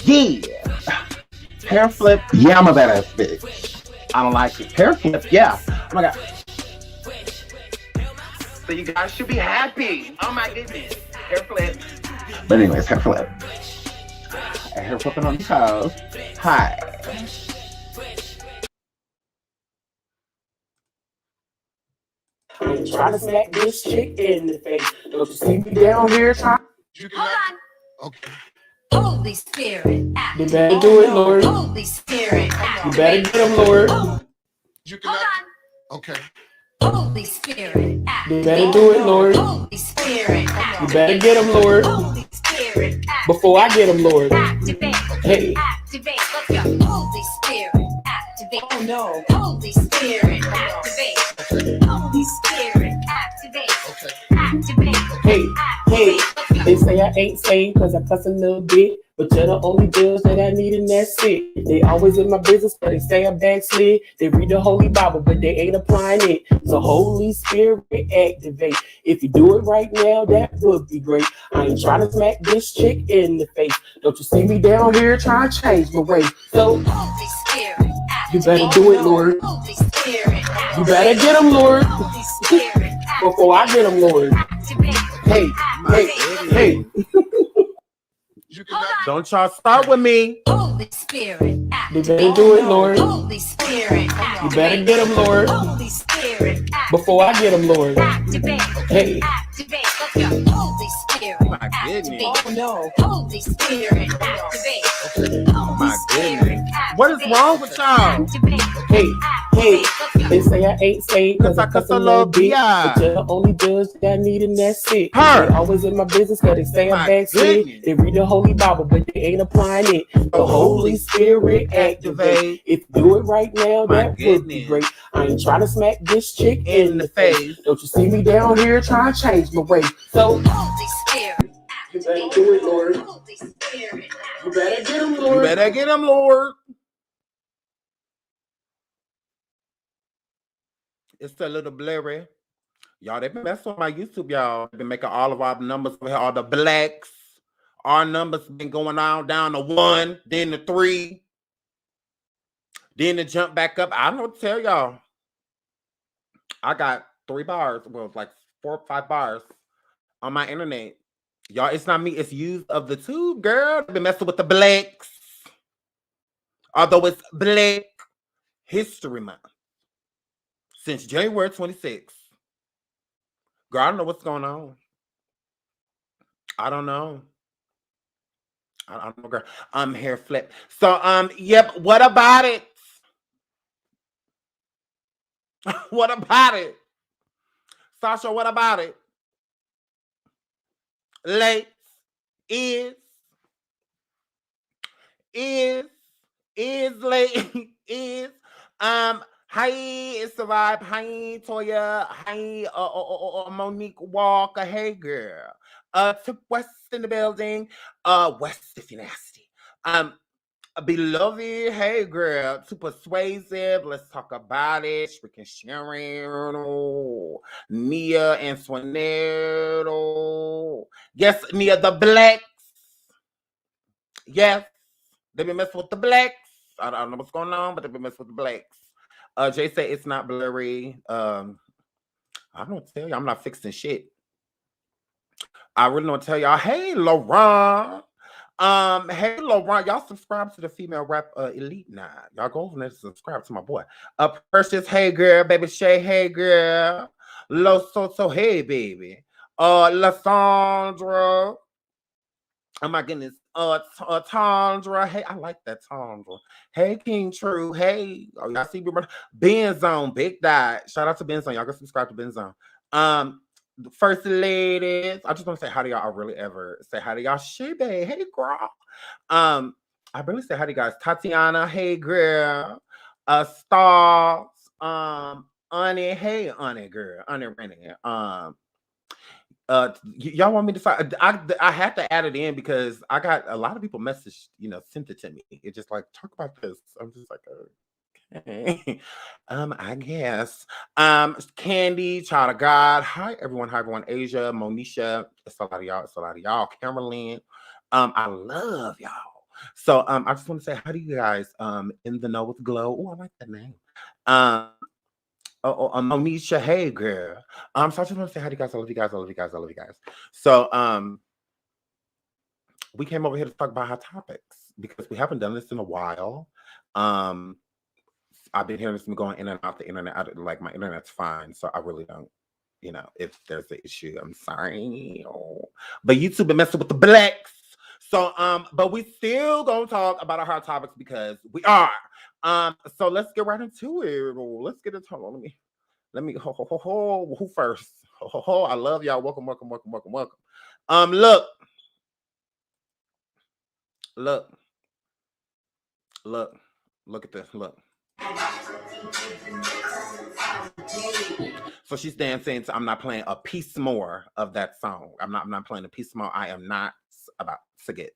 Yeah. Hair flip, yeah, I'm a badass bitch. I don't like it. Hair flip, yeah. Oh my god. So you guys should be happy. Oh my goodness. Hair flip. But anyways, hair flip. Hair flipping on the toes. Hi. I'm trying to smack this chick in the face. Don't you see me down here trying? Hold on. Okay. Holy Spirit. You better do it, Lord. Holy Spirit. You better get him, Lord. Hold on. Okay. Holy Spirit. You better do it, Lord. Holy Spirit. You better get him, Lord. Holy Spirit. Before I get him, Lord. Activate. Hey. Activate. Let's go. Holy Spirit. Activate. Oh no. Holy Spirit. Activate. Holy Spirit. Activate. Activate. Hey, hey. Let's go. They say I ain't saved cause I cuss a little bit. But you're the only judge that I need and that's it. They always in my business but they say I'm backslid. They read the Holy Bible but they ain't applying it. So Holy Spirit activate. If you do it right now, that would be great. I ain't trying to smack this chick in the face. Don't you see me down here trying to change my ways. So Holy Spirit. you better do it, Lord. Holy Spirit. You better get him, Lord. Holy Spirit. Before I get him, Lord. Activate. Hey, hey, hey. Hold on. Don't y'all start with me. Holy Spirit. You Activate. better do it, Lord. Holy Spirit. You better get him, Lord. Holy Spirit. Before I get him, Lord. Activate. Hey. Activate. Let's go. Holy Spirit. My goodness. Activate. Oh no. Holy Spirit. Activate. Holy My Spirit. goodness. What is wrong with y'all? Activate. Hey, hey. Activate. Let's They go. say I ain't saved cause I cuss a little bit. But you're the only judge that I need and that's it. Her. They always in my business cause they say I'm My backslid. goodness. They read the Holy Bible but they ain't applying it. The Holy Spirit activate. If you do it right now, My that would be goodness. great. I ain't trying to smack this chick in the face. Don't you see me down here trying to change my ways. So Holy Spirit. you better do it, Lord. Holy Spirit. You better get him, You Lord. better get him, Lord. It's a little blurry. Y'all, they've been messing with my YouTube, y'all. They've been making all of our numbers over here, all the blacks. Our numbers been going on down to 1, then to 3, then to jump back up. I don't know what to tell y'all. I got 3 bars, well, it's like 4 or 5 bars on my internet. Y'all, it's not me, it's you of the tube, girl. They've been messing with the blacks. Although it's Black History Month since January 26th. Girl, I don't know what's going on. I don't know. I don't know, girl. I'm hair flip. So, yep. What about it? What about it? Sasha, what about it? Late is late is hi, it's the vibe. Hi, Toya. Hi, Monique Walker. Hey, girl. To West in the building. West if you're nasty. Beloved, hey girl, too persuasive. Let's talk about it. Freaking Sharon, Nia Antoinette. Yes, Nia the blacks. Yes, they've been messing with the blacks. I don't know what's going on, but they've been messing with the blacks. Jay said it's not blurry. I don't know what to tell you. I'm not fixing shit. I really don't tell y'all. Hey, Laurent. Hey, Laurent, y'all subscribe to the Female Rap Elite now. Y'all go over there and subscribe to my boy. Precious, hey girl, baby Shay, hey girl. Lo Soto, hey baby. Lasandra. Oh my goodness. Tandra. Hey, I like that Tandra. Hey, King True. Hey, oh y'all see me, Ben Zone, Big Dot. Shout out to Ben Zone. Y'all go subscribe to Ben Zone. First ladies, I just want to say hi to y'all. I really ever say hi to y'all. Shebe, hey girl. I really say hi to you guys. Tatiana, hey girl. Stars, Annie, hey Annie girl, Annie Rennie. Y'all want me to find? I had to add it in because I got a lot of people message, sent it to me. It's just like talk about this. I'm just like, okay. I guess. Candy, Child of God. Hi everyone, Asia, Monisha. It's a lot of y'all. Carolyn. I love y'all. So I just want to say, how do you guys in the know with Glow? Oh, I like that name. Um, Monisha, hey girl. So I just want to say, how do you guys? I love you guys. I love you guys. I love you guys. So we came over here to talk about hot topics because we haven't done this in a while. I've been hearing this going in and out the internet. Like my internet's fine, so I really don't. If there's an issue, I'm sorry. But YouTube been messing with the blacks. So but we still gonna talk about our hot topics because we are. So let's get right into it. Let's get into let me who first? I love y'all. Welcome. Look at this. Look. So she's dancing. So I'm not playing a piece more of that song. I'm not playing a piece more. I am not about to get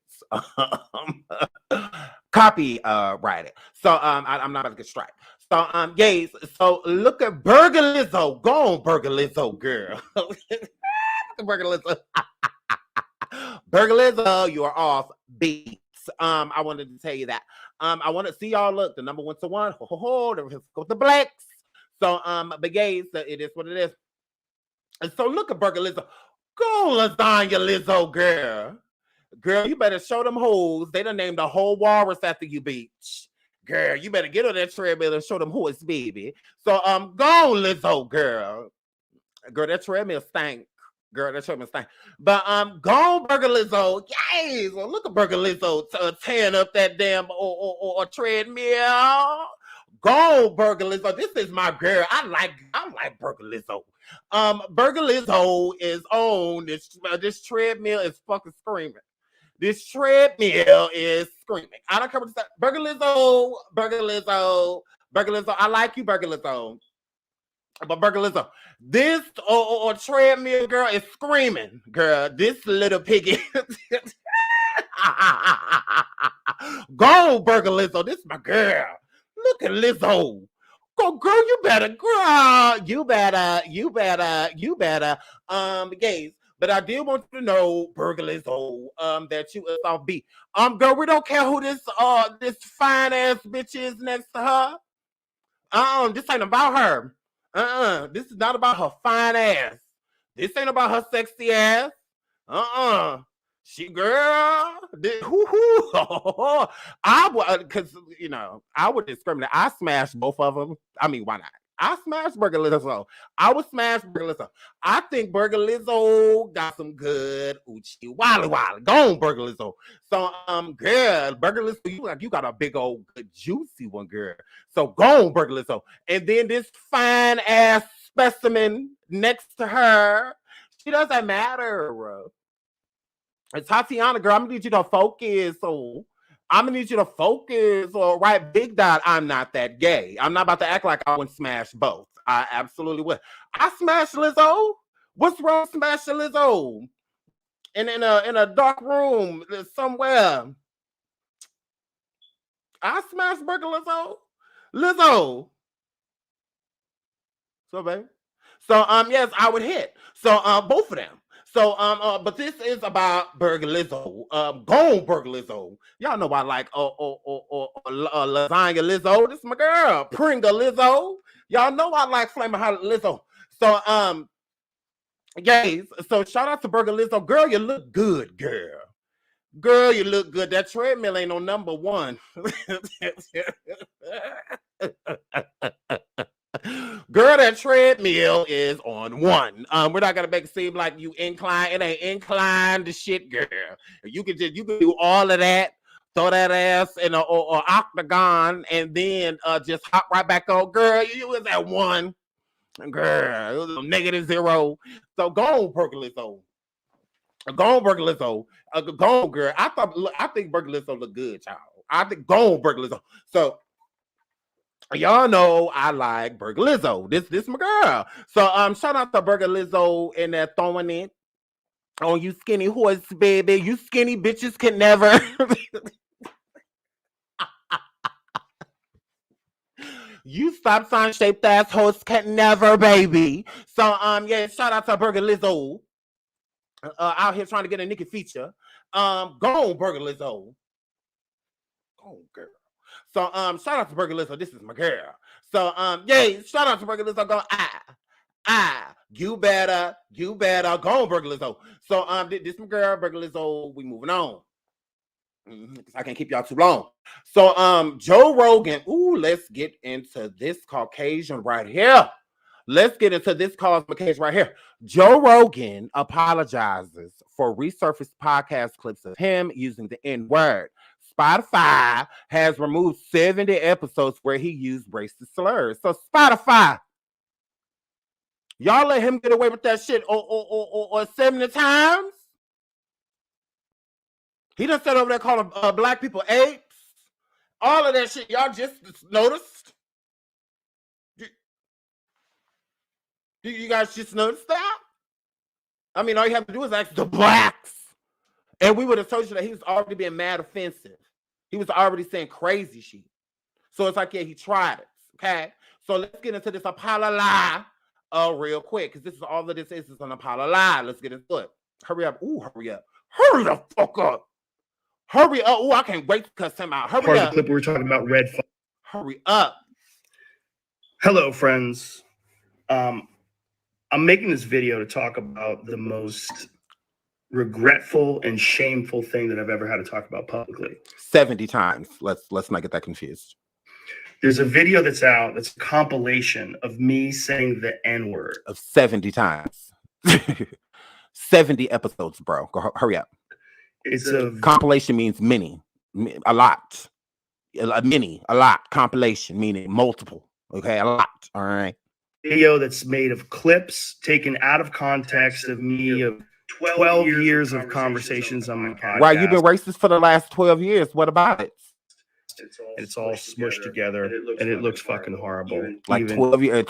copyrighted. So I'm not about to get striked. So yes. So look at Burger Lizzo. Go on, Burger Lizzo, girl. Burger Lizzo. Burger Lizzo, you are off beats. I wanted to tell you that. I want to see y'all. Look, the number 1 to 1. Go the blacks. So but yes, it is what it is. And so look at Burger Lizzo. Go lasagna Lizzo, girl. Girl, you better show them hoes. They done named the whole walrus after you, bitch. Girl, you better get on that treadmill and show them who is baby. So go Lizzo, girl. Girl, that treadmill stank. Girl, that treadmill stank. But go Burger Lizzo. Yes, well, look at Burger Lizzo tearing up that damn or treadmill. Go Burger Lizzo. This is my girl. I like Burger Lizzo. Burger Lizzo is on this treadmill is fucking screaming. This treadmill is screaming. I don't care what to say. Burger Lizzo. I like you, Burger Lizzo. But Burger Lizzo, this treadmill girl is screaming. Girl, this little piggy. Go Burger Lizzo. This is my girl. Look at Lizzo. Go, girl, you better. Gays. But I did want you to know, Burger Lizzo, that you is off beat. Girl, we don't care who this fine ass bitch is next to her. This ain't about her. This is not about her fine ass. This ain't about her sexy ass. She girl, I would, cause I would discriminate. I smashed both of them. I mean, why not? I smashed Burger Lizzo. I would smash Burger Lizzo. I think Burger Lizzo got some good Uchi Wally. Go on, Burger Lizzo. So, girl, Burger Lizzo, you got a big old good juicy one, girl. So go on, Burger Lizzo. And then this fine ass specimen next to her, she doesn't matter, bro. It's Tatiana, girl. I'm gonna need you to focus. All right, Big Dot. I'm not that gay. I'm not about to act like I wouldn't smash both. I absolutely would. I smashed Lizzo. What's wrong with smashing Lizzo? And in a dark room somewhere. I smashed Burger Lizzo. So, baby. So, yes, I would hit. So, both of them. So, but this is about Burger Lizzo. Go on, Burger Lizzo. Y'all know I like lasagna Lizzo. This is my girl, Pringle Lizzo. Y'all know I like Flaming Hot Lizzo. So, guys. So shout out to Burger Lizzo. Girl, you look good, girl. Girl, you look good. That treadmill ain't no number 1. Girl, that treadmill is on 1. We're not gonna make it seem like you incline. It ain't inclined to shit, girl. You can do all of that, throw that ass in a or octagon, and then just hop right back on. Girl, you was at 1. Girl, it was a -0. So go on, Burger Lizzo. Go on, Burger Lizzo. Go on, girl. I think Burger Lizzo look good, child. I think go on, Burger Lizzo. So y'all know I like Burger Lizzo. This my girl. So shout out to Burger Lizzo and that throwing it on you skinny horse, baby. You skinny bitches can never. You stop sign shaped ass hoes can never, baby. So yeah, shout out to Burger Lizzo. Out here trying to get a Nicki feature. Go on, Burger Lizzo. Oh, girl. So shout out to Burger Lizzo. This is my girl. So yeah, shout out to Burger Lizzo. Go you better go on, Burger Lizzo. So this my girl, Burger Lizzo. We moving on. I can't keep y'all too long. So Joe Rogan. Ooh, let's get into this Caucasian right here. Let's get into this Caucasian right here. Joe Rogan apologizes for resurfaced podcast clips of him using the N-word. Spotify has removed 70 episodes where he used racist slurs. So Spotify, y'all let him get away with that shit or 70 times? He done said over there calling black people apes. All of that shit, y'all just noticed? Do you guys just notice that? I mean, all you have to do is ask the blacks. And we would have told you that he was already being mad offensive. He was already saying crazy shit. So it's like, yeah, he tried it. Okay? So let's get into this apology real quick. Because this is all of this is an apology. Let's get into it. Hurry up. Ooh, hurry up. Hurry the fuck up. Hurry up. Ooh, I can't wait to cuss him out. Hurry Part up. of the clip we were talking about red fox. Hurry up. Hello, friends. I'm making this video to talk about the most regretful and shameful thing that I've ever had to talk about publicly. 70 times. Let's not get that confused. There's a video that's out that's a compilation of me saying the N-word. Of 70 times. 70 episodes, bro. Go hurry up. It's a compilation means many, a lot. A lot. Compilation meaning multiple. Okay, a lot. All right. Video that's made of clips taken out of context of me of 12 years of conversations on my podcast. Right, you've been racist for the last 12 years. What about it? It's all smushed together, and it looks fucking horrible. Like 12 years.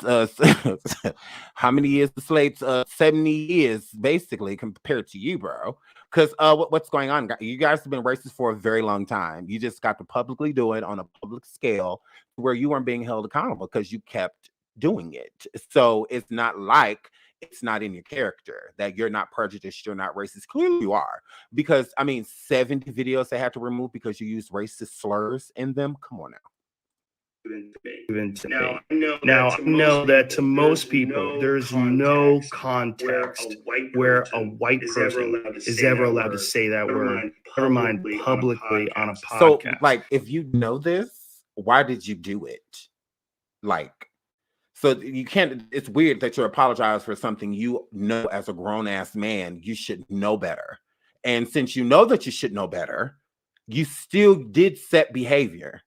How many years the slaves? 70 years, basically, compared to you, bro. Because what's going on? You guys have been racist for a very long time. You just got to publicly do it on a public scale where you weren't being held accountable because you kept doing it. So it's not like it's not in your character that you're not prejudiced, you're not racist. Clearly you are, because I mean 70 videos they had to remove because you used racist slurs in them. Come on now. Now I know that to most people there's no context where a white person is ever allowed to say that word, never mind publicly on a podcast. So like, if you know this, why did you do it? Like, so you can't, it's weird that you apologize for something you know as a grown-ass man you should know better. And since you know that you should know better, you still did set behavior.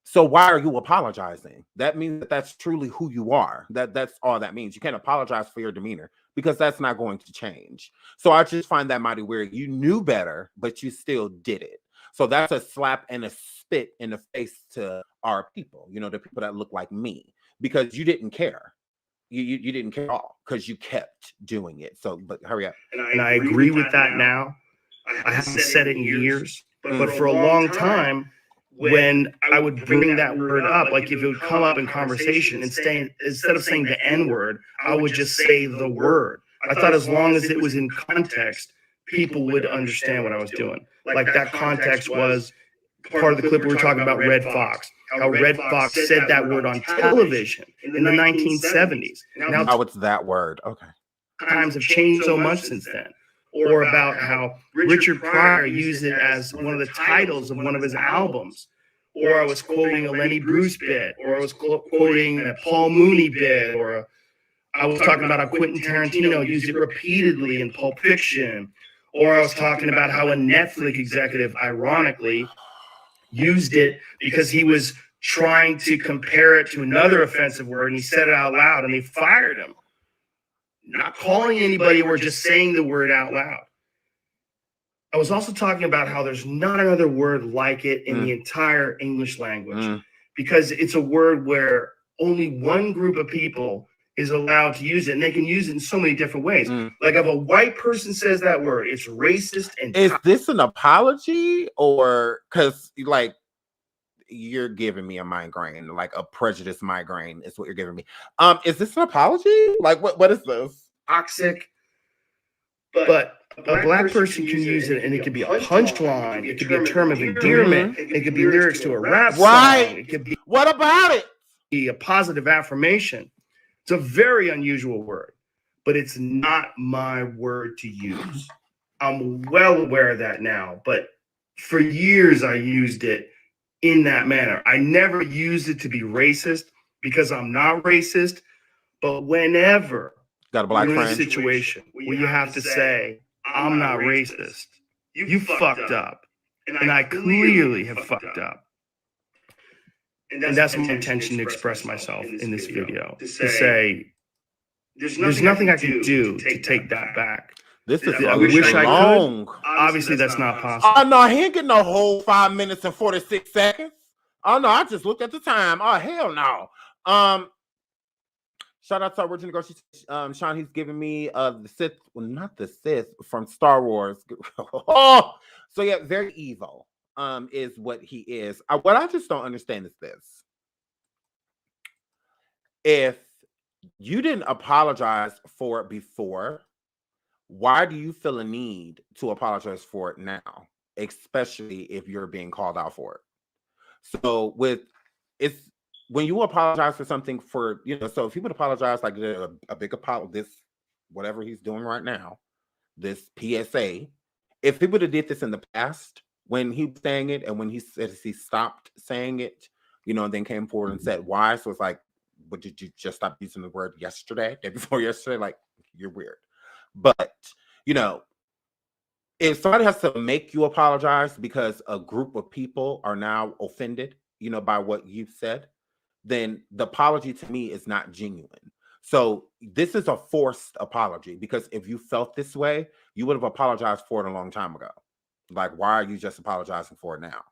So why are you apologizing? That means that that's truly who you are. That's all that means. You can't apologize for your demeanor because that's not going to change. So I just find that mighty weird. You knew better, but you still did it. So that's a slap and a spit in the face to our people, you know, the people that look like me. Because you didn't care. You didn't care at all because you kept doing it. So, but hurry up. And I agree with that now. I haven't said it in years, but for a long time, when I would bring that word up, like if it would come up in conversation, instead of saying the N-word, I would just say the word. I thought as long as it was in context, people would understand what I was doing. Like that context was part of the clip we were talking about Red Fox. How Red Fox said that word on television in the 1970s. Now it's that word. Okay. Times have changed so much since then. Or about how Richard Pryor used it as one of the titles of one of his albums. Or I was quoting a Lenny Bruce bit. Or I was quoting a Paul Mooney bit. Or I was talking about how Quentin Tarantino used it repeatedly in Pulp Fiction. Or I was talking about how a Netflix executive, ironically, used it because he was trying to compare it to another offensive word, and he said it out loud, and they fired him. Not calling anybody, we're just saying the word out loud. I was also talking about how there's not another word like it in the entire English language, because it's a word where only one group of people is allowed to use it, and they can use it in so many different ways. Like if a white person says that word, it's racist. And is this an apology, or because like you're giving me a migraine, like a prejudice migraine is what you're giving me? Is this an apology? Like what is this? Toxic, But a black person can use it, and it could be a punchline. It could be a term of endearment. It could be lyrics to a rap song. It could be what about it? A positive affirmation. It's a very unusual word, but it's not my word to use. I'm well aware of that now, but for years I used it in that manner. I never used it to be racist because I'm not racist, but whenever got a black you're in a friend situation where you have to say, I'm not racist, you fucked up. And I clearly have fucked up. And that's my intention to express myself in this video. To say, there's nothing I can do to take that back. This is I wish I could. Obviously, that's not possible. Oh no, he ain't getting no whole 5 minutes and 46 seconds. Oh no, I just looked at the time. Oh hell no. Shout out to our original girl. Sean, he's giving me the Sith, well, not the Sith from Star Wars. Oh, so yeah, very evil. Is what he is. What I just don't understand is this: if you didn't apologize for it before, why do you feel a need to apologize for it now, especially if you're being called out for it? So when you apologize for something for, so if he would apologize, like a big apology, this, whatever he's doing right now, this PSA, if he would have did this in the past when he was saying it, and when he said he stopped saying it, and then came forward and said why. So it's like, but did you just stop using the word yesterday, day before yesterday? Like, you're weird. But, if somebody has to make you apologize because a group of people are now offended, by what you've said, then the apology to me is not genuine. So this is a forced apology, because if you felt this way, you would have apologized for it a long time ago. Like, why are you just apologizing for it now?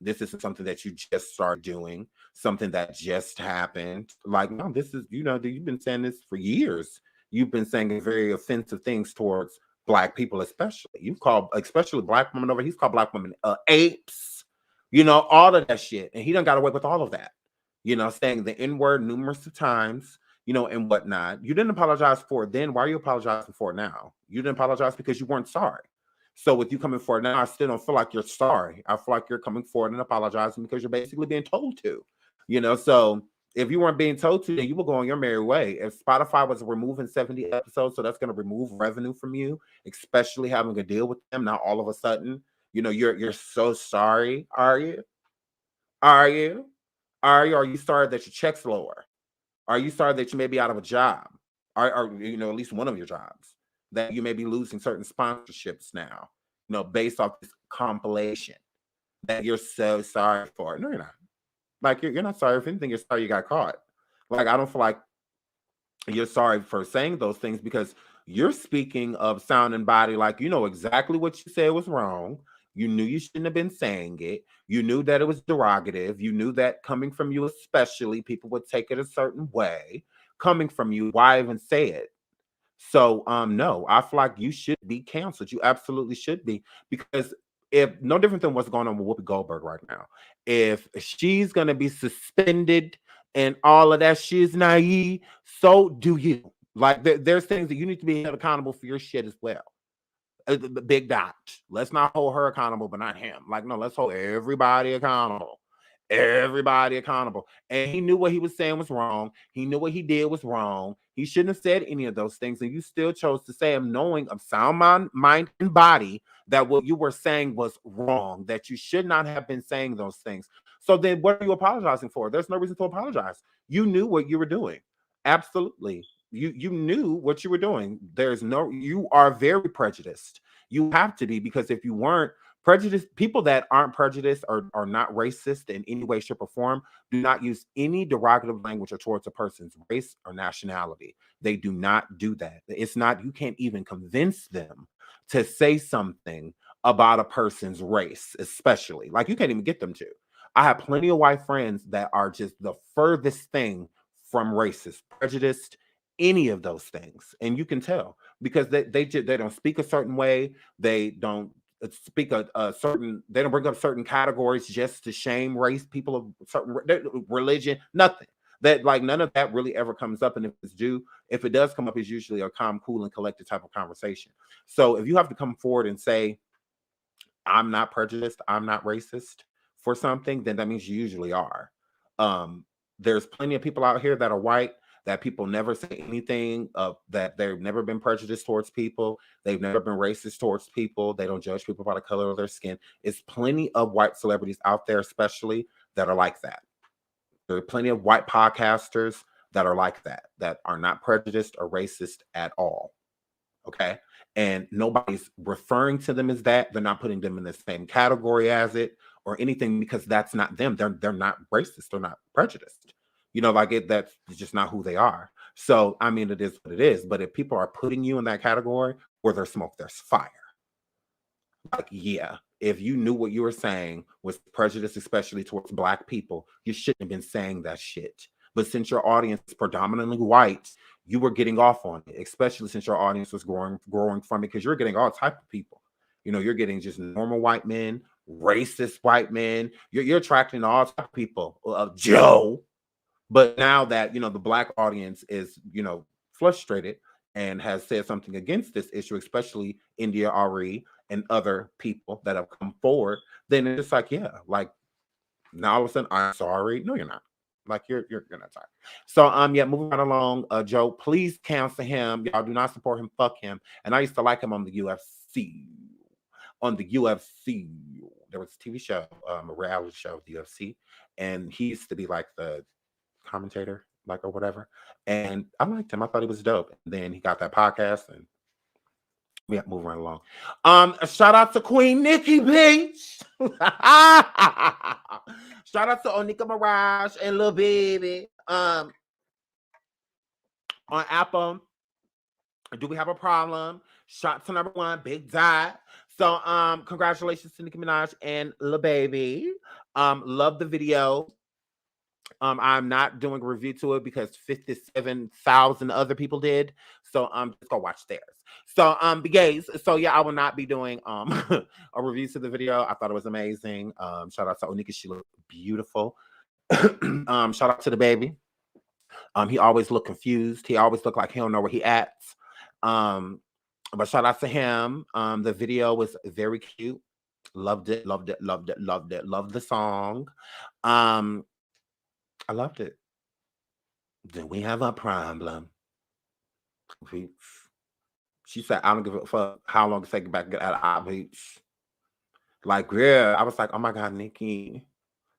This isn't something that you just started doing, something that just happened. Like, no, this is, you've been saying this for years. You've been saying very offensive things towards Black people, especially. You've called, especially Black women over, he's called Black women apes, all of that shit. And he done got away with all of that, saying the N-word numerous times, and whatnot. You didn't apologize for it then. Why are you apologizing for it now? You didn't apologize because you weren't sorry. So with you coming forward now, I still don't feel like you're sorry. I feel like you're coming forward and apologizing because you're basically being told to, So if you weren't being told to, then you will go on your merry way. If Spotify was removing 70 episodes, so that's going to remove revenue from you, especially having to deal with them. Now all of a sudden, you're so sorry. Are you? Are you sorry that your check's lower? Are you sorry that you may be out of a job? Are at least one of your jobs? That you may be losing certain sponsorships now, based off this compilation that you're so sorry for. No, you're not. Like, you're not sorry. If anything, you're sorry you got caught. Like, I don't feel like you're sorry for saying those things, because you're speaking of sound and body like you know exactly what you said was wrong. You knew you shouldn't have been saying it. You knew that it was derogative. You knew that coming from you especially, people would take it a certain way. Coming from you, why even say it? So, no, I feel like you should be canceled. You absolutely should be, because if no different than what's going on with Whoopi Goldberg right now, if she's going to be suspended and all of that, she's naive, so do you. Like, there's things that you need to be held accountable for your shit as well. Big Dot. Let's not hold her accountable, but not him. Like, no, let's hold everybody accountable. Everybody accountable. And he knew what he was saying was wrong. He knew what he did was wrong. He shouldn't have said any of those things. And you still chose to say him, knowing of sound mind and body that what you were saying was wrong, that you should not have been saying those things. So then what are you apologizing for? There's no reason to apologize. You knew what you were doing. Absolutely. You knew what you were doing. You are very prejudiced. You have to be, because if you weren't prejudiced, people that aren't prejudiced or are not racist in any way, shape, or form do not use any derogative language towards a person's race or nationality. They do not do that. It's not, you can't even convince them to say something about a person's race, especially. Like, you can't even get them to. I have plenty of white friends that are just the furthest thing from racist, prejudiced, any of those things. And you can tell, because they don't speak a certain way. They don't speak a certain, they don't bring up certain categories just to shame race, people of certain religion, nothing. That like none of that really ever comes up. And if it does come up, it's usually a calm, cool, and collected type of conversation. So if you have to come forward and say, I'm not prejudiced, I'm not racist for something, then that means you usually are. There's plenty of people out here that are white that people never say anything of, that they've never been prejudiced towards people. They've never been racist towards people. They don't judge people by the color of their skin. It's plenty of white celebrities out there, especially, that are like that. There are plenty of white podcasters that are like that are not prejudiced or racist at all. Okay. And nobody's referring to them as that. They're not putting them in the same category as it or anything, because that's not them. They're not racist. They're not prejudiced. You know, like that's just not who they are. So, I mean, it is what it is. But if people are putting you in that category, where there's smoke, there's fire. Like, yeah, if you knew what you were saying was prejudice, especially towards Black people, you shouldn't have been saying that shit. But since your audience is predominantly white, you were getting off on it, especially since your audience was growing from it, because you're getting all type of people. You know, you're getting just normal white men, racist white men. You're attracting all type of people of Joe. But now that, you know, the Black audience is, you know, frustrated and has said something against this issue, especially India Ari and other people that have come forward, then it's like, yeah, like now all of a sudden, I'm sorry. No, you're not. Like you're not sorry. So yeah, moving right along. Joe, please cancel him. Y'all do not support him. Fuck him. And I used to like him on the UFC. On the UFC, there was a TV show, a reality show of the UFC, and he used to be like the commentator, like, or whatever. And I liked him. I thought he was dope. And then he got that podcast, and yeah, moving right along. Shout out to Queen Nicki Beach. Shout out to Nicki Minaj and Lil Baby. On Apple, do we have a problem? Shout to number 1, Big Dot. So congratulations to Nicki Minaj and Lil Baby. Love the video. I'm not doing a review to it because 57,000 other people did. So just go watch theirs. So guys, so yeah, I will not be doing a review to the video. I thought it was amazing. Shout out to Onika, she looked beautiful. Shout out to the baby. He always looked confused. He always looked like he don't know where he at. But shout out to him. The video was very cute. Loved it, loved it, loved it, loved it. Loved the song. I loved it. Then we have a problem. She said, I don't give a fuck how long it takes back to get out of our beach. Like, yeah, I was like, oh my God, Nicki,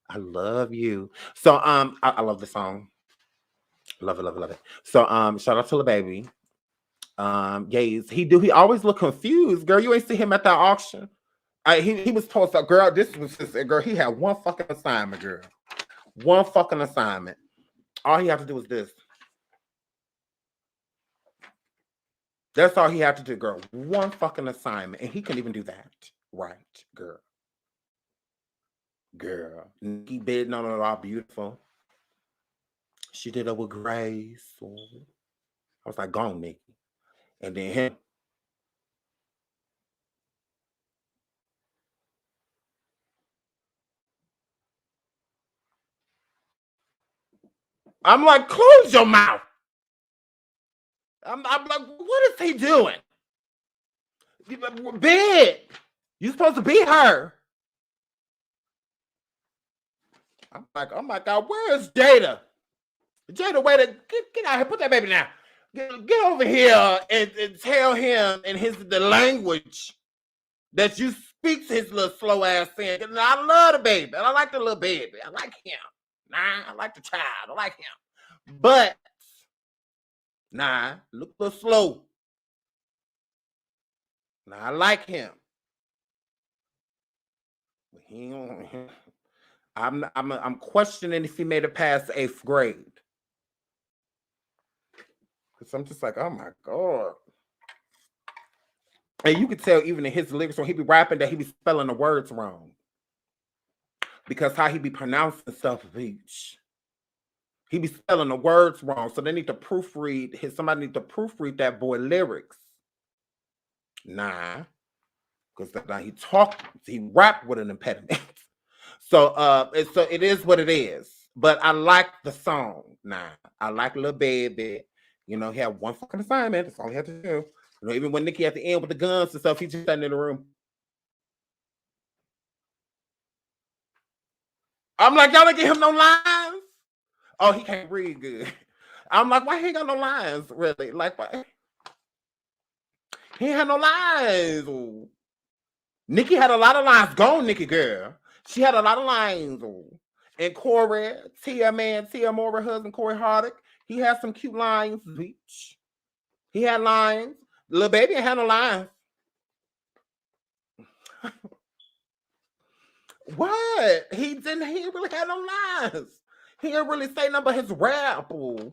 I love you. So I love the song. Love it, love it, love it. So shout out to the baby. Gaze. He always look confused. Girl, you ain't see him at that auction. He was told, so girl, this was his girl. He had one fucking assignment, girl. One fucking assignment. All he had to do was this. That's all he had to do, girl. One fucking assignment. And he couldn't even do that. Right, girl. Girl. Nicki bidding on it all beautiful. She did it with grace. I was like, gone, Nicki. And then him. I'm like, close your mouth. I'm like, what is he doing? Bid. You supposed to be her. I'm like, oh my God, where is Jada? Jada, wait a get out here, put that baby down. Get over here and tell him in the language that you speak to his little slow ass saying. I love the baby. And I like the little baby. I like him. Nah, I like the child. I like him. But nah, look a little slow. Nah, I like him. I'm questioning if he made it past 8th grade. Because I'm just like, oh my God. And you could tell even in his lyrics when he be rapping that he be spelling the words wrong. Because how he be pronouncing stuff, he be spelling the words wrong. So they need to proofread, somebody need to proofread that boy lyrics. Nah. Because now he rap with an impediment. So it is what it is. But I like the song. Nah, I like Lil Baby. You know, he had one fucking assignment. That's all he had to do. You know, even when Nicki at the end with the guns and stuff, he just standing in the room. I'm like, y'all didn't get him no lines. Oh, he can't read good. I'm like, why he ain't got no lines, really? Like, why? He ain't had no lines. Ooh. Nicki had a lot of lines. Go, Nicki girl. She had a lot of lines. Ooh. And Corey, Tia Moore, husband, Corey Hardick, he had some cute lines, bitch. He had lines. Lil Baby ain't had no lines. What? He really had no lines. He didn't really say nothing but his rap. Ooh.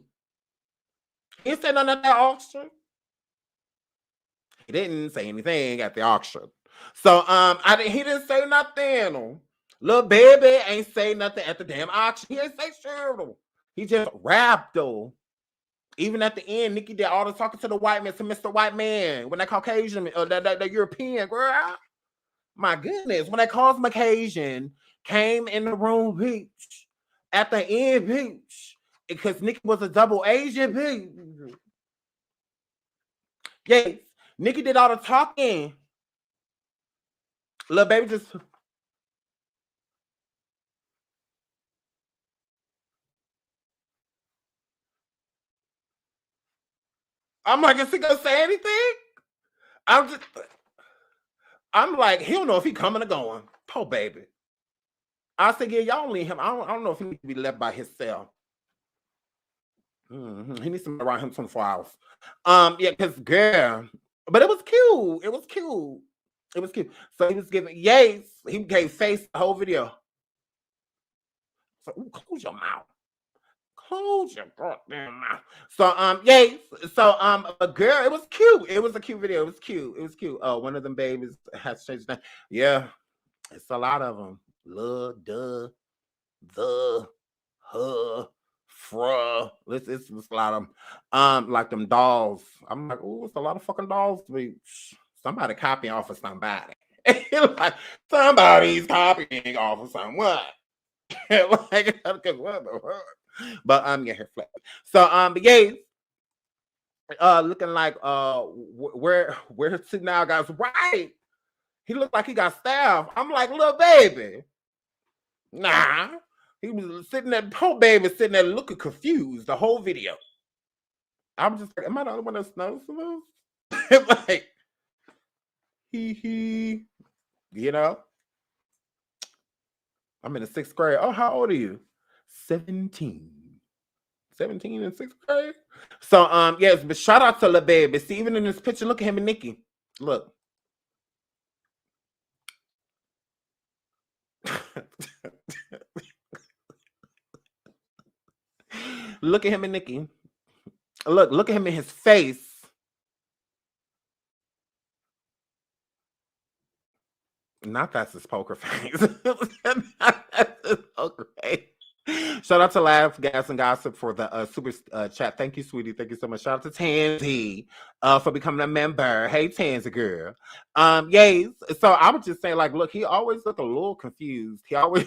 He didn't say nothing at that auction. He didn't say anything at the auction. So he didn't say nothing. Lil Baby ain't say nothing at the damn auction. He ain't say shit. He just rapped though. Even at the end, Nicki did all the talking to the white man, to Mr. White Man, when that Caucasian, that European girl. My goodness, when that Caucasian came in the room, bitch, at the end, bitch, because Nicki was a double Asian, bitch. Yes, Nicki did all the talking. Lil Baby just. I'm like, is he gonna say anything? I'm like, he don't know if he coming or going. Poor baby. I said, yeah, y'all leave him. I don't know if he needs to be left by himself. He needs to be around him 24 hours. Yeah, because girl, but it was cute. It was cute. It was cute. So he was giving Yates. He gave face the whole video. So, ooh, close your mouth. Close your goddamn mouth. So Yates. So a girl. It was cute. It was a cute video. It was cute. It was cute. Oh, one of them babies has to change his name. Yeah, it's a lot of them. Love, duh, the, her, fra. It's a lot of them. Like them dolls. I'm like, oh, it's a lot of fucking dolls. Somebody copying off of somebody. Like somebody's copying off of someone. Like, what the fuck? But yeah, her flat. So but yeah, looking like where to now, guys? Right. He looked like he got stabbed. I'm like, Lil Baby. Nah. He was sitting there, poor baby sitting there looking confused the whole video. I'm just like, am I the only one that's noticing this? Like, he, you know. I'm in the 6th grade. Oh, how old are you? 17. 17 in 6th grade. So yes, but shout out to Lil Baby. See, even in this picture, look at him and Nicki. Look. Look at him and Nicki. Look at him in his face. Not that's his poker face. That's his poker face. Shout out to Laugh, Gas, and Gossip for the super chat. Thank you, sweetie. Thank you so much. Shout out to Tansy for becoming a member. Hey, Tansy girl. Yes. So I would just say, like, look, he always looked a little confused. He always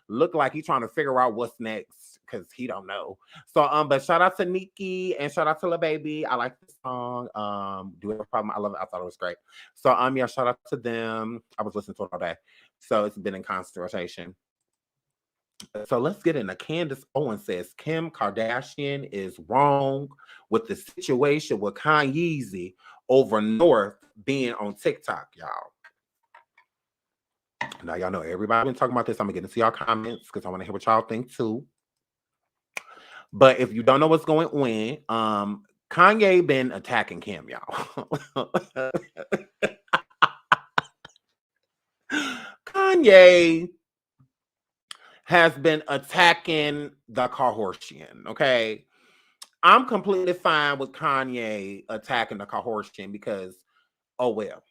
looked like he's trying to figure out what's next because he don't know. So but shout out to Nicki and shout out to Lil Baby. I like this song. Do you have a problem? I love it. I thought it was great. So yeah, shout out to them. I was listening to it all day. So it's been in constant rotation. So let's get into Candace Owens says Kim Kardashian is wrong with the situation with Kanye over North being on TikTok, y'all. Now y'all know everybody been talking about this. I'm gonna get into y'all comments because I want to hear what y'all think too. But if you don't know what's going on, Kanye been attacking Kim, y'all. Kanye has been attacking the Kardashian, okay? I'm completely fine with Kanye attacking the Kardashian because, oh well.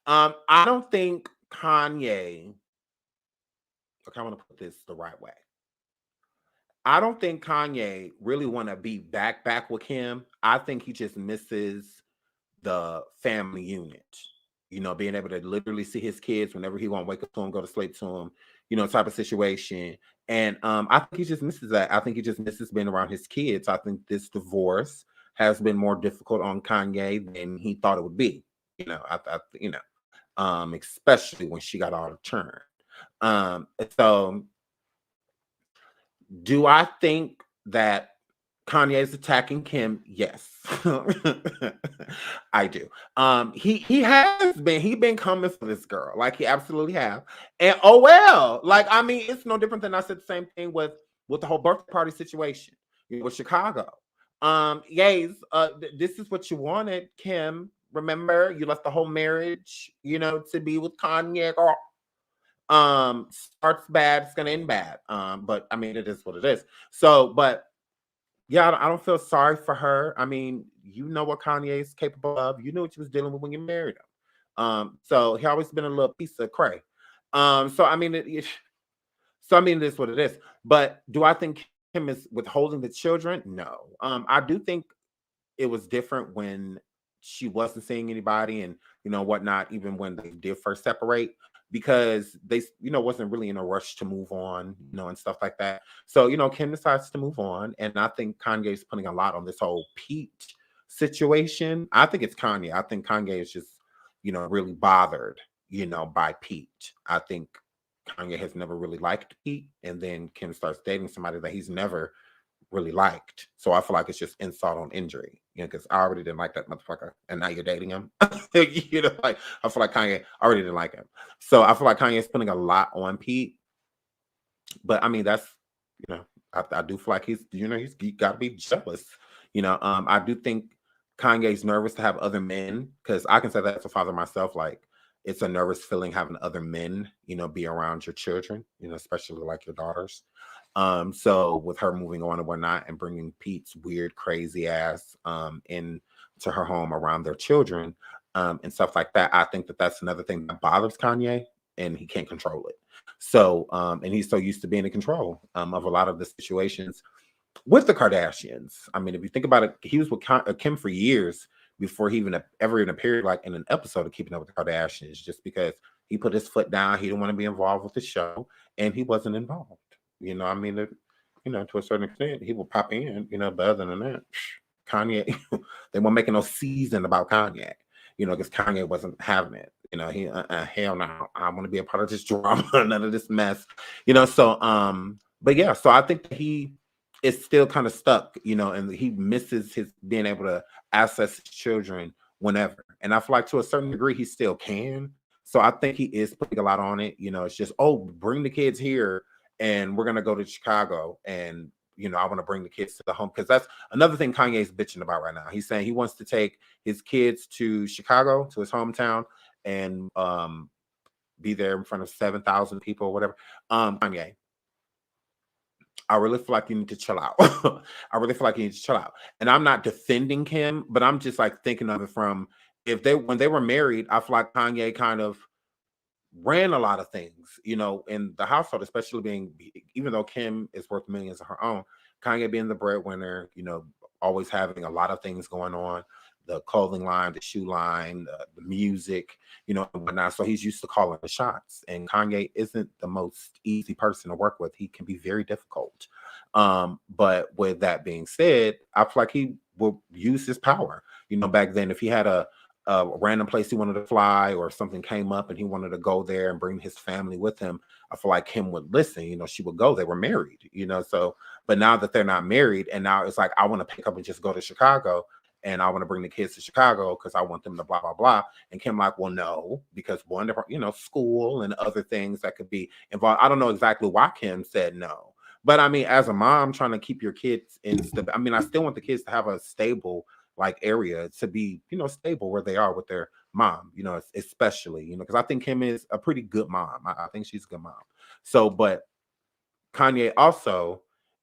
I don't think Kanye, okay, I want to put this the right way. I don't think Kanye really want to be back with him. I think he just misses the family unit. You know, being able to literally see his kids whenever he want to wake up to him, go to sleep to him, you know, type of situation. And I think he just misses that. I think he just misses being around his kids. I think this divorce has been more difficult on Kanye than he thought it would be. You know, you know, especially when she got all the turn. So do I think that Kanye is attacking Kim? Yes. I do. He been coming for this girl. Like he absolutely have. And oh well. Like, I mean, it's no different than I said the same thing with the whole birthday party situation, you know, with Chicago. Yes, this is what you wanted, Kim. Remember, you left the whole marriage, you know, to be with Kanye, girl. Starts bad, it's gonna end bad. But I mean, it is what it is. So, but yeah, I don't feel sorry for her. I mean, you know what Kanye is capable of. You knew what you was dealing with when you married him. So he always been a little piece of cray. So I mean, so I mean, it is what it is. But do I think Kim is withholding the children? No. I do think it was different when she wasn't seeing anybody and you know whatnot, even when they did first separate, because they, you know, wasn't really in a rush to move on, you know, and stuff like that. So, you know, Kim decides to move on, and I think Kanye's putting a lot on this whole Pete situation. I think it's Kanye. I think Kanye is just, you know, really bothered, you know, by Pete. I think Kanye has never really liked Pete, and then Kim starts dating somebody that he's never really liked. So I feel like it's just insult on injury, you know, because I already didn't like that motherfucker, and now you're dating him. You know, like I feel like Kanye already didn't like him. So I feel like Kanye is putting a lot on Pete. But I mean, that's, you know, I do feel like he's, you know, he's got to be jealous. You know, I do think Kanye's nervous to have other men, because I can say that as a father myself. Like, it's a nervous feeling having other men, you know, be around your children, you know, especially like your daughters. So with her moving on and whatnot and bringing Pete's weird, crazy ass into her home around their children and stuff like that, I think that that's another thing that bothers Kanye, and he can't control it. So, and he's so used to being in control of a lot of the situations with the Kardashians. I mean, if you think about it, he was with Kim for years before he ever even appeared like in an episode of Keeping Up with the Kardashians, just because he put his foot down. He didn't want to be involved with the show, and he wasn't involved. You know, I mean, you know, to a certain extent, he will pop in, you know, but other than that, Kanye, they weren't making no season about Kanye, you know, because Kanye wasn't having it. You know, he, hell no, I want to be a part of this drama, none of this mess, you know, so, but yeah, so I think that he is still kind of stuck, you know, and he misses his being able to access his children whenever. And I feel like to a certain degree, he still can. So I think he is putting a lot on it. You know, it's just, oh, bring the kids here and we're going to go to Chicago. And, you know, I want to bring the kids to the home, because that's another thing Kanye's bitching about right now. He's saying he wants to take his kids to Chicago, to his hometown, and be there in front of 7,000 people or whatever. Kanye, I really feel like you need to chill out. I really feel like you need to chill out. And I'm not defending him, but I'm just like thinking of it from when they were married, I feel like Kanye kind of ran a lot of things, you know, in the household, especially even though Kim is worth millions of her own, Kanye being the breadwinner, you know, always having a lot of things going on, the clothing line, the shoe line, the music, you know, and whatnot. So he's used to calling the shots. And Kanye isn't the most easy person to work with. He can be very difficult. But with that being said, I feel like he will use his power. You know, back then, if he had a random place he wanted to fly, or if something came up and he wanted to go there and bring his family with him, I feel like Kim would listen. You know, she would go. They were married, you know, so, but now that they're not married, and now it's like, I want to pick up and just go to Chicago, and I want to bring the kids to Chicago because I want them to blah, blah, blah. And Kim like, well, no, because one, you know, school and other things that could be involved. I don't know exactly why Kim said no. But I mean, as a mom trying to keep your kids I mean, I still want the kids to have a stable like area, to be, you know, stable where they are with their mom, you know, especially, you know, because I think Kim is a pretty good mom. I think she's a good mom. So, but Kanye also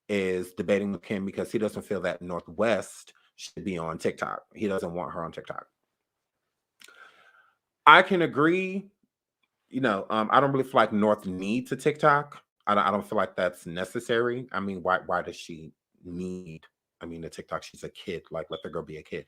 is debating with Kim because he doesn't feel that Northwest should be on TikTok. He doesn't want her on TikTok. I can agree. You know, I don't really feel like North needs a TikTok. I don't feel like that's necessary. I mean, why does she need, I mean, the TikTok? She's a kid. Like, let the girl be a kid.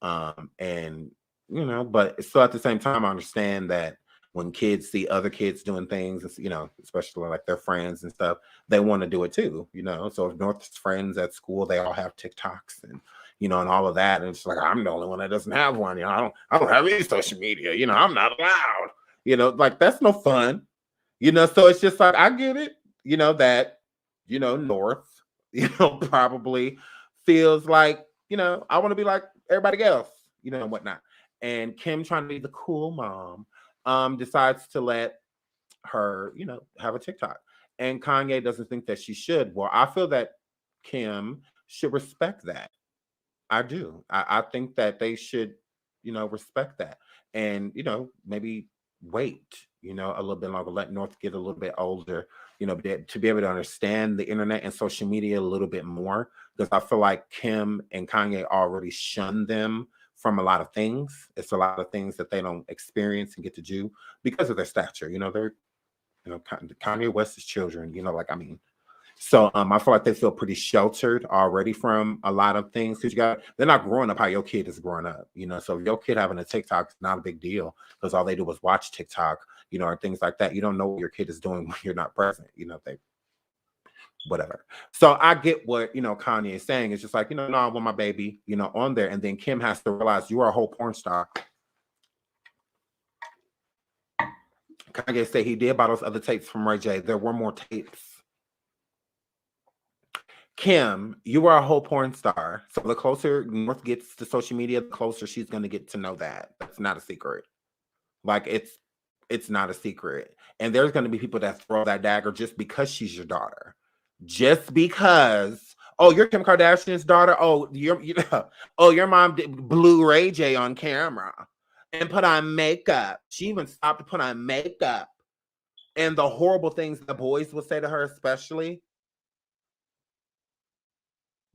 And you know, but so at the same time, I understand that when kids see other kids doing things, you know, especially like their friends and stuff, they want to do it too, you know. So if North's friends at school, they all have TikToks and you know, and all of that, and it's like I'm the only one that doesn't have one. You know, I don't have any social media. You know, I'm not allowed. You know, like that's no fun. You know, so it's just like I get it. You know that, you know, North, you know, probably feels like you know I want to be like everybody else, you know, and whatnot. And Kim trying to be the cool mom, decides to let her, you know, have a TikTok. And Kanye doesn't think that she should. Well, I feel that Kim should respect that. I do. I think that they should, you know, respect that. And, you know, maybe wait, you know, a little bit longer, let North get a little bit older, you know, to be able to understand the internet and social media a little bit more. Because I feel like Kim and Kanye already shunned them from a lot of things. It's a lot of things that they don't experience and get to do because of their stature. You know, they're, you know, Kanye West's children, you know, like, I mean, so I feel like they feel pretty sheltered already from a lot of things because they're not growing up how your kid is growing up, you know. So if your kid having a TikTok is not a big deal because all they do is watch TikTok, you know, or things like that. You don't know what your kid is doing when you're not present, you know, they whatever. So I get what you know Kanye is saying. It's just like, you know, no, I want my baby, you know, on there. And then Kim has to realize you are a whole porn star. Kanye said he did buy those other tapes from Ray J. There were more tapes. Kim, you are a whole porn star. So the closer North gets to social media, the closer she's going to get to know that. That's not a secret. Like it's not a secret. And there's going to be people that throw that dagger just because she's your daughter. Just because, oh, you're Kim Kardashian's daughter. Oh, your mom blew Ray J on camera and put on makeup. She even stopped to put on makeup. And the horrible things the boys will say to her, especially.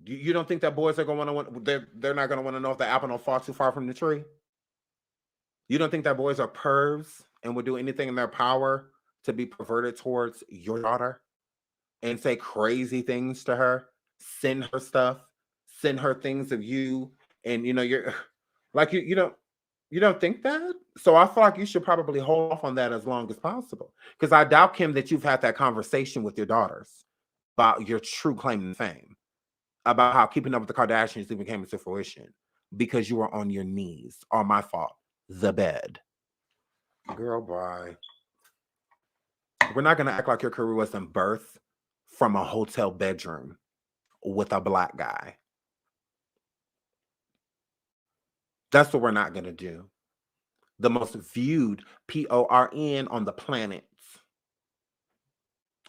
You don't think that boys are going to want? They're not going to want to know if the apple don't fall too far from the tree. You don't think that boys are pervs and would do anything in their power to be perverted towards your daughter and say crazy things to her, send her stuff, send her things of you, and you know you're like you don't think that? So I feel like you should probably hold off on that as long as possible because I doubt Kim that you've had that conversation with your daughters about your true claim to fame. About how keeping up with the Kardashians even came into fruition because you were on your knees, or my fault, the bed. Girl, bye. We're not going to act like your career was in birth from a hotel bedroom with a black guy. That's what we're not going to do. The most viewed PORN on the planet.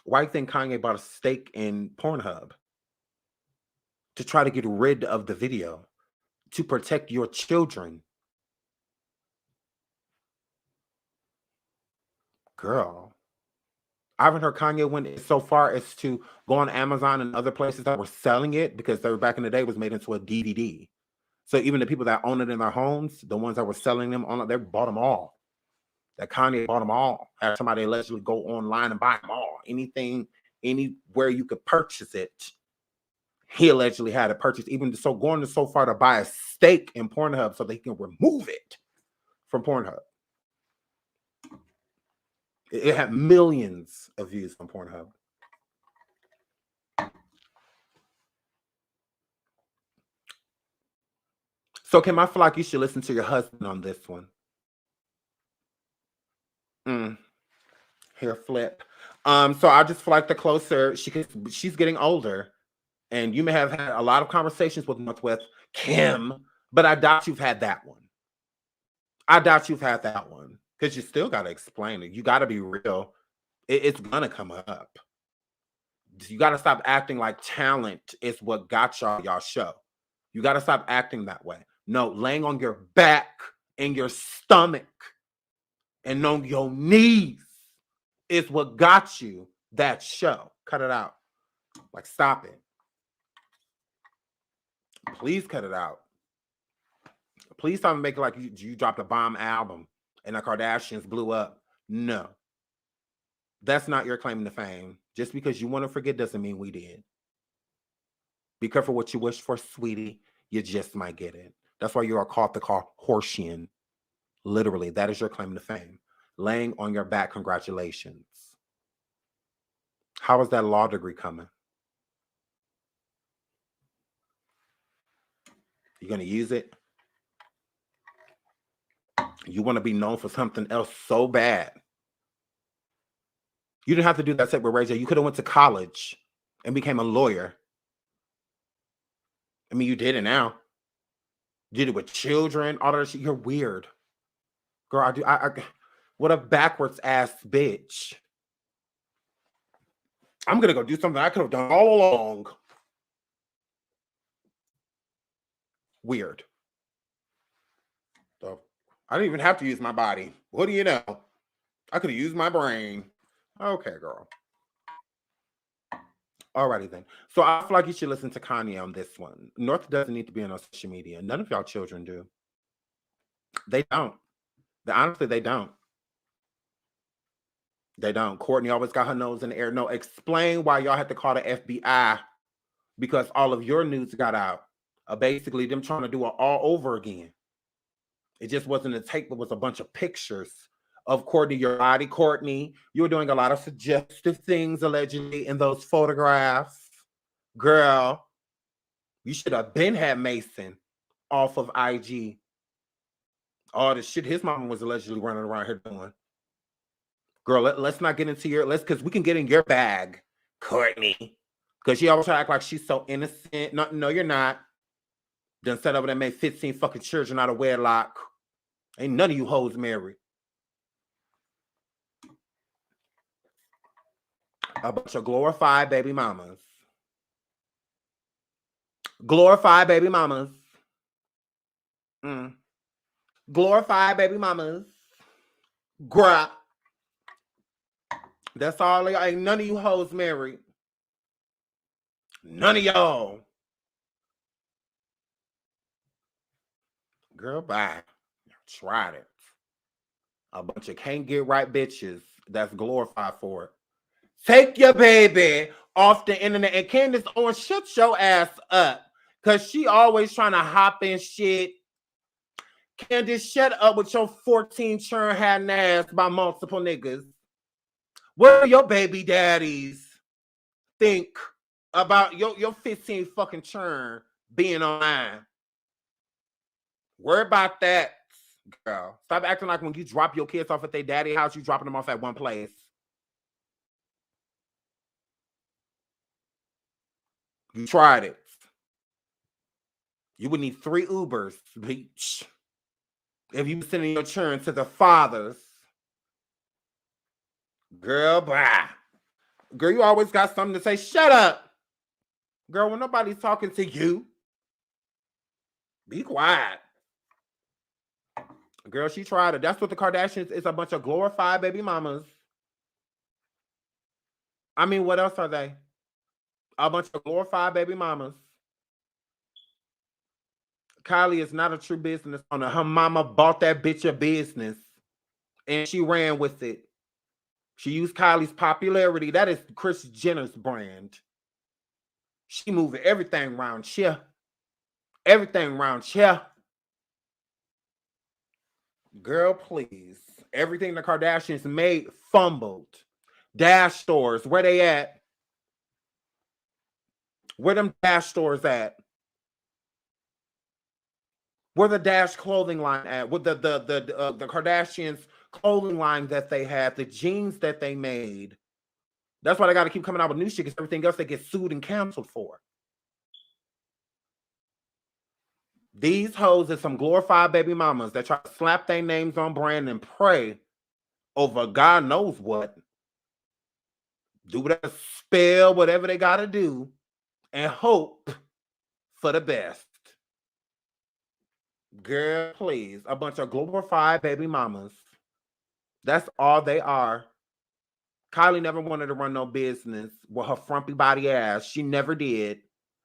Why do you think Kanye bought a stake in Pornhub? To try to get rid of the video, to protect your children. Girl, I haven't heard Kanye went so far as to go on Amazon and other places that were selling it because they were back in the day it was made into a DVD. So even the people that own it in their homes, the ones that were selling them on, they bought them all. That Kanye bought them all. Had somebody allegedly go online and buy them all. Anything, anywhere you could purchase it. He allegedly had it purchased, even so going so far to buy a stake in Pornhub so they can remove it from Pornhub. It had millions of views on Pornhub. So Kim, I feel like you should listen to your husband on this one. Hair flip. So I just feel like the closer she's getting older. And you may have had a lot of conversations with Kim, but I doubt you've had that one. Because you still got to explain it. You got to be real. It's going to come up. You got to stop acting like talent is what got y'all show. You got to stop acting that way. No, laying on your back and your stomach and on your knees is what got you that show. Cut it out. Like, stop it. Please cut it out. Please stop making like you dropped a bomb album and the Kardashians blew up. No. That's not your claim to fame. Just because you want to forget doesn't mean we did. Be careful what you wish for, sweetie. You just might get it. That's why you are called the Kardashian. Literally, that is your claim to fame. Laying on your back, congratulations. How is that law degree coming? You're going to use it? You want to be known for something else so bad. You didn't have to do that with Ray J. You could have went to college and became a lawyer. I mean, you did it now. You did it with children, all that shit. You're weird. Girl, what a backwards ass bitch. I'm going to go do something I could have done all along. Weird. So I didn't even have to use my body. What do you know? I could have used my brain. Okay, girl. Alrighty then. So I feel like you should listen to Kanye on this one. North doesn't need to be on social media. None of y'all children do. They don't. Honestly, they don't. They don't. Courtney always got her nose in the air. No, explain why y'all had to call the FBI because all of your news got out. Basically, them trying to do it all over again. It just wasn't a tape, it was a bunch of pictures of Courtney, your body, Courtney. You were doing a lot of suggestive things, allegedly, in those photographs. Girl, you should have been had Mason off of IG. All the shit his mama was allegedly running around here doing. Girl, let's not get into your, because we can get in your bag, Courtney. Because she always try to act like she's so innocent. No, you're not. Done set up and made 15 fucking children out of wedlock. Ain't none of you hoes married. A bunch of glorified baby mamas. Glorified baby mamas. Glorified baby mamas. Grap. That's all. Ain't none of you hoes married. None of y'all. Girl, bye. Tried it. A bunch of can't get right bitches that's glorified for it. Take your baby off the internet. And Candace Owens, shut your ass up. Because she always trying to hop in shit. Candace, shut up with your 14 churn having ass by multiple niggas. What do your baby daddies think about your 15 fucking churn being online? Worry about that, girl. Stop acting like when you drop your kids off at their daddy house, you dropping them off at one place. You tried it. You would need 3 Ubers, bitch. If you were sending your children to the fathers. Girl, bye. Girl, you always got something to say. Shut up. Girl, when nobody's talking to you, be quiet. Girl, she tried it. That's what the Kardashians is, a bunch of glorified baby mamas. I mean, what else are they? A bunch of glorified baby mamas. Kylie is not a true business owner. Her mama bought that bitch a business and she ran with it. She used Kylie's popularity. That is Kris Jenner's brand. She moving everything around here. Everything around here. Girl, please. Everything the Kardashians made fumbled. Dash stores, where they at? Where them Dash stores at? Where the Dash clothing line at? With the Kardashians clothing line that they had, the jeans that they made. That's why they got to keep coming out with new shit because everything else they get sued and canceled for. These hoes are some glorified baby mamas that try to slap their names on brand and pray over God knows what. Do whatever spell, whatever they got to do, and hope for the best. Girl, please. A bunch of glorified baby mamas. That's all they are. Kylie never wanted to run no business with her frumpy body ass. She never did.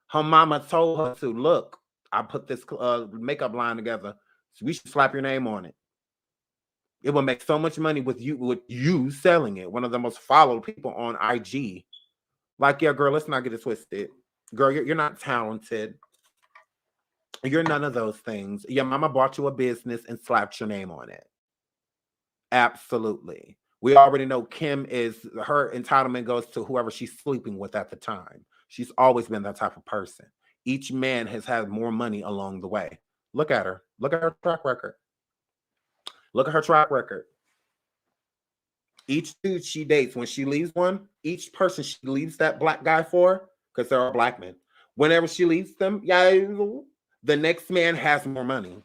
Her mama told her to, look, I put this makeup line together, so we should slap your name on it. It will make so much money with you selling it. One of the most followed people on IG. Like, yeah, girl, let's not get it twisted. Girl, you're not talented. You're none of those things. Your mama bought you a business and slapped your name on it. Absolutely. We already know Kim is her entitlement goes to whoever she's sleeping with at the time. She's always been that type of person. Each man has had more money along the way. Look at her. Look at her track record. Look at her track record. Each dude she dates, when she leaves one, each person she leaves that black guy for, because they're all black men, whenever she leaves them, yeah, the next man has more money.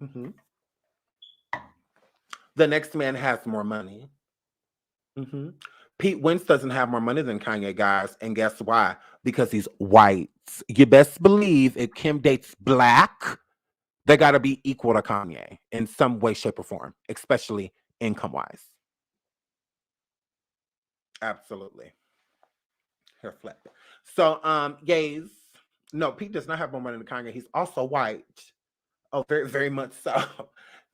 Mm-hmm. The next man has more money. Mm-hmm. Pete Wentz doesn't have more money than Kanye, guys. And guess why? Because he's white. You best believe if Kim dates black, they got to be equal to Kanye in some way, shape, or form, especially income-wise. Absolutely. Hair flip. So, gays. No, Pete does not have more money than Kanye. He's also white. Oh, very, very much so.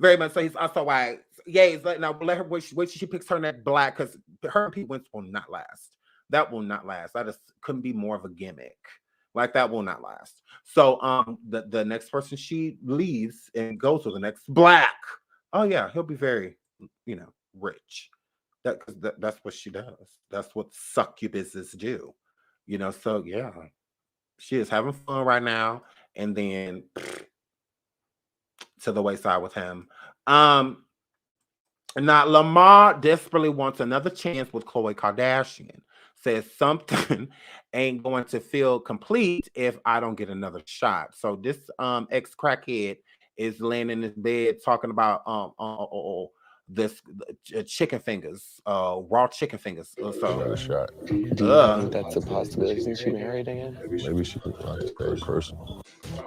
Very much so. He's also white. Yays, now let her wait. She picks her neck black, because her and Pete Wentz will not last. That will not last. That just couldn't be more of a gimmick. Like, that will not last. So the next person she leaves and goes to the next black. Oh yeah, he'll be very, rich. That's what she does. That's what succubuses do. So yeah. She is having fun right now. And then to the wayside with him. Now Lamar desperately wants another chance with Khloe Kardashian. Says something ain't going to feel complete if I don't get another shot. So this ex crackhead is laying in his bed talking about this chicken fingers, raw chicken fingers. Another shot. Do you think that's a possibility since she married again? Maybe she was trying to stay personal.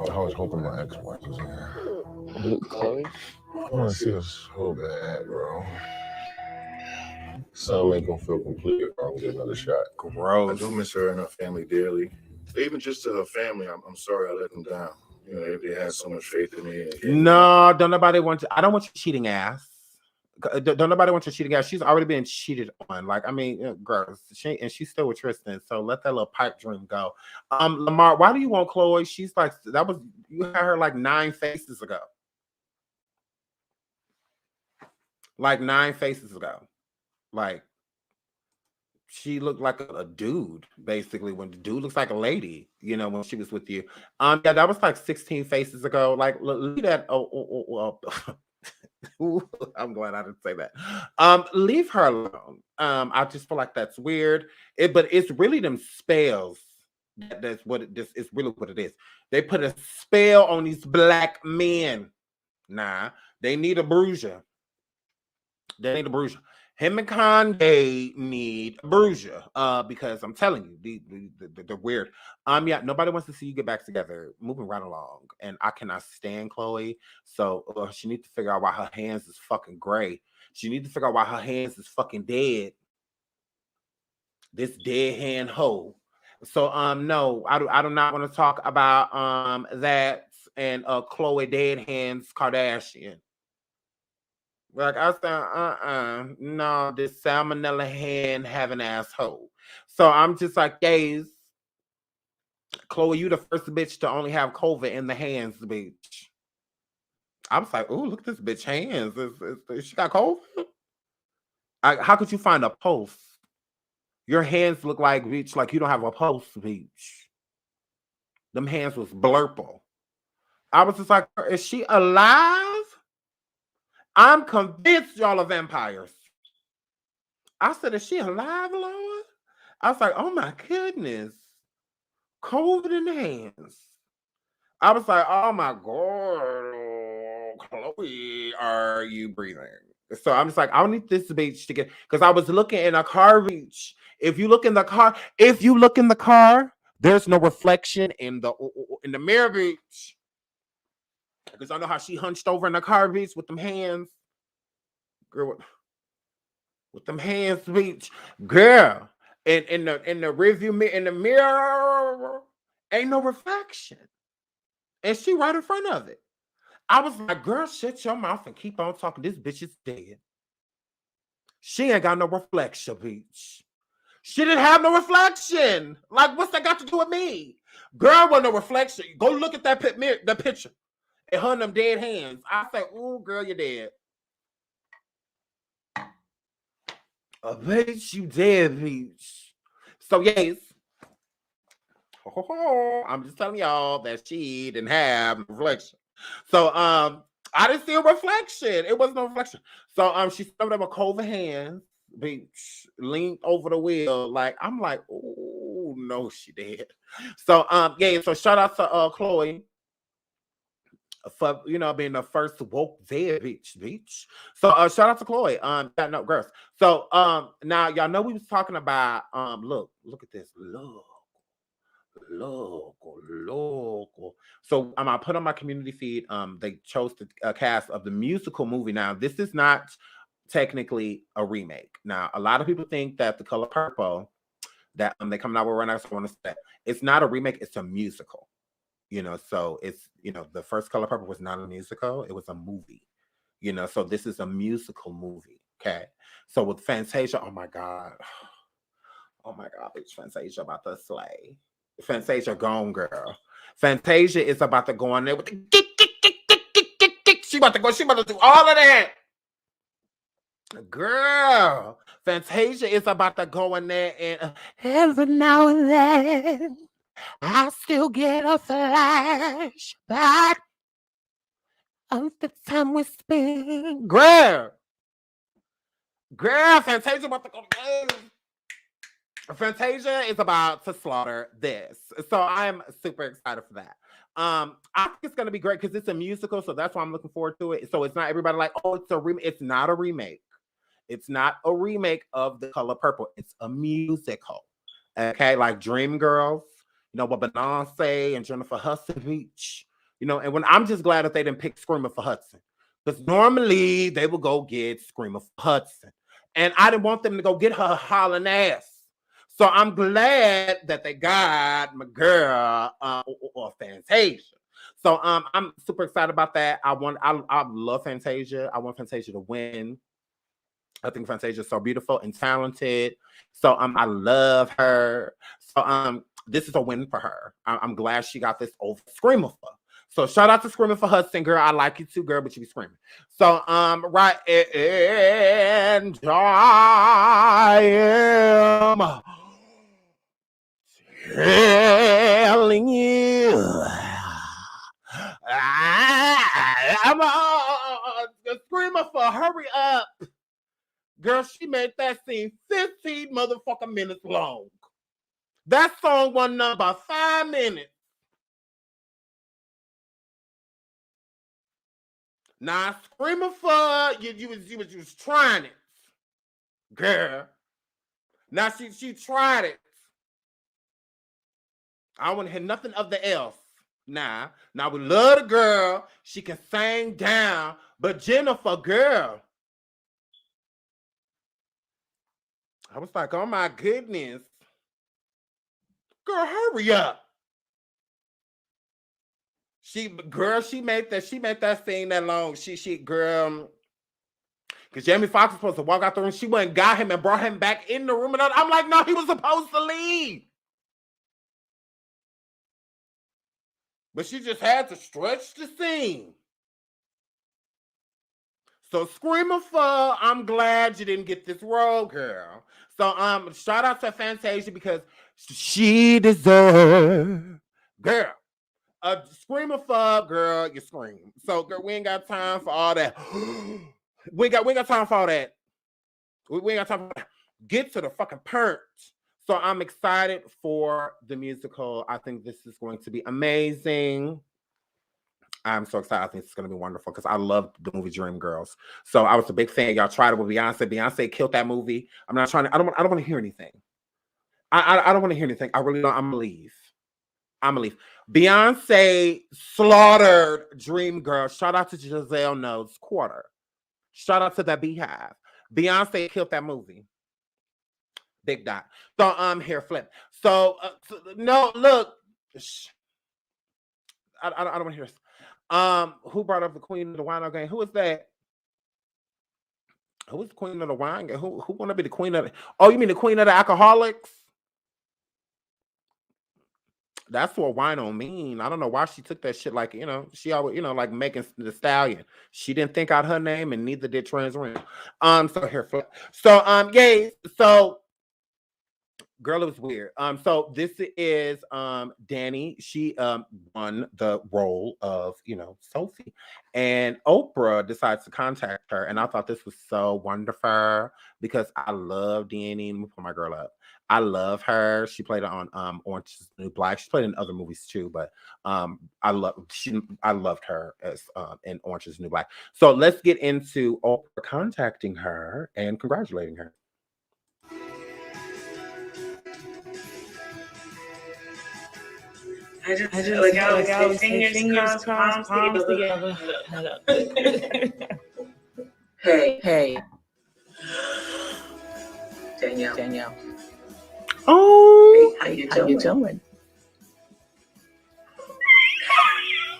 I was hoping my ex-wife was here. Khloe? I want to see her so bad, bro. Some ain't gonna feel complete if I don't get another shot. Gross. I do miss her and her family dearly. Even just to her family, I'm sorry I let them down. They had so much faith in me. No, don't nobody want to. I don't want you cheating ass. Don't nobody want your cheating ass. She's already been cheated on. Like, I mean, gross. She's still with Tristan. So let that little pipe dream go. Lamar, why do you want Khloe? She's like, you had her like 9 faces ago. Like 9 faces ago. Like, she looked like a dude, basically, when the dude looks like a lady, when she was with you. Yeah, that was like 16 faces ago. Like, leave that. I'm glad I didn't say that. Leave her alone. I just feel like that's weird. But it's really them spells. That's what it's really what it is. They put a spell on these black men. Nah, they need a bruiser. They need a bruiser. Him and Kanye need a bruiser. Because I'm telling you, they're weird. Yeah, nobody wants to see you get back together. Moving right along. And I cannot stand Khloe. So she needs to figure out why her hands is fucking gray. She needs to figure out why her hands is fucking dead. This dead hand hoe. So no, I do not want to talk about that and Khloe dead hands Kardashian. Like, I said, no, this salmonella hand having asshole. So I'm just like, gays, Khloe, you the first bitch to only have COVID in the hands, bitch. I was like, oh, look at this bitch hands. She got COVID? How could you find a pulse? Your hands look like, bitch, like you don't have a pulse, bitch. Them hands was blurple. I was just like, is she alive? I'm convinced y'all are vampires. I said, is she alive, Lord? I was like, oh my goodness. COVID in the hands. I was like, oh my God, Khloe, are you breathing? So I'm just like, I need this bitch to get, because I was looking in a car reach. If you look in the car, there's no reflection in the mirror bitch. Because I know how she hunched over in the car bitch with them hands. Girl, with them hands, bitch. Girl. In the rearview mirror, in the mirror, ain't no reflection. And she right in front of it. I was like, girl, shut your mouth and keep on talking. This bitch is dead. She ain't got no reflection, bitch. She didn't have no reflection. Like, what's that got to do with me? Girl, with no reflection. Go look at that picture. and her and them dead hands. I say, ooh, girl, you're dead. A bitch, you dead, bitch. So yes. I'm just telling y'all that she didn't have reflection. So I didn't see a reflection. It wasn't no reflection. So she stood up with cold hands, bitch, leaned over the wheel. Like I'm like, oh no, she did. So yeah, so shout out to Khloe for being the first woke there, bitch. So shout out to Khloe. Yeah, no, girls. So now y'all know we was talking about look at this. Local. So I put on my community feed. They chose the cast of the musical movie. Now, this is not technically a remake. Now, a lot of people think that The Color Purple that they coming out with right now, so I want to say it's not a remake, it's a musical. So it's the first Color Purple was not a musical, it was a movie. So this is a musical movie. Okay. So with Fantasia, oh my God, bitch, Fantasia about to slay. Fantasia gone, girl. Fantasia is about to go on there with the she about to do all of that. Girl, Fantasia is about to go in there and every now and then I still get a flash back of the time we spent. Girl, Fantasia about to go. Fantasia is about to slaughter this. So I'm super excited for that. I think it's going to be great because it's a musical. So that's why I'm looking forward to it. So it's not everybody like, oh, it's a remake. It's not a remake. It's not a remake of The Color Purple. It's a musical. Okay. Like Dreamgirls, with Beyonce and Jennifer Hudson Beach, and when I'm just glad that they didn't pick Screamer for Hudson. Because normally they would go get Screamer for Hudson. And I didn't want them to go get her hollering ass. So I'm glad that they got my girl or Fantasia. So I'm super excited about that. I love Fantasia. I want Fantasia to win. I think Fantasia is so beautiful and talented. So I love her. So this is a win for her. I'm glad she got this over Screamer for. So shout out to Screaming for Hudson, girl. I like you too, girl, but you be screaming. So right, and I am telling you, I'm a Screamer for hurry up. Girl, she made that scene 15 motherfucking minutes long. That song went on about 5 minutes. Now, Screamer for you was trying it, girl. Now she tried it. I don't want to hear nothing of the else. Now we love the girl. She can sing down, but Jennifer, girl, I was like, oh my goodness, girl, hurry up. She made that scene that long. She girl, because Jamie Foxx was supposed to walk out the room. She went and got him and brought him back in the room. And I'm like, no, he was supposed to leave. But she just had to stretch the scene. So Screamer for, I'm glad you didn't get this role, girl. So shout out to Fantasia because she deserved, girl. Screamer for, girl, you scream. So girl, we ain't got time for all that. we ain't got time for all that. We ain't got time for that. Get to the fucking punch. So I'm excited for the musical. I think this is going to be amazing. I'm so excited. I think it's going to be wonderful because I love the movie Dreamgirls. So I was a big fan. Y'all tried it with Beyonce. Beyonce killed that movie. I'm not trying to. I don't want to hear anything. I don't want to hear anything. I really don't. I'm gonna leave. Beyonce slaughtered Dreamgirls. Shout out to Giselle Knowles Quarter. Shout out to that Beehive. Beyonce killed that movie. Big dot. So hair flip. So no, look. I don't want to hear this. Who brought up the Queen of the Wine game? Who is that? Who is the Queen of the Wine game? Who want to be the Queen of the... Oh, you mean the Queen of the Alcoholics? That's what wino mean. I don't know why she took that shit. Like, she always, like Megan the Stallion. She didn't think out her name, and neither did Trans Rim. So here, yay. So, girl, it was weird. So this is Danny. She won the role of, Sophie, and Oprah decides to contact her, and I thought this was so wonderful because I love Danny. Let me pull my girl up. I love her. She played on Orange is the New Black. She's played in other movies too, but I loved her as in Orange is the New Black. So let's get into Oprah contacting her and congratulating her. I was fingers crossed, palms together. Hey. Danielle. Oh, Hey, how you doing?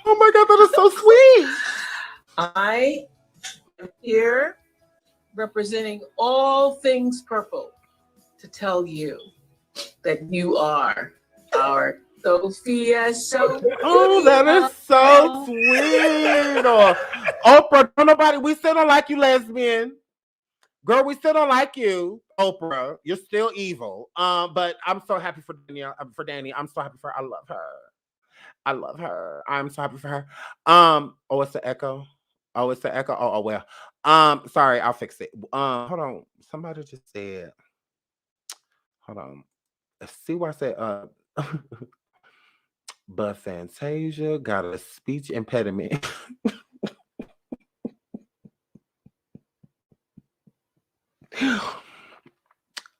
Oh my God, that is so sweet. I am here representing all things purple to tell you that you are our Sophia. Oh, that is so sweet. Oprah, we still don't like you, lesbian. Girl, we still don't like you, Oprah. You're still evil. But I'm so happy for Danny. I'm so happy for her. I love her. I'm so happy for her. Oh, it's the echo. Oh, well. Sorry, I'll fix it. Hold on. Somebody just said, hold on. See what I said? But Fantasia got a speech impediment.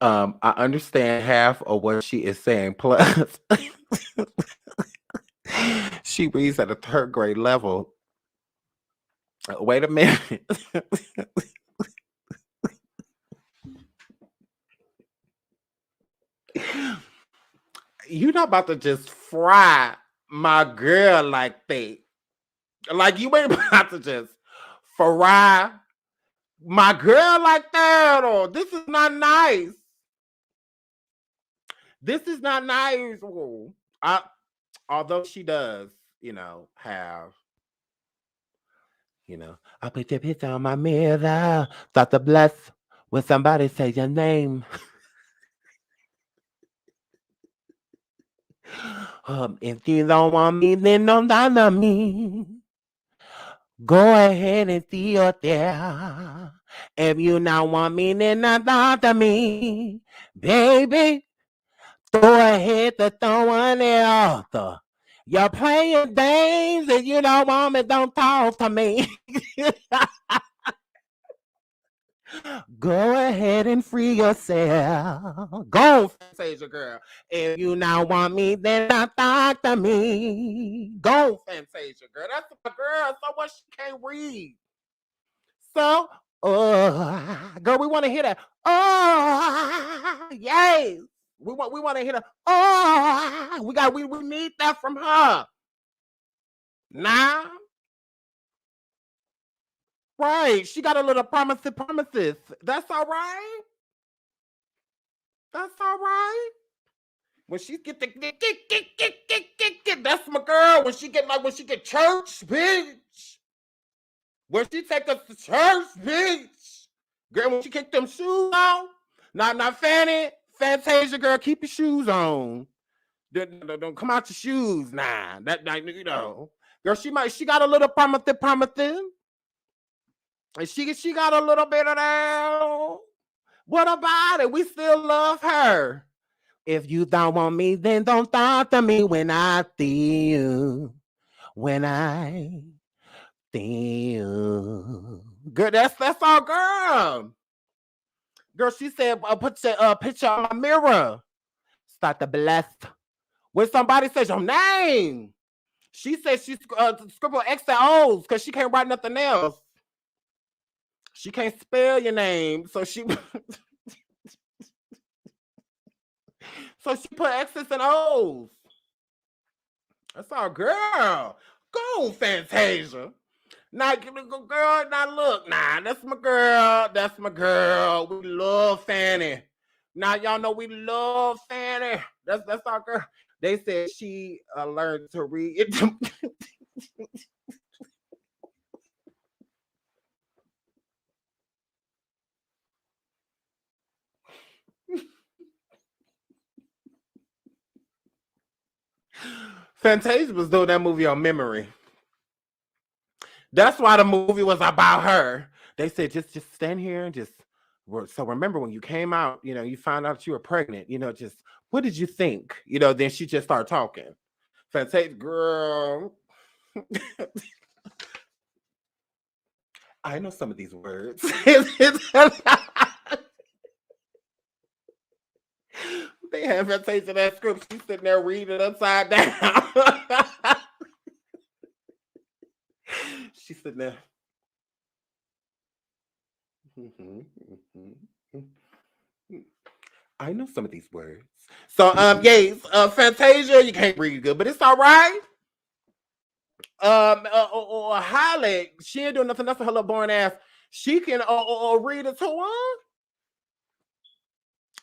I understand half of what she is saying. Plus, she reads at a third grade level. Wait a minute. You're not about to just fry my girl like that. Like, you ain't about to just fry my girl like that. Or this is not nice. This is not nice. Although she does, have, I put your picture on my mirror. Thought to bless when somebody say your name. If you don't want me, then don't bother me. Go ahead and see you there. If you not want me, then not bother me. Baby, throw ahead to throw one there. You're playing games and you don't want me, don't talk to me. Go ahead and free yourself. Go, Fantasia girl. If you not want me, then not talk to me. Go, Fantasia girl. That's my girl. So what, she can't read. So, girl, we want to hear that. Oh, yes. We want to hear that. Oh, we need that from her. Now. Right. She got a little promises. That's all right. That's all right. When she get the that's my girl. When she get church, bitch. When she take us to church, bitch. Girl, when she kick them shoes on. Not Fantasia, girl, keep your shoes on. Don't come out your shoes now. That girl, she got a little promises. And she got a little bit of that. What about it? We still love her. If you don't want me, then don't talk to me when I see you. When I see you. Girl, that's our girl. Girl, she said, put your picture on my mirror. Start to bless. When somebody says your name, she said she scribble X and O's because she can't write nothing else. She can't spell your name, so she put X's and O's. That's our girl. Go, Fantasia. Now, girl, now look, that's my girl. That's my girl. We love Fanny. Now, y'all know we love Fanny. That's our girl. They said she learned to read it. Fantasia was doing that movie on memory. That's why the movie was about her. They said, just stand here and just. So remember when you came out, you found out you were pregnant. Just what did you think? Then she just started talking. Fantasia, girl. I know some of these words. They have Fantasia that script. She's sitting there reading it upside down. She's sitting there. I know some of these words. So, yes, Fantasia, you can't read good, but it's all right. Holly, she ain't doing nothing else for her little boring ass. She can read it too, huh?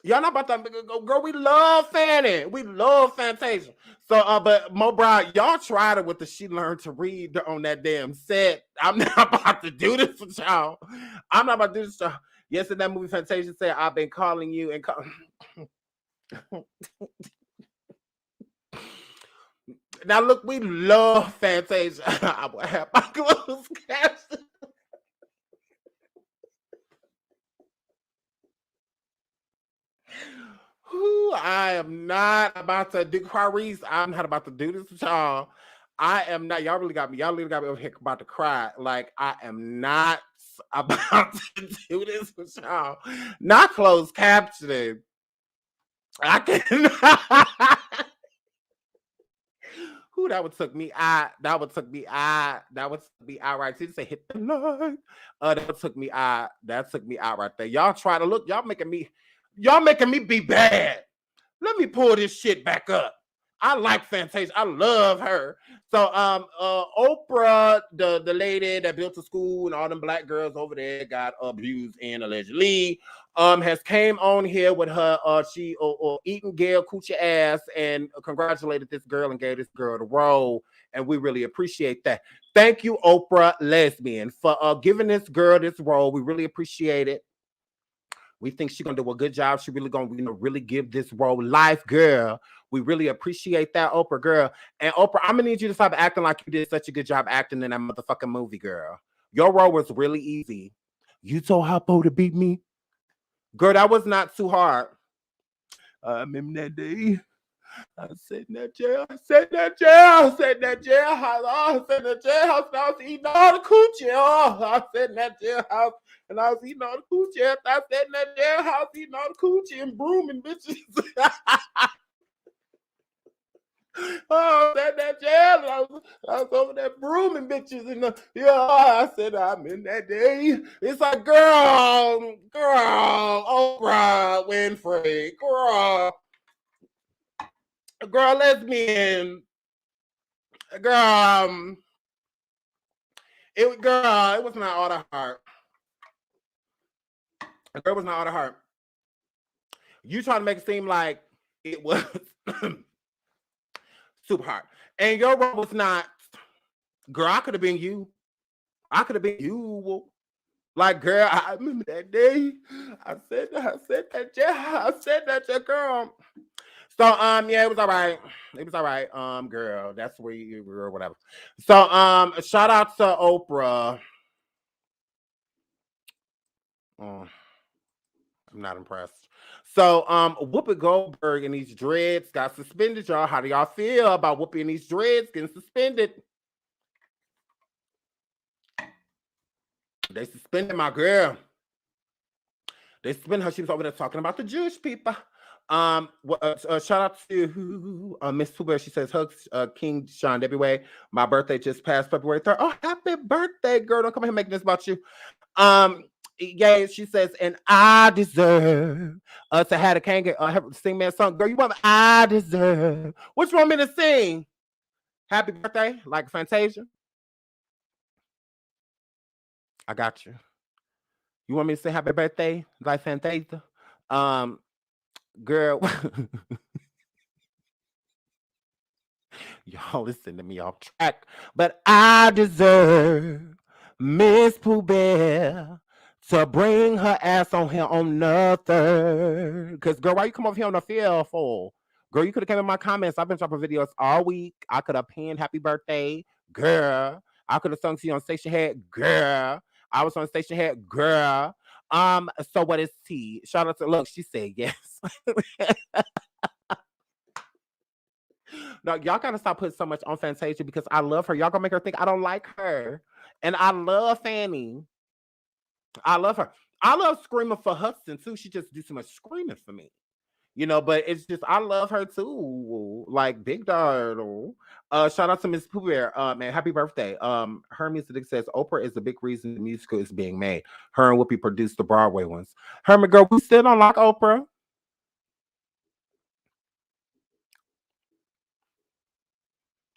Y'all not about to girl. We love Fanny. We love Fantasia. So, but Mo Brown, y'all tried it with the she learned to read on that damn set. I'm not about to do this with y'all. I'm not about to do this with y'all. Yes, in that movie, Fantasia said, "I've been calling you and call." Now look, we love Fantasia. I will have my clothes captioned. I am not about to do Clarice. I'm not about to do this with y'all. I am not. Y'all really got me over here about to cry. Like, I am not about to do this with y'all. Not closed captioning. I cannot. Who that would took me out? That would took me out. That would be out right. She say hit the line. That took me out. That took me out right there. Y'all try to look. Y'all making me be bad. Let me pull this shit back up. I like Fantasia. I love her. So Oprah, the lady that built the school and all them black girls over there got abused and allegedly has came on here with her she eating Gail Coochie ass and congratulated this girl and gave this girl the role, and we really appreciate that. Thank you, Oprah Lesbian, for giving this girl this role. We really appreciate it. We think she's gonna do a good job. She really gonna really give this role life, girl. We really appreciate that, Oprah, girl. And Oprah, I'm gonna need you to stop acting like you did such a good job acting in that motherfucking movie, girl. Your role was really easy. You told Hoppo to beat me, girl. That was not too hard. I remember that day. I sat in that jail. I sat in that jailhouse. I was eating all the coochie. I sat in that jailhouse and I was eating all the coochie. I sat in that jailhouse eating all the coochie and brooming bitches. I sat in that jail and I was over there brooming bitches. And I said, I'm in that day. It's like, girl, Oprah Winfrey, girl, lesbian, girl, it was not all the heart. Girl, was not all the heart. You trying to make it seem like it was super hard, and your role was not. Girl, I could have been you. Like, girl, I remember that day. I said that, girl. So, yeah, it was all right. Girl, that's where you were, whatever. So, shout out to Oprah. I'm not impressed. So, Whoopi Goldberg and these dreads got suspended, y'all. How do y'all feel about Whoopi and these dreads getting suspended? They suspended my girl. They suspended her. She was over there talking about the Jewish people. Shout out to Miss Pooh Bear. She says, hugs, King SeanDavieWay. My birthday just passed February 3rd. Oh, happy birthday, girl. Don't come here making this about you. Yeah, she says, and I deserve to have a Kanye sing me a song. Girl, you want me? I deserve. What you want me to sing? Happy birthday, like Fantasia. I got you. You want me to say happy birthday, like Fantasia? Girl. Y'all listen to me off track. But I deserve Miss Pooh Bear to bring her ass on here on nothing. Because, girl, why you come over here on the field for? Girl, you could have came in my comments. I've been dropping videos all week. I could have pinned happy birthday, girl. I could have sung to you on Station Head, girl. I was on Station Head, girl. So what is tea? Shout out to look, she said yes. No, y'all gotta stop putting so much on Fantasia because I love her. Y'all gonna make her think I don't like her. And I love Fanny. I love her. I love screaming for Hudson too. She just do too much screaming for me. But it's just I love her too. Like big dog. Shout out to Miss Pooh Bear. Man, happy birthday. Her music says Oprah is the big reason the musical is being made. Her and Whoopi produced the Broadway ones. Herman girl, we still don't like Oprah.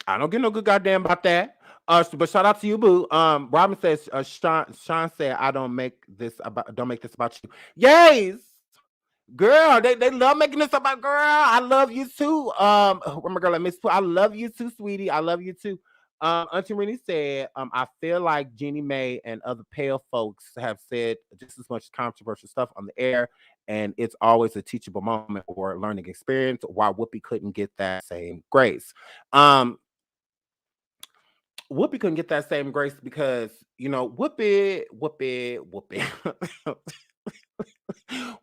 I don't get no good goddamn about that. But shout out to you, boo. Robin says, Sean said, don't make this about you. Yes, girl. They love making this about girl. I love you too. My girl, Miss Pooh, I love you too, sweetie. I love you too. Auntie Renee said, I feel like Jeannie Mae and other pale folks have said just as much controversial stuff on the air, and it's always a teachable moment or learning experience. Why Whoopi couldn't get that same grace. Whoopi couldn't get that same grace because, Whoopi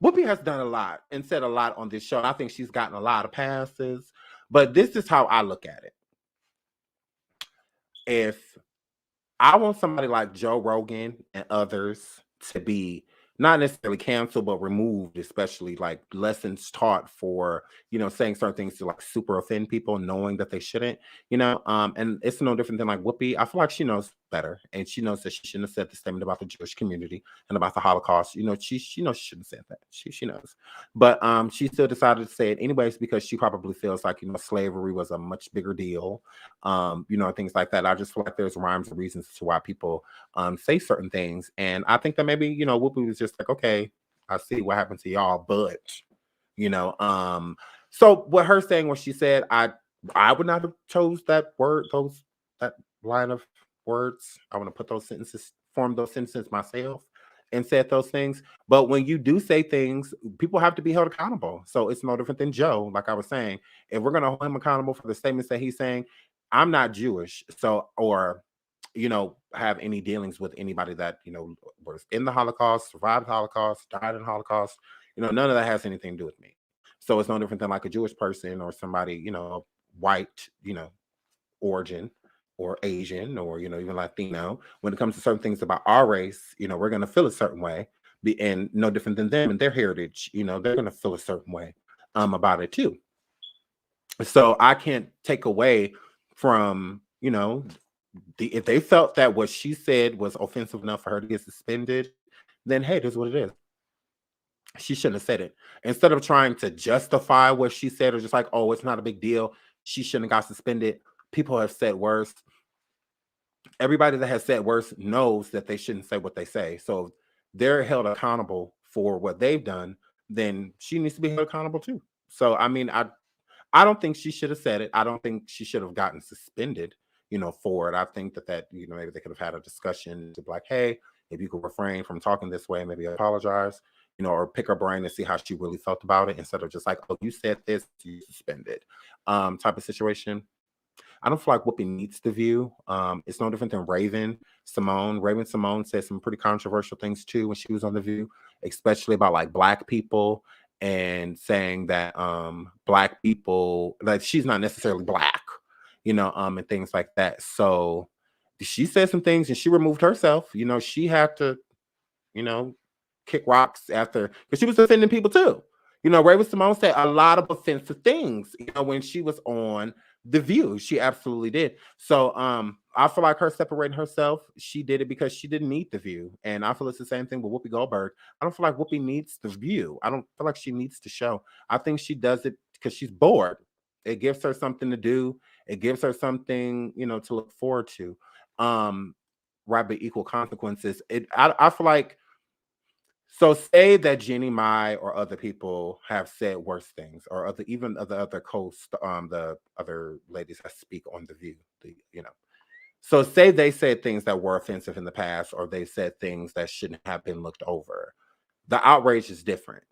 Whoopi has done a lot and said a lot on this show. I think she's gotten a lot of passes, but this is how I look at it. If I want somebody like Joe Rogan and others to be not necessarily canceled, but removed, especially like lessons taught for, saying certain things to like super offend people, knowing that they shouldn't, and it's no different than like Whoopi. I feel like she knows better, and she knows that she shouldn't have said the statement about the Jewish community and about the Holocaust. She knows she shouldn't have said that. She knows, but she still decided to say it anyways because she probably feels like slavery was a much bigger deal, things like that. I just feel like there's rhymes and reasons to why people say certain things, and I think that maybe Whoopi was just like, okay, I see what happened to y'all, but so what her saying when she said I would not have chose that line of words. I want to put form those sentences myself and said those things. But when you do say things, people have to be held accountable. So it's no different than Joe. Like I was saying, if we're gonna hold him accountable for the statements that he's saying, I'm not Jewish, so or have any dealings with anybody that was in the Holocaust, survived the Holocaust, died in the Holocaust. None of that has anything to do with me. So it's no different than like a Jewish person or somebody, white, origin or Asian or, even Latino. When it comes to certain things about our race, we're going to feel a certain way, and no different than them and their heritage, they're going to feel a certain way about it too. So I can't take away from, if they felt that what she said was offensive enough for her to get suspended, then hey, that's what it is. She shouldn't have said it. Instead of trying to justify what she said or just like, oh, it's not a big deal, she shouldn't have got suspended. People have said worse. Everybody that has said worse knows that they shouldn't say what they say. So if they're held accountable for what they've done, then she needs to be held accountable too. So, I mean, I don't think she should have said it. I don't think she should have gotten suspended, for it. I think that, maybe they could have had a discussion to be like, hey, if you could refrain from talking this way, maybe apologize, or pick her brain and see how she really felt about it instead of just like, oh, you said this, you suspended type of situation. I don't feel like Whoopi needs The View. It's no different than Raven Simone. Raven Simone said some pretty controversial things too when she was on The View, especially about like Black people and saying that Black people, like she's not necessarily Black, and things like that. So she said some things and she removed herself. She had to, kick rocks after, because she was offending people too. Raven Simone said a lot of offensive things, when she was on The View. She absolutely did. So I feel like her separating herself, she did it because she didn't need The View. And I feel it's the same thing with Whoopi Goldberg. I don't feel like Whoopi needs The View. I don't feel like she needs the show. I think she does it because she's bored. It gives her something to do. It gives her something, to look forward to. Right, but equal consequences. I feel like So say that Jenny Mai or other people have said worse things, or even the other the other ladies that speak on The View, So say they said things that were offensive in the past, or they said things that shouldn't have been looked over. The outrage is different.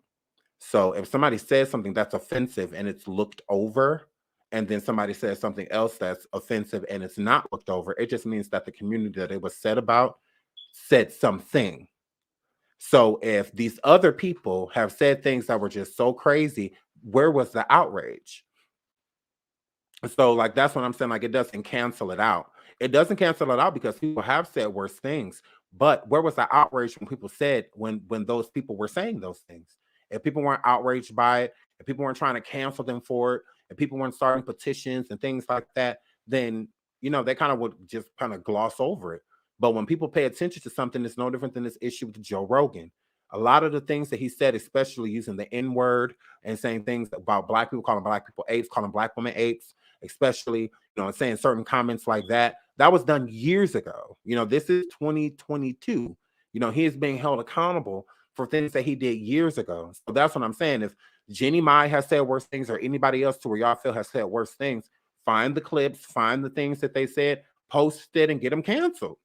So if somebody says something that's offensive and it's looked over, and then somebody says something else that's offensive and it's not looked over, it just means that the community that it was said about said something. So if these other people have said things that were just so crazy, where was the outrage? So like that's what I'm saying. Like it doesn't cancel it out. It doesn't cancel it out because people have said worse things. But where was the outrage when people said when those people were saying those things? If people weren't outraged by it, if people weren't trying to cancel them for it, if people weren't starting petitions and things like that, then they kind of would just kind of gloss over it. But when people pay attention to something, it's no different than this issue with Joe Rogan. A lot of the things that he said, especially using the N word and saying things about black people, calling black people apes, calling black women apes, especially, saying certain comments like that. That was done years ago. This is 2022. He is being held accountable for things that he did years ago. So that's what I'm saying. If Jenny Mai has said worse things, or anybody else to where y'all feel has said worse things, find the clips, find the things that they said, post it, and get them canceled.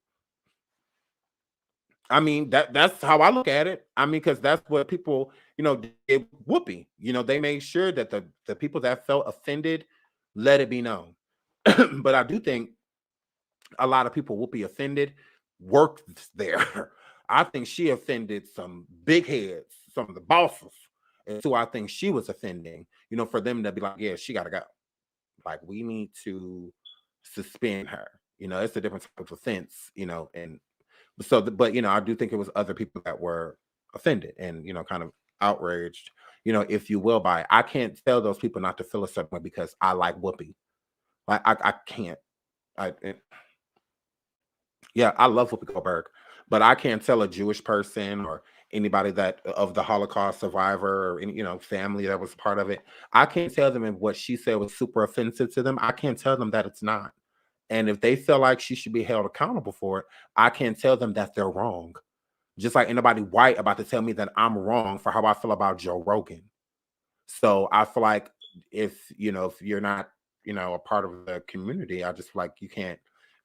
I mean, that's how I look at it. I mean, because that's what people, did Whoopi. They made sure that the people that felt offended, let it be known. But I do think a lot of people Whoopi offended worked there. I think she offended some big heads, some of the bosses. And so I think she was offending, for them to be like, yeah, she got to go. Like, we need to suspend her. It's a different type of offense, and so, but I do think it was other people that were offended and kind of outraged, if you will, by it. I can't tell those people not to feel a certain way because I like Whoopi. Like I can't. Yeah, I love Whoopi Goldberg, but I can't tell a Jewish person or anybody that of the Holocaust survivor or any family that was part of it. I can't tell them if what she said was super offensive to them. I can't tell them that it's not. And if they feel like she should be held accountable for it, I can't tell them that they're wrong. Just like anybody white about to tell me that I'm wrong for how I feel about Joe Rogan. So I feel like if you're not, a part of the community, I just feel like you can't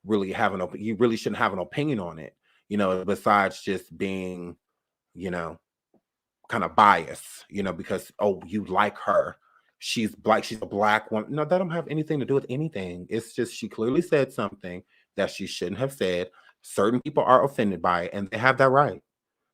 really have you really shouldn't have an opinion on it, besides just being, kind of biased, because, oh, you like her. She's black. She's a black woman. No, that don't have anything to do with anything. It's just she clearly said something that she shouldn't have said. Certain people are offended by it, and they have that right.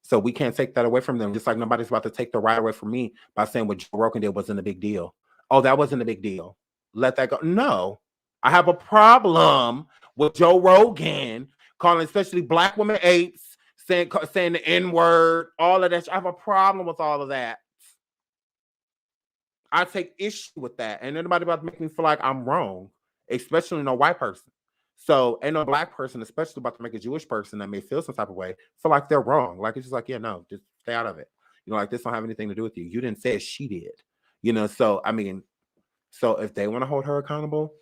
So we can't take that away from them. Just like nobody's about to take the right away from me by saying what Joe Rogan did wasn't a big deal. Oh, that wasn't a big deal. Let that go. No, I have a problem with Joe Rogan calling especially black women apes, saying the N word, all of that. I have a problem with all of that. I take issue with that. And anybody about to make me feel like I'm wrong, especially no white person. So ain't no black person, especially about to make a Jewish person that may feel some type of way, feel like they're wrong. Like it's just like, yeah, no, just stay out of it. Like this don't have anything to do with you. You didn't say it, she did. So I mean, so if they want to hold her accountable,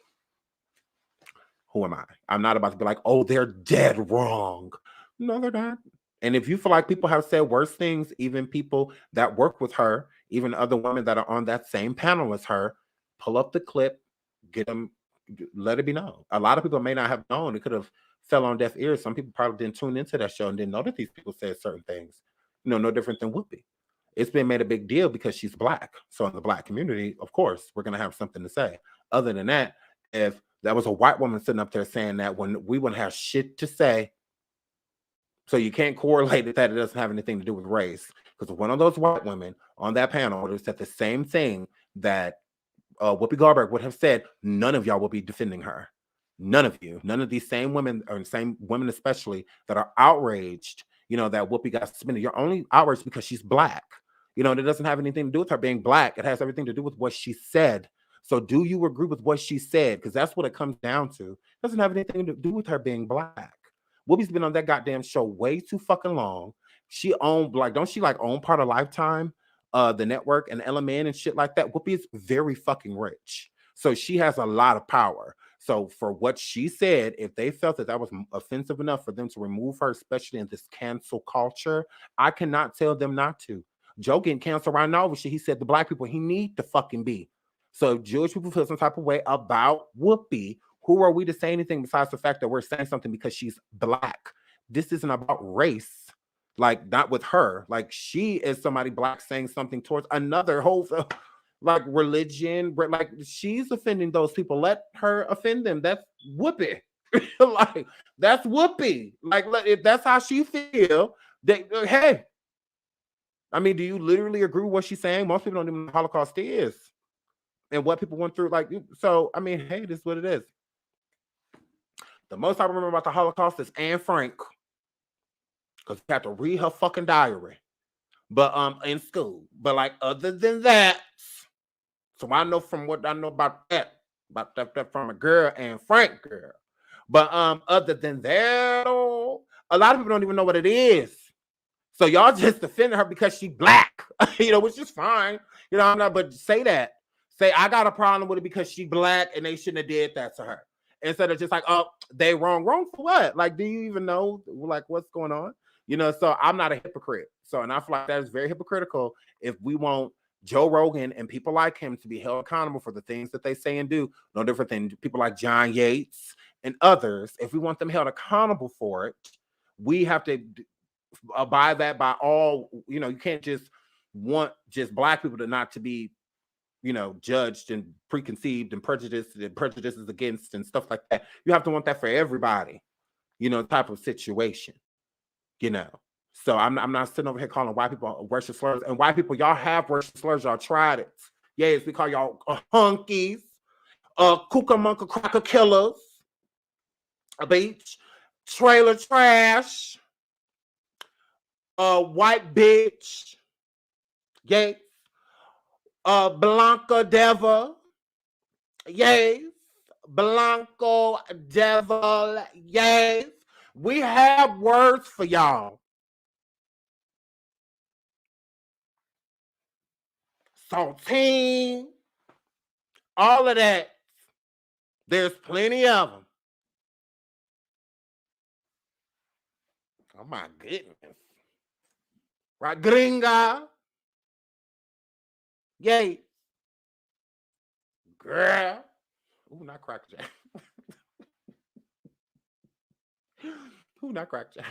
who am I? I'm not about to be like, oh, they're dead wrong. No, they're not. And if you feel like people have said worse things, even people that work with her, even other women that are on that same panel as her, pull up the clip, get them, let it be known. A lot of people may not have known. It could have fell on deaf ears. Some people probably didn't tune into that show and didn't know that these people said certain things. No different than Whoopi. It's been made a big deal because she's black. So in the black community, of course, we're going to have something to say. Other than that, if that was a white woman sitting up there saying that, when we wouldn't have shit to say. So you can't correlate it that it doesn't have anything to do with race. Because one of those white women on that panel would have said the same thing that Whoopi Goldberg would have said, none of y'all will be defending her. None of you. None of these same women, or same women especially, that are outraged, that Whoopi got suspended. You're only outraged because she's black. It doesn't have anything to do with her being black. It has everything to do with what she said. So do you agree with what she said? Because that's what it comes down to. It doesn't have anything to do with her being black. Whoopi's been on that goddamn show way too fucking long. She owned, don't she own part of Lifetime, the network, and Element and shit like that? Whoopi is very fucking rich. So she has a lot of power. So for what she said, if they felt that was offensive enough for them to remove her, especially in this cancel culture, I cannot tell them not to. Joe getting canceled right now, which he said the black people he need to fucking be. So if Jewish people feel some type of way about Whoopi, who are we to say anything besides the fact that we're saying something because she's black? This isn't about race. Like, not with her. Like, she is somebody black saying something towards another whole like religion, like she's offending those people. Let her offend them. That's Whoopi. Like, that's Whoopi. Like, if that's how she feel, hey. I mean, do you literally agree with what she's saying? Most people don't even know what the Holocaust is and what people went through. Like, so I mean, hey, this is what it is. The most I remember about the Holocaust is Anne Frank, because we had to read her fucking diary, but in school. But like, other than that. So I know from what I know about that from a girl and Frank girl. But other than that, a lot of people don't even know what it is. So y'all just defending her because she black, which is fine. I'm not, but say that. Say I got a problem with it because she black and they shouldn't have did that to her. Instead of just like, oh, they wrong. Wrong for what? Like, do you even know like what's going on? So I'm not a hypocrite. So, and I feel like that is very hypocritical if we want Joe Rogan and people like him to be held accountable for the things that they say and do. No different than people like John Yates and others. If we want them held accountable for it, we have to abide that by all. You can't just want just black people to not to be, judged and preconceived and prejudices against and stuff like that. You have to want that for everybody, type of situation, So I'm not sitting over here calling white people racial slurs. And white people, y'all have racial slurs. Y'all tried it. Yes, we call y'all hunkies, kookamonka cracker killers, a beach, trailer trash, white bitch, yes, Blanca Devil, yes, Blanco Devil, yes. We have words for y'all. Saltine, all of that. There's plenty of them. Oh my goodness. Right, gringa. Yay. Girl. Ooh, not Cracker Jack. Ooh, not Cracker Jack.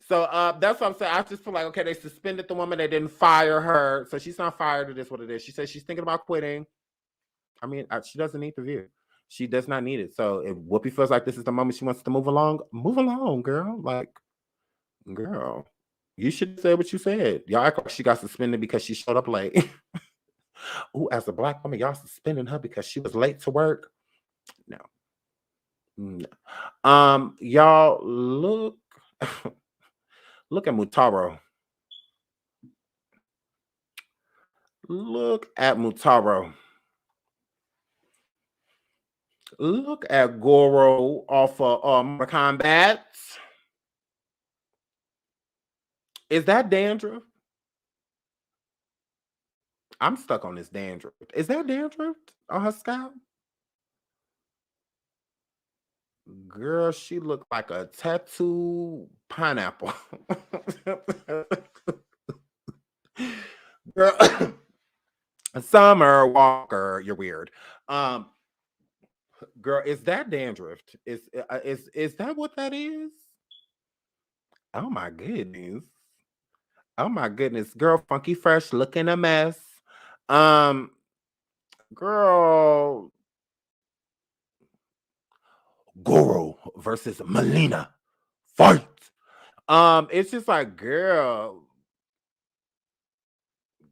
So that's what I'm saying. I just feel like, okay, they suspended the woman. They didn't fire her. So she's not fired. It is what it is. She says she's thinking about quitting. I mean, she doesn't need the view. She does not need it. So if Whoopi feels like this is the moment she wants to move along, girl. Like, girl, you should say what you said. Y'all act like she got suspended because she showed up late. Ooh, as a black woman, y'all suspending her because she was late to work? No. Y'all look look at Mutaro. Look at Mutaro. Look at Goro off of Combat. Is that dandruff? I'm stuck on this dandruff. Is that dandruff on her scalp? Girl, she looked like a tattooed pineapple. Girl, Summer Walker, you're weird. Girl, is that dandruff? Is that what that is? Oh my goodness. Oh my goodness. Girl, Funky Fresh looking a mess. Girl, Goro versus Melina. Fight. It's just like, girl,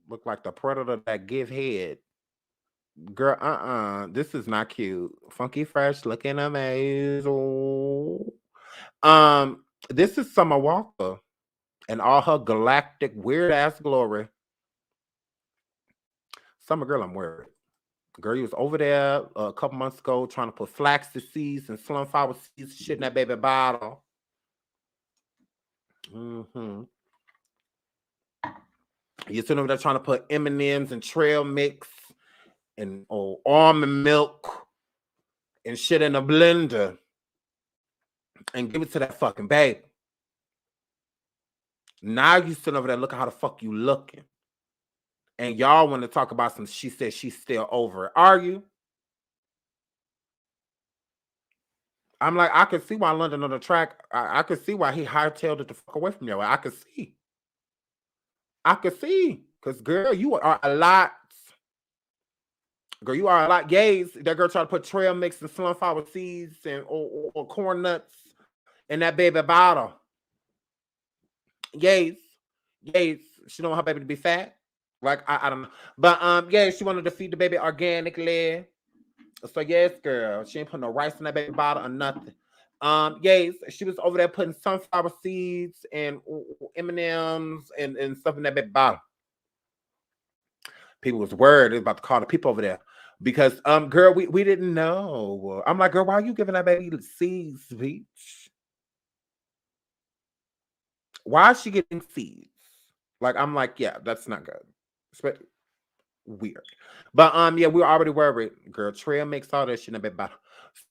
look like the predator that give head. Girl, this is not cute. Funky Fresh looking amazing. This is Summer Walker and all her galactic weird ass glory. Summer girl, I'm worried. Girl, you was over there a couple months ago trying to put flaxseed seeds and sunflower seeds shit in that baby bottle. You're sitting over there trying to put M&Ms and trail mix and almond milk and shit in a blender and give it to that fucking baby. Now you sitting over there looking how the fuck you looking. And y'all want to talk about some she said she's still over it. Are you? I'm like, I could see why London on the track. I could see why he hightailed it the fuck away from you. I could see. Because, girl, you are a lot. Girl, you are a lot. Gays, that girl tried to put trail mix and sunflower seeds and or corn nuts in that baby bottle. Gays. She don't want her baby to be fat. Like, I don't know. But, yeah, she wanted to feed the baby organically. So, yes, girl. She ain't put no rice in that baby bottle or nothing. Yes, she was over there putting sunflower seeds and M&Ms and stuff in that baby bottle. People was worried. They was about to call the people over there. Because, girl, we didn't know. I'm like, girl, why are you giving that baby seeds, bitch? Why is she getting seeds? Like, I'm like, yeah, that's not good. It's weird. But, yeah, we were already worried. Girl, trail mix all that shit in a baby bottle.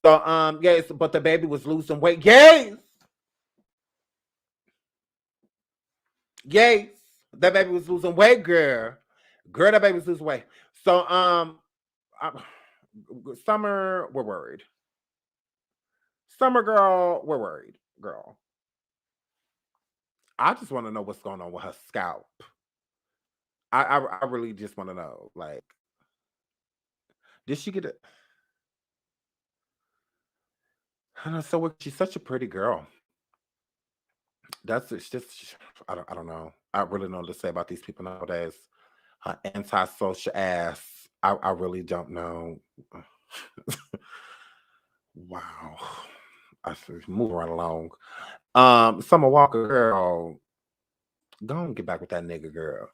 So, yes, but the baby was losing weight. Yes! Yes! That baby was losing weight, girl. Girl, that baby was losing weight. So, Summer, we're worried. Summer, girl, we're worried, girl. I just want to know what's going on with her scalp. I really just want to know, like, did she get it? I don't know, so she's such a pretty girl. It's just, I don't know. I really don't know what to say about these people nowadays. Her antisocial ass. I really don't know. Wow. I should move right along. Summer Walker, girl. Go on, get back with that nigga, girl.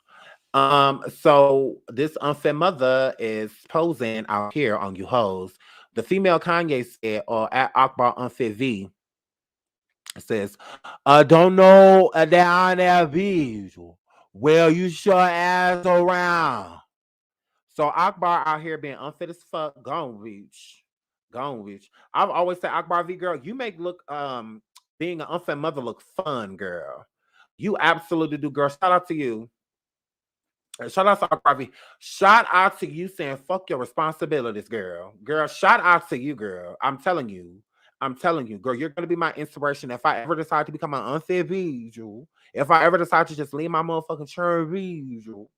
So this unfit mother is posing out here on you hoes. The female Kanye said, or at Akbar Unfit V says, don't know down there visual. Well, you sure ass around. So Akbar out here being unfit as fuck. Gone reach. I've always said, Akbar V, girl, you make look being an unfit mother look fun, girl. You absolutely do, girl. Shout out to you. Shout out to Akbar V. Shout out to you saying fuck your responsibilities, girl. Girl, shout out to you, girl. I'm telling you, girl, you're gonna be my inspiration. If I ever decide to become an unfit visual, if I ever decide to just leave my motherfucking churn visual,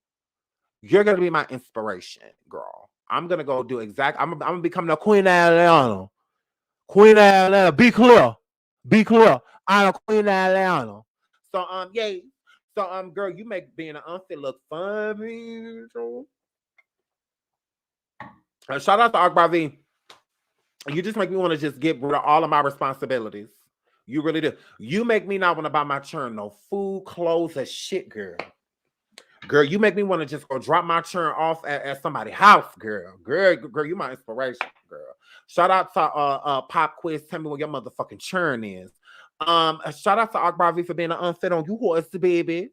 you're gonna be my inspiration, girl. I'm gonna go do I'm gonna become the Queen of Atlanta. Queen of Atlanta. Be clear. I'm a Queen of Atlanta. So yeah. So girl, you make being an unfit look fun, visual. Shout out to Akbar V. You just make me want to just get rid of all of my responsibilities. You really do. You make me not want to buy my churn no food, clothes, or shit, girl. Girl, you make me want to just go drop my churn off at somebody's house, girl. Girl, you my inspiration, girl. Shout out to Pop Quiz. Tell me what your motherfucking churn is. Shout out to Akbar V for being an unfit on you horse, baby.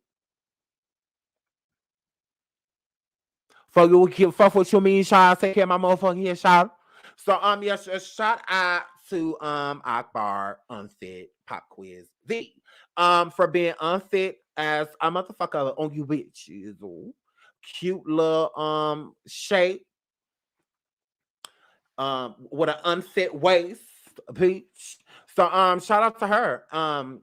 Fuck what you mean, shout. Take care of my motherfucking head, shout. So yes, shout out to Akbar Unfit Pop Quiz V for being unfit as a motherfucker on you bitches. Cute little shape. With an unfit waist, bitch. So shout out to her.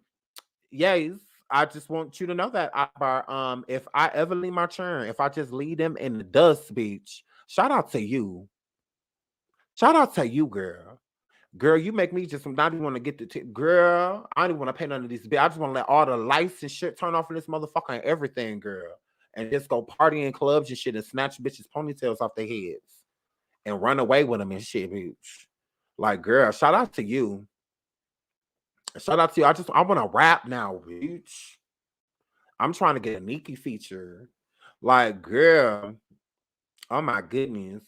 Yes. I just want you to know that, Akbar. If I ever leave my churn, if I just leave them in the dust, bitch, shout out to you. Shout out to you, girl. Girl, you make me just not even want to get the girl. I don't even want to pay none of these. I just want to let all the lights and shit turn off in this motherfucker and everything, girl. And just go party in clubs and shit and snatch bitches' ponytails off their heads and run away with them and shit, bitch. Like, girl, shout out to you. Shout out to you. I want to rap now, bitch. I'm trying to get a Nicki feature. Like, girl. Oh my goodness.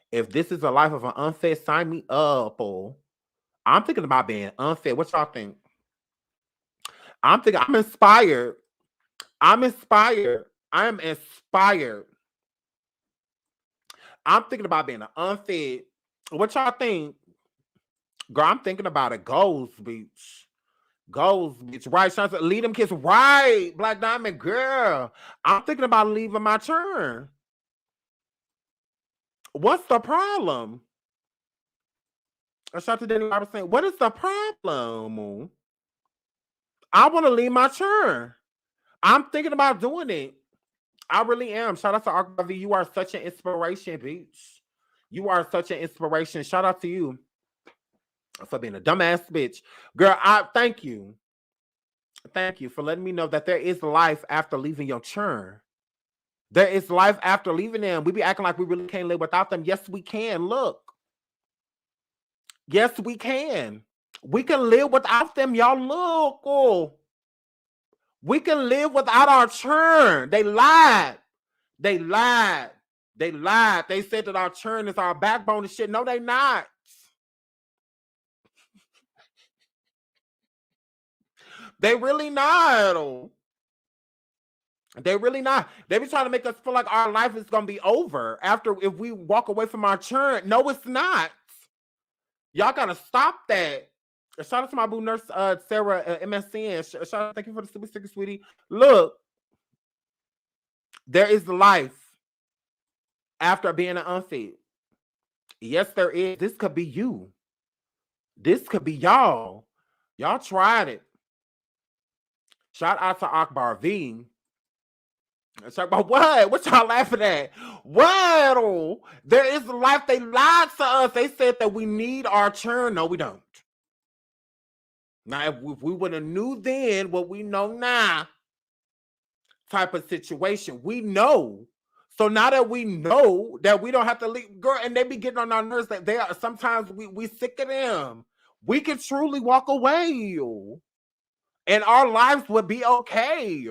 If this is a life of an unfit, sign me up. I'm thinking about being unfit. What y'all think? I'm inspired. I am inspired. I'm thinking about being an unfit What y'all think? Girl, I'm thinking about it. Goals, bitch. Goals, bitch. Right, Shanta, lead them kids. Right, Black Diamond, girl. I'm thinking about leaving my turn. What's the problem? Shanta Denny Robert saying, what is the problem? I want to leave my turn. I'm thinking about doing it. I really am. Shout out to RV. You are such an inspiration, bitch. You are such an inspiration. Shout out to you for being a dumbass bitch. Girl, I thank you. Thank you for letting me know that there is life after leaving your churn. There is life after leaving them. We be acting like we really can't live without them. Yes, we can. Look. Yes, we can. We can live without them. Y'all look. Oh. We can live without our churn. They lied. They lied. They lied. They said that our churn is our backbone and shit. No, they not. They really not. They really not. They be trying to make us feel like our life is gonna be over after if we walk away from our churn. No, it's not. Y'all gotta stop that. Shout out to my boo nurse Sarah MSN. Shout out, thank you for the super sticker, sweetie. Look, there is life after being an unfit. Yes, there is. This could be you. This could be y'all. Y'all tried it. Shout out to Akbar V. Talk about what? What y'all laughing at? What? There is life. They lied to us. They said that we need our churn. No, we don't. Now, if we would have knew then what we know now, type of situation, we know. So now that we know that we don't have to leave, girl, and they be getting on our nerves that they are sometimes we sick of them. We can truly walk away, and our lives would be okay.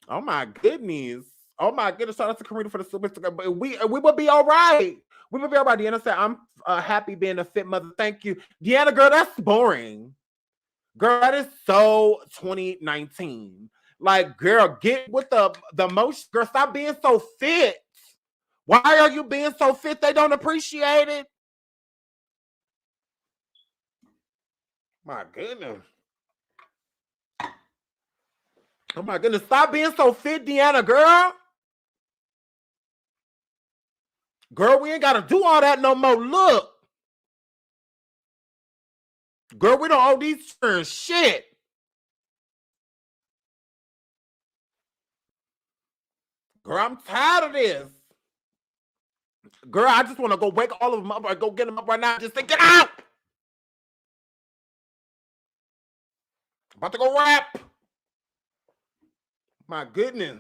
Oh my goodness. Oh my goodness. Shout out to Karina for the super. But we would be all right. We would be all right. Deanna said, I'm happy being a fit mother. Thank you. Deanna, girl, that's boring. Girl, that is so 2019. Like, girl, get with the motion. Girl, stop being so fit. Why are you being so fit? They don't appreciate it. My goodness. Oh my goodness. Stop being so fit, Deanna, girl. Girl, we ain't got to do all that no more. Look. Girl, we don't owe these turns shit. Girl, I'm tired of this. Girl, I just want to go wake all of them up or go get them up right now. Just say, get out. About to go rap. My goodness.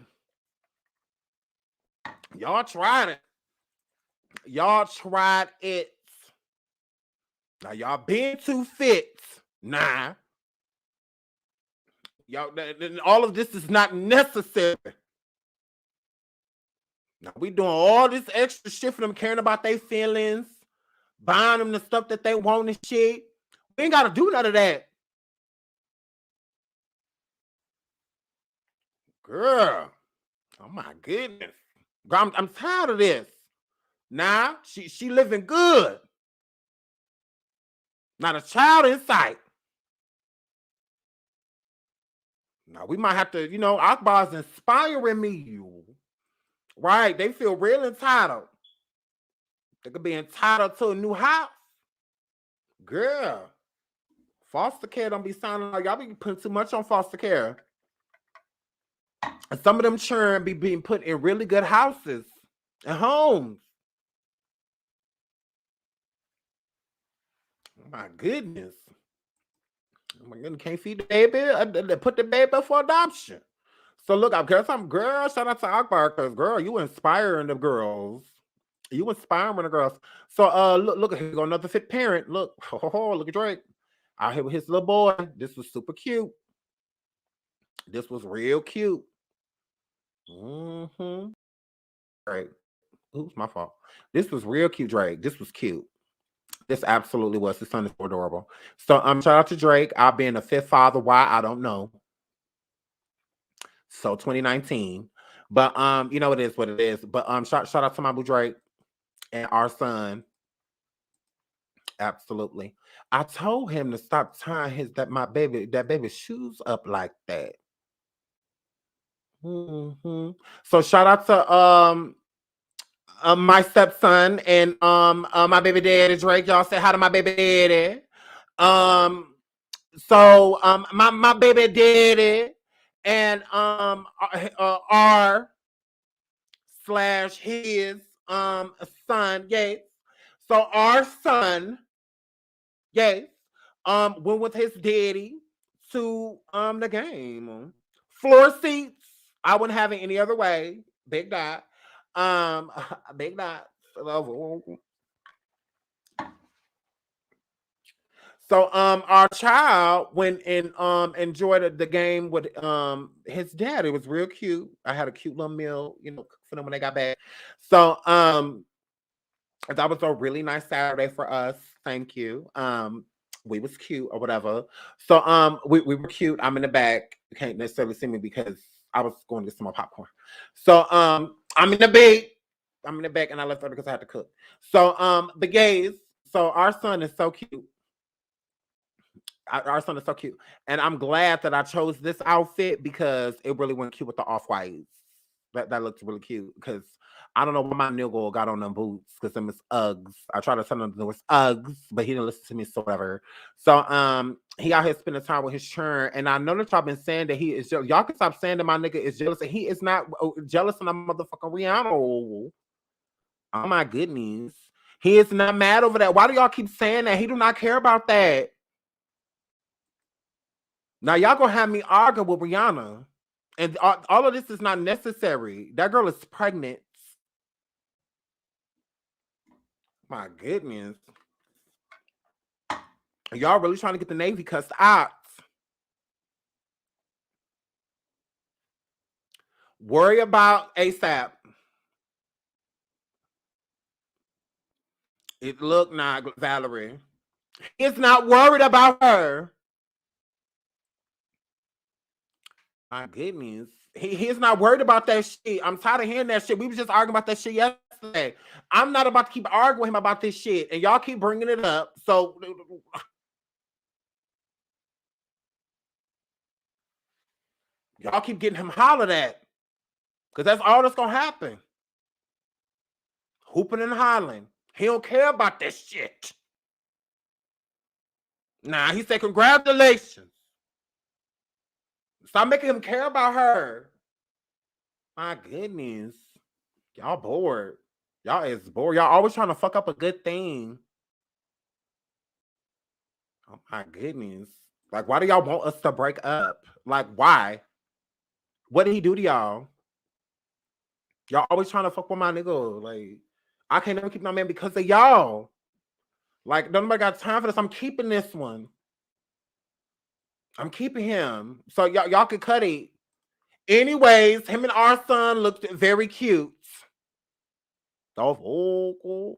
Y'all tried it. Y'all tried it. Now, y'all being too fit. Nah. Y'all, all of this is not necessary. Now, we doing all this extra shit for them, caring about their feelings, buying them the stuff that they want and shit. We ain't got to do none of that. Girl. Oh, my goodness. Girl, I'm tired of this. Now, she living good. Not a child in sight. Now, we might have to, Akbar's inspiring me. Right? They feel real entitled. They could be entitled to a new house. Girl. Foster care don't be sounding like y'all be putting too much on foster care. And some of them children be being put in really good houses and homes. Oh my goodness. Oh my goodness, can't feed the baby. Put the baby up for adoption. So look, I've got some girls. Shout out to Akbar, because girl, you inspiring the girls. You inspiring the girls. So look, here go another fit parent. Look, look at Drake. Out here with his little boy. This was super cute. This was real cute. Mm-hmm. Drake. Oops, my fault. This was real cute, Drake. This was cute. This absolutely was. His son is so adorable. So shout out to Drake. I'll be in a fifth father. Why? I don't know. So 2019. But it is what it is. But shout out to my boo Drake and our son. Absolutely. I told him to stop tying that baby's shoes up like that. So shout out to my stepson and my baby daddy Drake. Y'all say hi to my baby daddy. So my baby daddy and R slash his son, yes. So our son, yes, went with his daddy to the game. Floor seats. I wouldn't have it any other way. Big dot. Big dot. So our child went and enjoyed the game with his dad. It was real cute. I had a cute little meal, for them when they got back. So that was a really nice Saturday for us. Thank you. We was cute or whatever. So we were cute. I'm in the back. You can't necessarily see me because I was going to get some more popcorn. So I'm in the back. I'm in the back and I left her because I had to cook. So the gays. So our son is so cute. Our son is so cute. And I'm glad that I chose this outfit because it really went cute with the off-whites. That looks really cute because I don't know why my nigga got on them boots because them is Uggs. I tried to tell him there was Uggs, but he didn't listen to me, so whatever. So he out here spending time with his churn. And I know that y'all been saying that he is jealous. Y'all can stop saying that my nigga is jealous. And he is not jealous of my motherfucking Rihanna. Oh my goodness. He is not mad over that. Why do y'all keep saying that? He do not care about that. Now y'all gonna have me argue with Rihanna. And all of this is not necessary. That girl is pregnant. My goodness. Y'all really trying to get the Navy cussed out. Worry about ASAP. It look not Valerie. He's not worried about her. My goodness. He's not worried about that shit. I'm tired of hearing that shit. We was just arguing about that shit yesterday. I'm not about to keep arguing with him about this shit. And y'all keep bringing it up. So y'all keep getting him hollered at. Because that's all that's going to happen. Hooping and hollering. He don't care about this shit. Nah, he said, congratulations. Stop making him care about her. My goodness. Y'all bored. Y'all is bored. Y'all always trying to fuck up a good thing. Oh my goodness. Like, why do y'all want us to break up? Like, why? What did he do to y'all? Y'all always trying to fuck with my nigga. Like, I can't never keep my man because of y'all. Like, nobody got time for this. I'm keeping this one. I'm keeping him. So y'all can cut it. Anyways, him and our son looked very cute. Oh,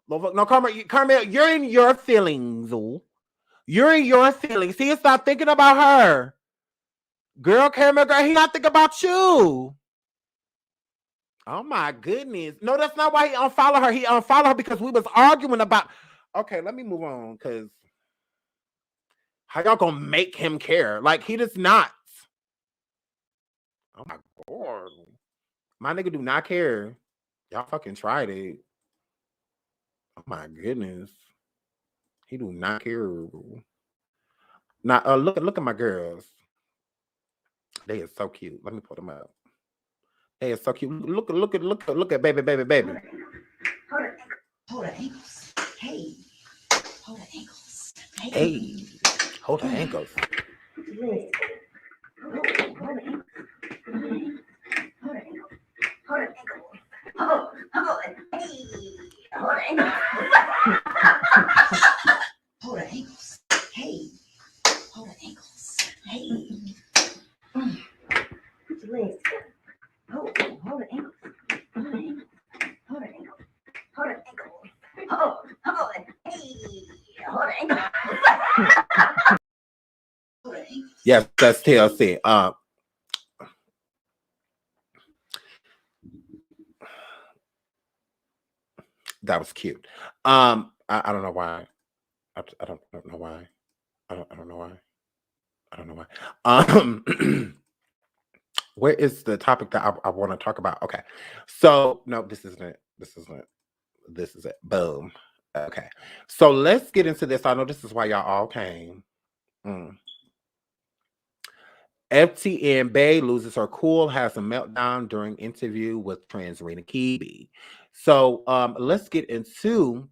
no, Carmel, you're in your feelings. You're in your feelings. He is not thinking about her. Girl, Carmel, girl, he not thinking about you. Oh my goodness. No, that's not why he unfollowed her. He unfollowed her because we was arguing about. Okay, let me move on because how y'all gonna make him care? Like, he does not. Oh my God. My nigga do not care. Y'all fucking tried it. Oh my goodness. He do not care. Now look at my girls. They are so cute. Let me pull them out. They are so cute. Look at baby. Hold her ankles. Hey. Hold her ankles. Hey. Hold her ankles. Hold her ankles. Hey. Hold her ankles. Hey. Put your legs together. Hold her ankles. Hold her ankles. Hold her ankles. Hold her ankles. Hold it. Hey. Hold her ankles. Hold her ankles. Yes, that's TLC. That was cute. I don't know why I don't know why. I don't know why. I don't know why. Where is the topic that I want to talk about? Okay. So no, this isn't it. This is it. Boom. Okay. So let's get into this. I know this is why y'all all came. FTN Bay loses her cool, has a meltdown during interview with trans Nicki. So let's get into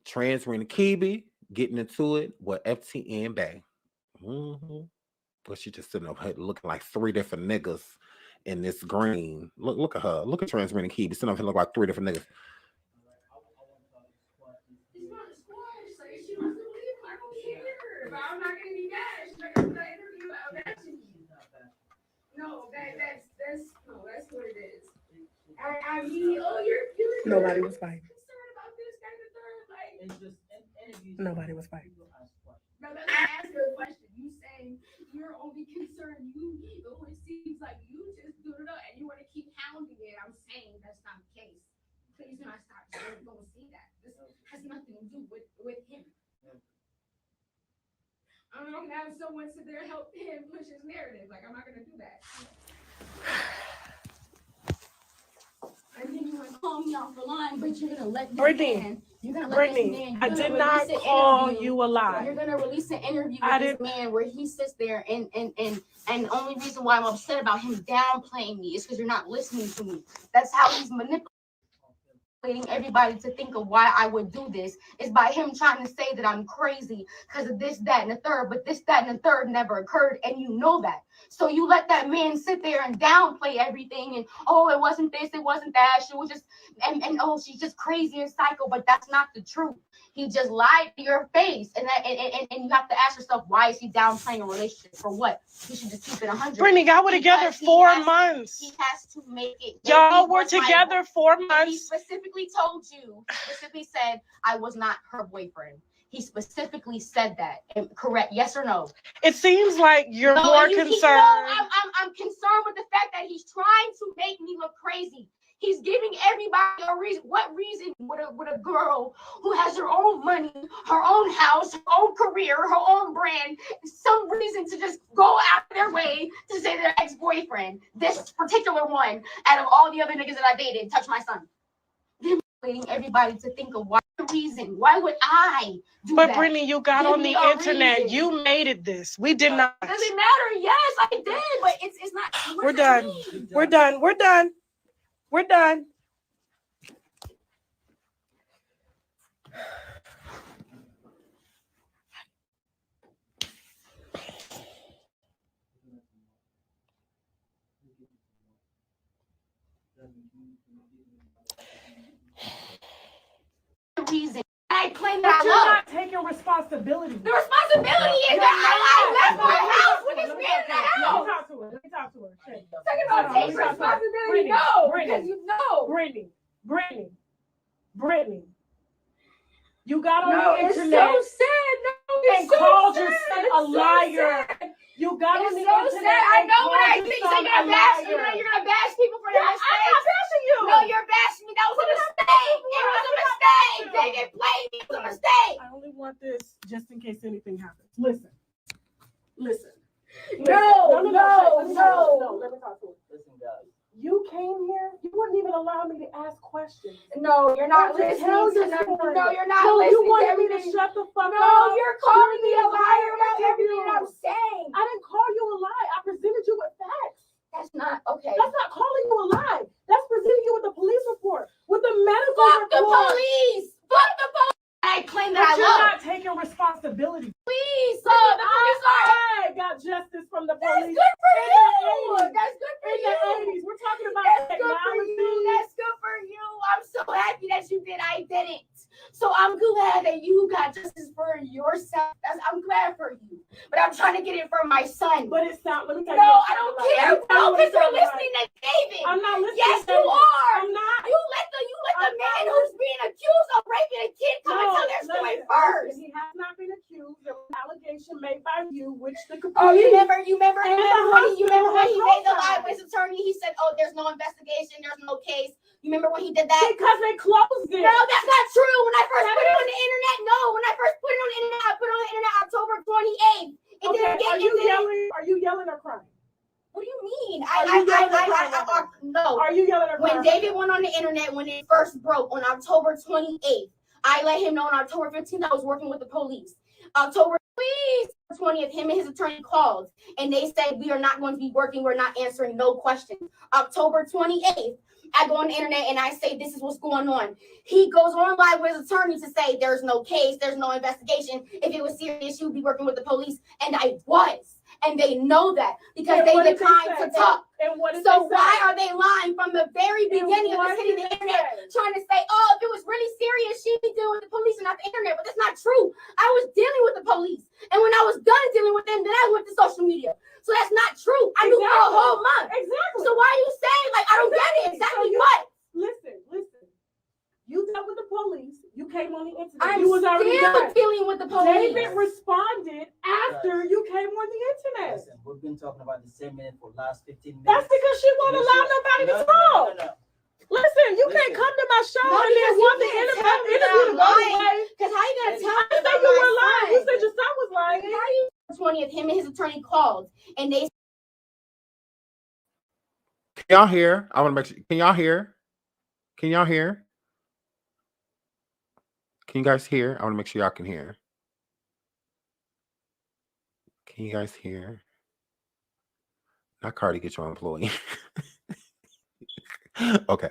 trans Nicki, getting into it with FTN Bay. But she just sitting up here looking like three different niggas in this green. Look at her. Look at trans Nicki sitting up here looking like three different niggas. I'm not gonna be mad. She's not gonna put that interview out. No, that's what it is. I mean, you're Nobody was fighting. concerned about this, that, and the third. Like, It's just interviews. Nobody was fighting. no, let me ask you a question. You saying you're only concerned it seems like you just do it up and you want to keep hounding it. I'm saying that's not the case. Please do not stop. Don't go see that. This has nothing to do with him. I'm not gonna have someone sit there and help him push his narrative. Like, I'm not gonna do that. And then you want to call me off the line, but you're gonna let this man. You're gonna let this man. I did not call you a lie. You're gonna release an interview with this man where he sits there and the only reason why I'm upset about him downplaying me is because you're not listening to me. That's how he's manipulating everybody to think of why I would do this is by him trying to say that I'm crazy because of this, that, and the third, but this, that, and the third never occurred, and you know that. So you let that man sit there and downplay everything, and oh, it wasn't this, it wasn't that, she was just, and oh, she's just crazy and psycho, but that's not the truth. He just lied to your face, and you have to ask yourself, why is he downplaying a relationship? For what? He should just keep it 100. Brittany, y'all were together 4 months. He has to make it. Y'all were together 4 months. He specifically told you, specifically said, I was not her boyfriend. He specifically said that. Correct? Yes or no? It seems like you're more concerned. I'm concerned with the fact that he's trying to make me look crazy. He's giving everybody a reason. What reason would a girl who has her own money, her own house, her own career, her own brand, some reason to just go out of their way to say their ex-boyfriend, this particular one, out of all the other niggas that I dated, touch my son? They're waiting everybody to think of why the reason. Why would I do that? But Brittany, you got on the internet. Reason. You made it this. We did not. Does it matter? Yes, I did, but it's not. We're done. We're done. We're done. We're done. Reason. I claim that you're not taking responsibility. The responsibility is that I left my house with this man in the house. Let me talk to her. Talking about taking responsibility. No, because you know. Brittany. You got on the internet. It's so sad. No, and called yourself a liar. You got on the internet. So sad. I know what I think. So you're gonna bash people for their mistakes. I'm not bashing you. No, you're bashing me. That was a mistake. It was a mistake. They didn't play me. It was a mistake. I only want this just in case anything happens. Listen. No. Let me talk to her. Listen, guys. You came here. You wouldn't even allow me to ask questions. No, you're not listening. No, you're not listening. You wanted me to shut the fuck up. No, you're calling me a liar about everything I'm saying. I didn't call you a lie. I presented you with facts. That's not okay. That's not calling you a lie. That's presenting you with a police report, with the medical report. The police. Fuck the police. I claim that you're not taking responsibility. Please, the police I got justice from the police. That's good for you. That's good for you. In the 80s, we're talking about technology. That's good for you. I'm so happy that you did. I didn't. So I'm glad that you got justice for yourself. I'm glad for you. But I'm trying to get it for my son. But it's not. Let me tell you. No, I don't care. No, because you're listening to David. I'm not listening. Yes, you are. I'm not. You let the man who's being accused of raping a kid come and tell their story first. He has not been accused. There was an allegation made by you, which the you remember when he made the lie with his attorney? He said, "Oh, there's no investigation. There's no case. You remember when he did that? Because they closed it. No, that's not true. When I first put it on the internet, no. When I first put it on the internet, I put it on the internet October 28th. It Okay, didn't get are you yelling? Are you yelling or crying? What do you mean? No. Are you yelling or crying? When David went on the internet, when it first broke on October 28th, I let him know on October 15th I was working with the police. October 20th, him and his attorney called and they said, we are not going to be working. We're not answering no questions. October 28th, I go on the internet and I say, this is what's going on. He goes on live with his attorney to say, there's no case, there's no investigation. If it was serious, you would be working with the police. And I was. And they know that because they declined to talk. So why are they lying from the very beginning of us hitting the internet, trying to say, oh, if it was really serious, she'd be dealing with the police and not the internet. But that's not true. I was dealing with the police. And when I was done dealing with them, then I went to social media. So that's not true. I knew for a whole month. Exactly. So why are you saying, like, I don't get it? Exactly what? Listen. You dealt with the police. You came on the internet. I'm you was already still dealing with the police. David responded after you came on the internet. Listen, we've been talking about the same minute for the last 15 minutes. That's because she won't allow nobody to talk. No. Listen, you can't come to my show and then want the interview to go away. Because how you gonna tell me I said you were lying. You said your son was lying. 20th, him and his attorney called and they. Can y'all hear? I want to make sure. Can y'all hear? Can y'all hear? Can you guys hear? I want to make sure y'all can hear. Can you guys hear? Not Cardi, get your employee. Okay.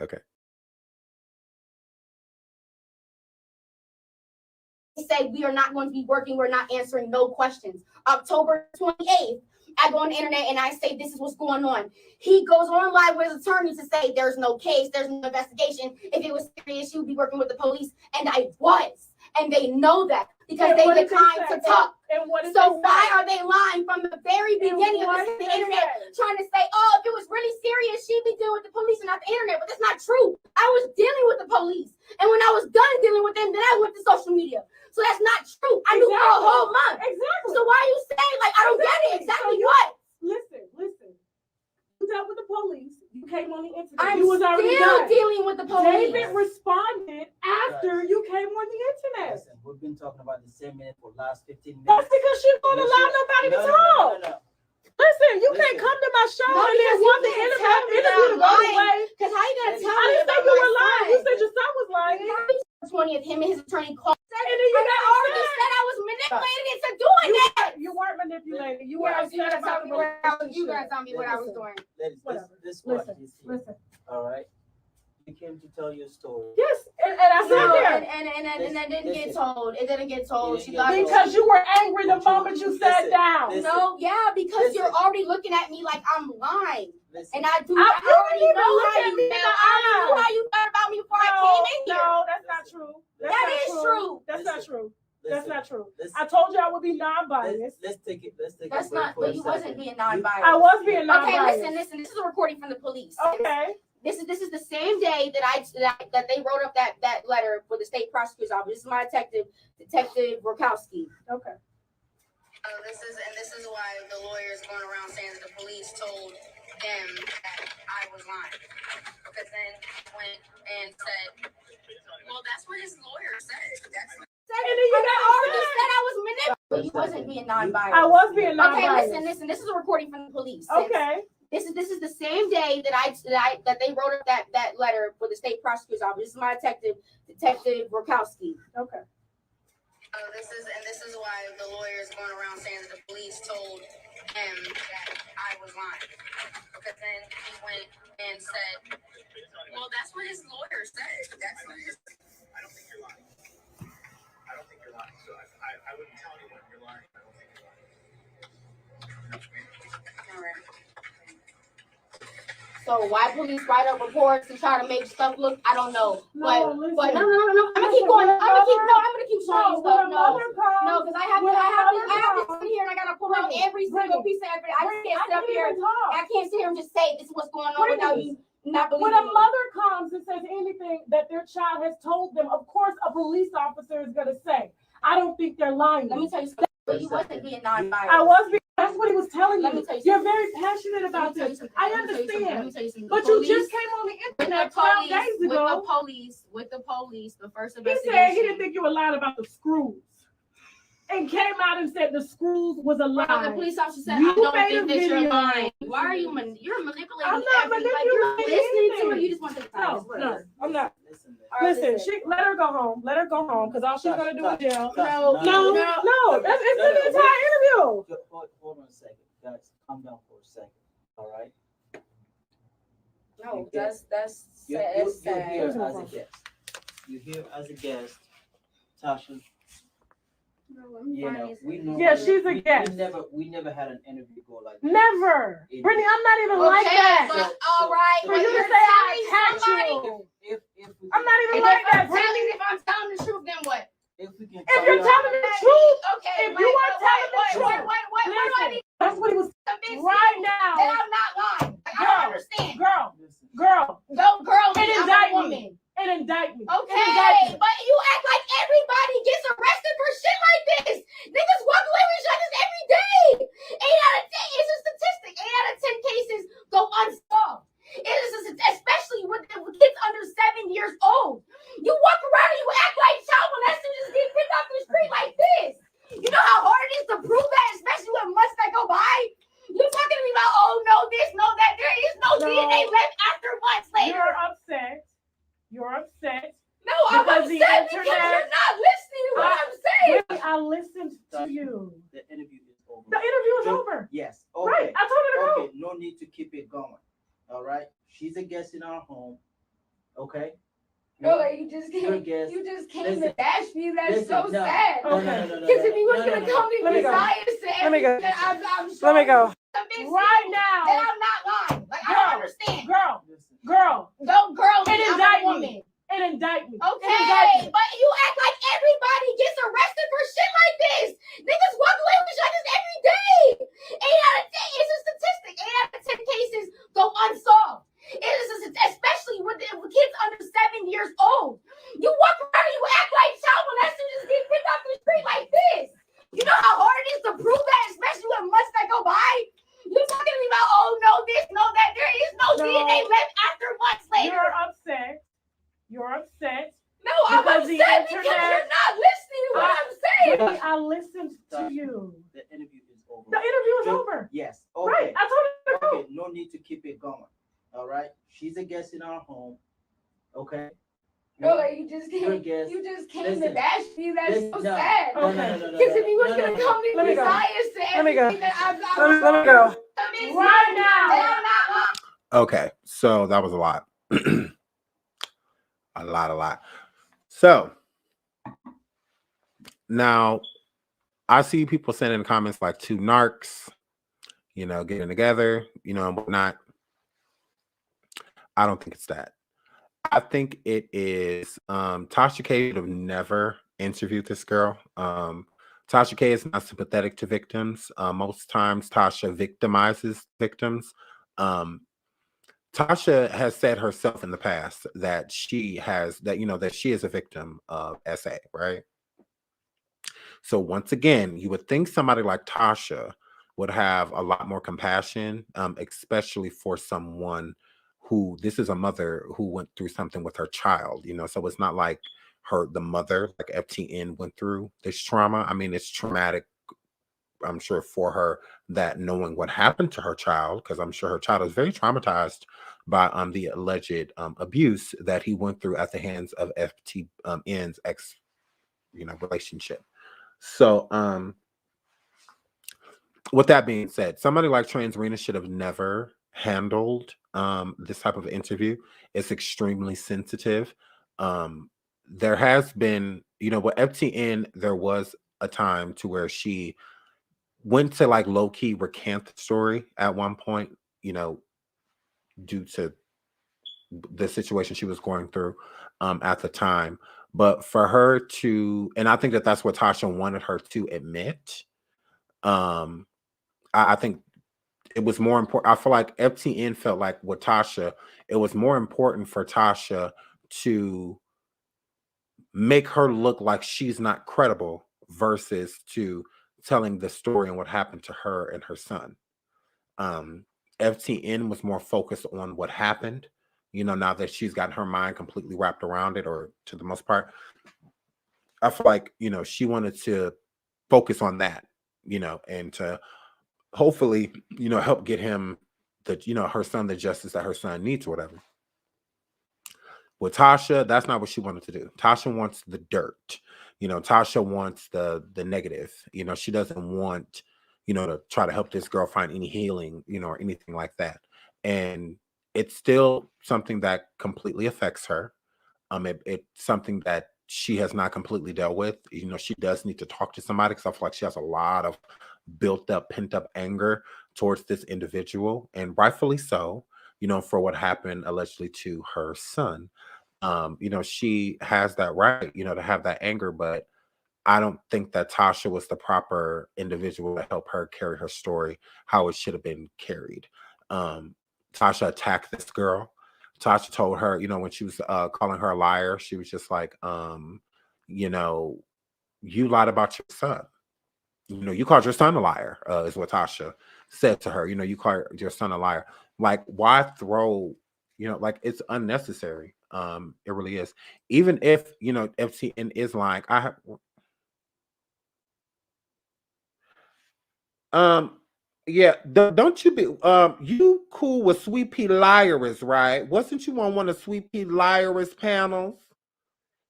They say we are not going to be working. We're not answering no questions. October 28th, I go on the internet and I say, this is what's going on. He goes on live with his attorney to say, there's no case, there's no investigation. If it was serious, you would be working with the police. And I was. And they know that because they declined to talk. So why are they lying from the very beginning of us hitting the internet, trying to say, oh, if it was really serious, she'd be dealing with the police and not the internet. But that's not true. I was dealing with the police. And when I was done dealing with them, then I went to social media. So that's not true. I knew for a whole month. Exactly. So why are you saying, like, I don't get it? Exactly what? Listen. You dealt with the police. You came on the internet. I'm you was already still dealing with the police. David responded after you came on the internet. Listen, we've been talking about the same minute for the last 15 minutes. That's because she won't allow nobody to talk. No. Listen, you can't come to my show and then want the interview to go away. Because how you gonna tell me? I didn't say you were lying. You said your son was lying. 20th, him and his attorney called. And then you already said I was manipulated into doing that. You weren't manipulated. You were You upset gotta tell about me the what I was. You relationship. gotta tell me what I was doing. This one is here. All right. You came to tell your story. Yes, and I said that. And that didn't get told. It didn't get told. She lied. Because you were angry the moment you sat down. No, yeah, because you're already looking at me like I'm lying. Listen. And I do. I already didn't know look how at you me in feel. the I already knew eye. how you felt about me before I came in here. No, that's not true. That is true. That's not true. That's not true. Listen. I told you I would be non-biased. Let's take it. That's not. But you wasn't being non-biased. I was being non-biased. Okay, listen. This is a recording from the police. Okay. This is the same day that they wrote up that letter for the state prosecutor's office. This is my Detective Rokowski. Okay. This is why the lawyers going around saying that the police told them that I was lying. Because then he went and said, well, that's what his lawyer said. And then you already said I was manipulated. You wasn't being non-biased. I was being non-biased. Okay, listen. This is a recording from the police. Okay. This is the same day that they wrote up that letter for the state prosecutor's office. This is my Detective Rokowski. Okay. This is why the lawyers going around saying that the police told him that I was lying. Because then he went and said, well, that's what his lawyer said. I don't think you're lying. So I wouldn't tell anyone you're lying. I don't think you're lying. All right. So why police write up reports to try to make stuff look? I don't know. But no. I'm gonna keep going. I'm gonna keep showing you stuff. No, because I have to sit here and I gotta pull out every single piece of evidence. I just can't sit up here. I can't sit here and just say this is what's going on without you not believing. When a mother comes and says anything that their child has told them, of course a police officer is gonna say, I don't think they're lying. Let me tell you something. You wasn't being non-biased. I was being That's what he was telling Let me you. tell you You're something. very passionate about this. I Let me tell understand. you something. But you just came on the internet 12 days ago. With the police, the first He investigation. said he didn't think you were lying about the screws. And came out and said the screws was a lie. The police officer said, You I don't made think a that you're video. lying. Why are you you're manipulating I'm not everything? Like, manipulating you're listening to anything. her. You just want to No, I'm not. Listen, Listen, let her go home. Let her go home because all she's going to do is yell. No. It's been the entire interview. Hold on a second. Guys, calm down for a second. All right? No, that's You're sad. here as a guest. You're here as a guest. Tasha, you know, we know. Yeah, she's a guest. We never had an interview go like this. Never. Brittany, I'm not even like that. But all right. For you to say I attacked you. If we I'm not even If like that, I'm Brittany. telling the truth, then what? If we can If you're telling the truth, Okay. if you are telling the truth, What do I listen, need that's what he was to convince right you now. that I'm not lying? Like, I don't understand. Girl, listen. girl, Go, girl, And me, I'm indict a me. woman. and indict me. Okay, Indict me. but you act like everybody gets arrested for shit like this. Niggas walk away with each other every day. 8 out of 10, it's a statistic. 8 out of 10 cases go unsolved. It is especially with kids under 7 years old. You walk around and you act like child molesters just get picked off the street like this. You know how hard it is to prove that, especially with months that go by? You're talking to me about, oh, no this, no that. There is no DNA left after months later. You're upset. You're upset. No, I'm Because the upset because internet- you're not listening to what I'm saying. Really, I listened to you. The interview is over. The interview is over. Yes. Right. Okay. I told her to go. Okay. No need to keep it going. All right. She's a guest in our home. Okay. No, you just Your came. guest. You just came Listen. to bash me. That's Listen, so no. sad. No, Okay. no, no, no, Because if he was no, gonna no, no. come Let me to go. science to Let me go. everything, I'm sure Let me go. convinced Right you now. that I'm not lying. Like, I Girl. don't understand. Girl, Listen. girl, Go, girl, And me, I'm indict a me. woman. and indict me. Okay, And indict me. but you act like everybody gets arrested for shit like this. Niggas walk away with each other every day. 8 out of 10, it's a statistic. 8 out of 10 cases go unsolved. It is especially with kids under 7 years old. You walk around and you act like child molesters just get picked off the street like this. You know how hard it is to prove that, especially with months that go by? You're talking to me about, oh, no this, no that. There is no No. DNA left after months later. You're upset. You're upset. No, I'm Because the upset because internet- you're not listening to what I'm saying. Brittany, I listened to you. The interview is over. The interview is Just- over. Yes. Right. Okay. I told her to go. Okay. No need to keep it going. All right. She's a guest in our home. Okay. No, you just Your came. guest. You just came Listen. to bash me. That's Listen, so no. sad. No, no, no, no, no, Because if he was no, gonna no, no. come to Let me go. science to Let me go. everything that I'm Let me go. convinced Right you now. that I'm not lying. Okay, so that was a lot. a lot. So now I see people sending in the comments like two narcs, getting together, and whatnot. I don't think it's that. I think it is Tasha K would have never interviewed this girl. Tasha K is not sympathetic to victims. Most times Tasha victimizes victims. Tasha has said herself in the past that she is a victim of SA, right? So once again, you would think somebody like Tasha would have a lot more compassion, especially for someone who, this is a mother who went through something with her child, so it's not like the mother, like FTN, went through this trauma. I mean, it's traumatic, I'm sure, for her, that knowing what happened to her child, because I'm sure her child is very traumatized by the alleged abuse that he went through at the hands of FTN's ex, relationship. So, with that being said, somebody like Transrena should have never handled this type of interview. It's extremely sensitive. There has been, with FTN, there was a time to where she went to like low key recant the story at one point, due to the situation she was going through at the time. But for her to, and I think that that's what Tasha wanted her to admit. I think it was more important. I feel like FTN felt like with Tasha, it was more important for Tasha to make her look like she's not credible versus to telling the story and what happened to her and her son. FTN was more focused on what happened, now that she's got her mind completely wrapped around it, or to the most part. I feel like, she wanted to focus on that, and to hopefully, help get him her son the justice that her son needs or whatever. With Tasha, that's not what she wanted to do. Tasha wants the dirt. Tasha wants the negative. She doesn't want, to try to help this girl find any healing, or anything like that. And it's still something that completely affects her. It's something that she has not completely dealt with. She does need to talk to somebody, because I feel like she has a lot of built up, pent up anger towards this individual, and rightfully so, for what happened allegedly to her son. She has that right, to have that anger, but I don't think that Tasha was the proper individual to help her carry her story how it should have been carried. Tasha attacked this girl. Tasha told her, when she was calling her a liar, she was just like, you lied about your son. You called your son a liar, is what Tasha said to her. You called your son a liar. Like, why throw, like, it's unnecessary. It really is. Even if, FTN is lying, yeah, don't you be you cool with Sweet Pea Liars, right? Wasn't you on one of Sweet Pea Liars panels?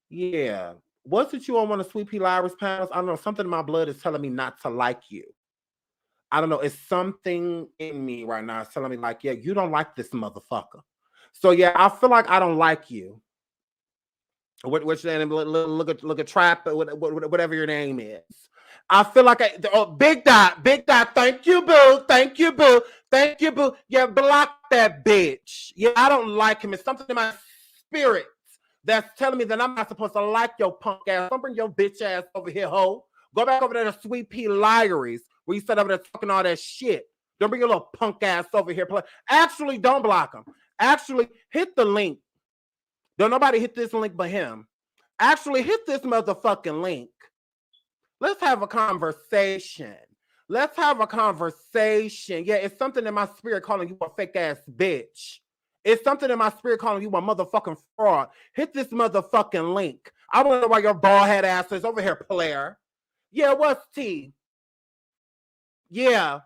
Yeah. Wasn't you on one of Sweet Pea Liars panels? I don't know, something in my blood is telling me not to like you. I don't know, it's something in me right now. It's telling me like, yeah, you don't like this motherfucker. So yeah, I feel like I don't like you. What's your name? Look at Trap, whatever your name is. I feel like Big Dot. Thank you, boo. Thank you, boo. Yeah, block that bitch. Yeah, I don't like him. It's something in my spirit that's telling me that I'm not supposed to like your punk ass. Don't bring your bitch ass over here, ho. Go back over there to Sweet Pea Liaries, where you sit over there talking all that shit. Don't bring your little punk ass over here. Actually, don't block him. Actually, hit the link. Don't nobody hit this link but him. Actually, hit this motherfucking link. Let's have a conversation. Yeah, it's something in my spirit calling you a fake ass bitch. It's something in my spirit calling you a motherfucking fraud. Hit this motherfucking link. I want to know why your bald head ass is over here, player. Yeah, what's T? Yeah.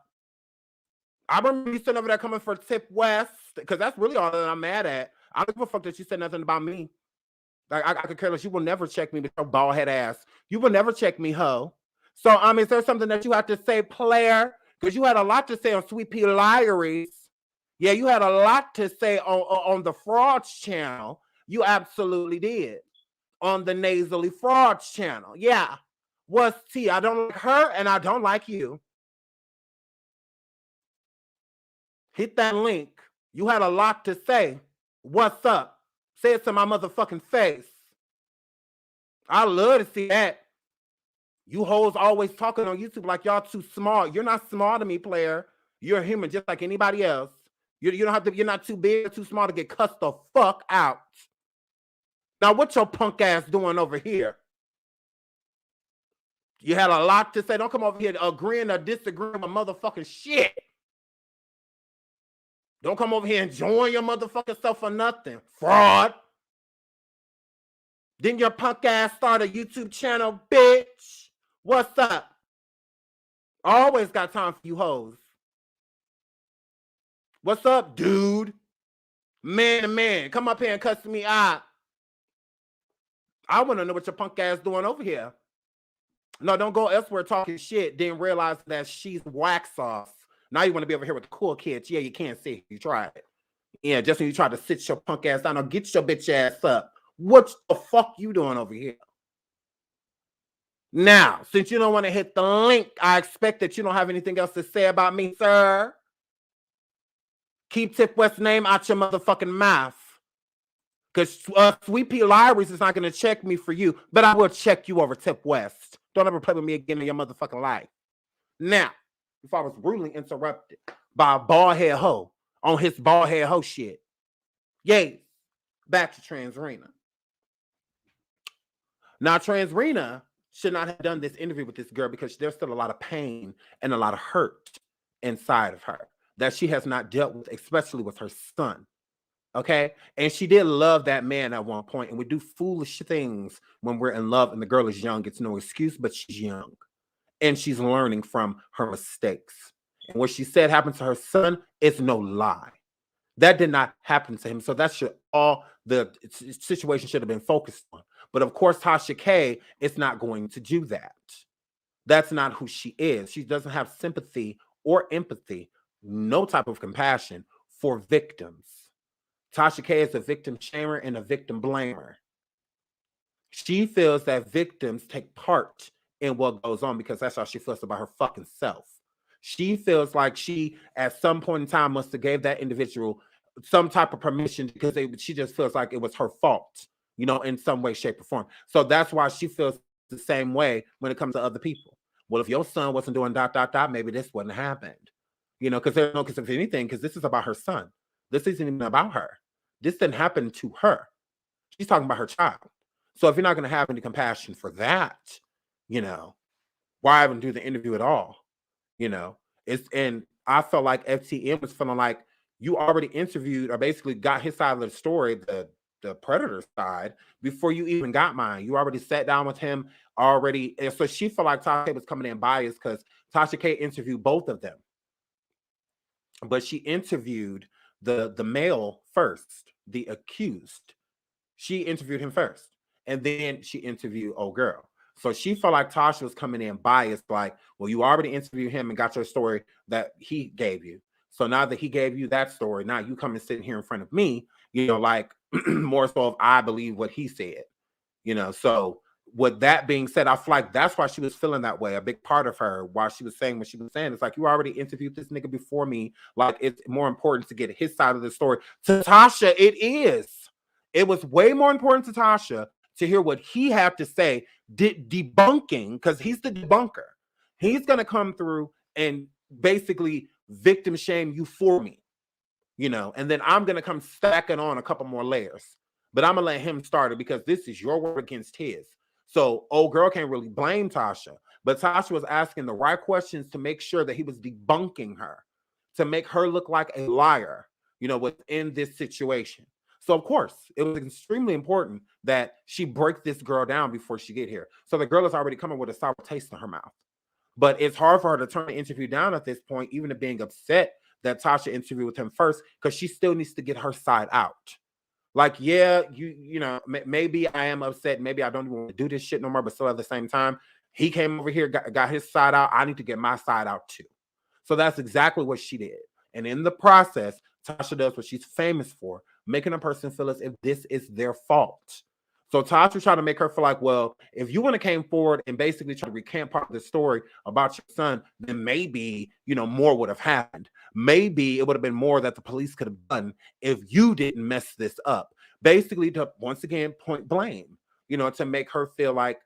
I remember you sitting over there coming for Tip West, because that's really all that I'm mad at. I don't give a fuck that you said nothing about me. Like, I could care less. You will never check me with your bald head ass. You will never check me, ho. So, is there something that you have to say, player? Because you had a lot to say on Sweet Pea Liaries. Yeah, you had a lot to say on the Frauds channel. You absolutely did. On the Nasally Frauds channel. Yeah. What's T? I don't like her and I don't like you. Hit that link. You had a lot to say. What's up? Say it to my motherfucking face. I love to see that. You hoes always talking on YouTube like y'all too smart. You're not smart to me, player. You're a human just like anybody else. You don't have to. You're not too big or too smart to get cussed the fuck out. Now, what your punk ass doing over here? You had a lot to say. Don't come over here agreeing or disagreeing with motherfucking shit. Don't come over here enjoying your motherfucking self for nothing. Fraud. Didn't your punk ass start a YouTube channel, bitch? What's up? Always got time for you hoes. What's up, dude? Man to man. Come up here and cuss me out. I want to know what your punk ass doing over here. No, don't go elsewhere talking shit. Didn't realize that she's wax sauce. Now you want to be over here with the cool kids. Yeah, you can't see. You tried it. Yeah, just when you try to sit your punk ass down, now get your bitch ass up. What the fuck you doing over here? Now, since you don't want to hit the link, I expect that you don't have anything else to say about me, sir. Keep Tip West's name out your motherfucking mouth. Because Sweet Pea Liaries is not going to check me for you, but I will check you over Tip West. Don't ever play with me again in your motherfucking life. Now, if I was rudely interrupted by a bald head hoe on his bald head hoe shit. Yay. Back to Transrena. Now, Transrena, should not have done this interview with this girl because there's still a lot of pain and a lot of hurt inside of her that she has not dealt with, especially with her son. Okay. And she did love that man at one point, and we do foolish things when we're in love and the girl is young. It's no excuse, but she's young and she's learning from her mistakes. And what she said happened to her son is no lie. That did not happen to him. So that should all the situation should have been focused on. But of course, Tasha K is not going to do that. That's not who she is. She doesn't have sympathy or empathy, no type of compassion for victims. Tasha K is a victim shamer and a victim blamer. She feels that victims take part in what goes on because that's how she feels about her fucking self. She feels like she, at some point in time, must have gave that individual some type of permission because she just feels like it was her fault, you know, in some way, shape, or form. So that's why she feels the same way when it comes to other people. Well, if your son wasn't doing ... maybe this wouldn't have happened, you know, because if anything, because this is about her son. This isn't even about her. This didn't happen to her. She's talking about her child. So if you're not going to have any compassion for that, you know, why even do the interview at all? You know, and I felt like FTN was feeling like you already interviewed or basically got his side of the story, the predator side, before you even got mine. You already sat down with him already. And so she felt like Tasha K was coming in biased because Tasha K interviewed both of them. But she interviewed the male first, the accused. She interviewed him first. And then she interviewed old girl. So she felt like Tasha was coming in biased, like, well, you already interviewed him and got your story that he gave you. So now that he gave you that story, now you come and sit here in front of me, you know, like more so if I believe what he said, you know. So with that being said, I feel like that's why she was feeling that way. A big part of her, while she was saying what she was saying, it's like, you already interviewed this nigga before me. Like, it's more important to get his side of the story. To Tasha, it is. It was way more important to Tasha to hear what he had to say, debunking, because he's the debunker. He's going to come through and basically victim shame you for me, you know, and then I'm going to come stacking on a couple more layers. But I'm going to let him start it because this is your word against his. So old girl can't really blame Tasha, but Tasha was asking the right questions to make sure that he was debunking her, to make her look like a liar, you know, within this situation. So, of course, it was extremely important that she break this girl down before she get here. So the girl is already coming with a sour taste in her mouth. But it's hard for her to turn the interview down at this point, even if being upset that Tasha interviewed with him first, because she still needs to get her side out. Like, yeah, you know, maybe I am upset. Maybe I don't even want to do this shit no more. But still at the same time, he came over here, got his side out. I need to get my side out too. So that's exactly what she did. And in the process, Tasha does what she's famous for, making a person feel as if this is their fault. So Tasha tried to make her feel like, well, if you wouldn't have came forward and basically tried to recant part of the story about your son, then maybe, you know, more would have happened. Maybe it would have been more that the police could have done if you didn't mess this up. Basically, to once again point blame, you know, to make her feel like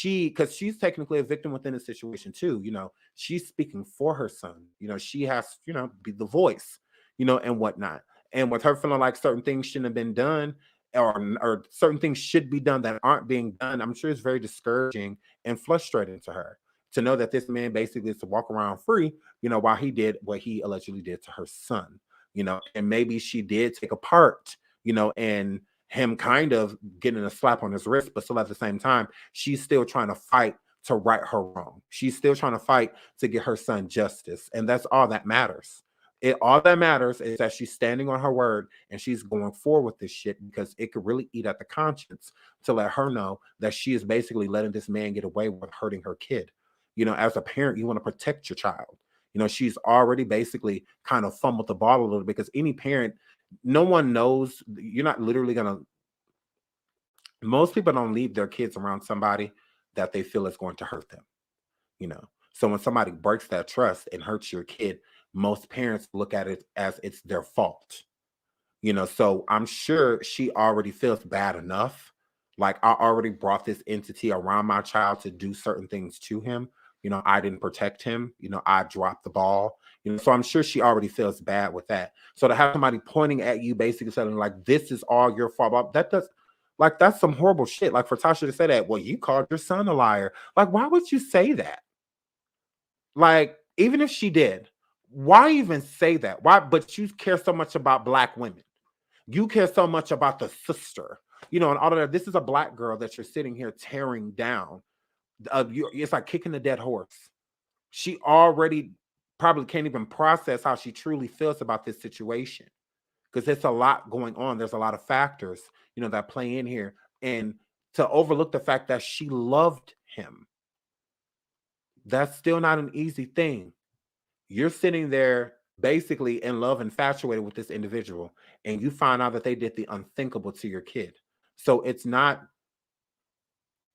because she's technically a victim within the situation too. You know, she's speaking for her son. You know, she has, you know, be the voice, you know, and whatnot. And with her feeling like certain things shouldn't have been done, or certain things should be done that aren't being done, I'm sure it's very discouraging and frustrating to her to know that this man basically is to walk around free, you know, while he did what he allegedly did to her son, you know, and maybe she did take a part, you know, in him kind of getting a slap on his wrist, but still at the same time, she's still trying to fight to right her wrong. She's still trying to fight to get her son justice. And that's all that matters. All that matters is that she's standing on her word and she's going forward with this shit, because it could really eat at the conscience to let her know that she is basically letting this man get away with hurting her kid. You know, as a parent, you want to protect your child. You know, she's already basically kind of fumbled the ball a little bit, because any parent, no one knows. You're not literally going to, most people don't leave their kids around somebody that they feel is going to hurt them, you know. So when somebody breaks that trust and hurts your kid, most parents look at it as it's their fault, you know. So I'm sure she already feels bad enough. Like, I already brought this entity around my child to do certain things to him. You know, I didn't protect him. You know, I dropped the ball. You know, so I'm sure she already feels bad with that. So to have somebody pointing at you, basically saying like, this is all your fault, that does, Like, that's some horrible shit. Like, for Tasha to say that, well, you called your son a liar. Like, why would you say that? Like, even if she did, why even say that? Why? But you care so much about Black women. You care so much about the sister, and all of that. This is a Black girl that you're sitting here tearing down. It's like kicking a dead horse. She already probably can't even process how she truly feels about this situation, because there's a lot going on. There's a lot of factors, that play in here. And to overlook the fact that she loved him, that's still not an easy thing. You're sitting there basically in love, infatuated with this individual, and you find out that they did the unthinkable to your kid. So it's not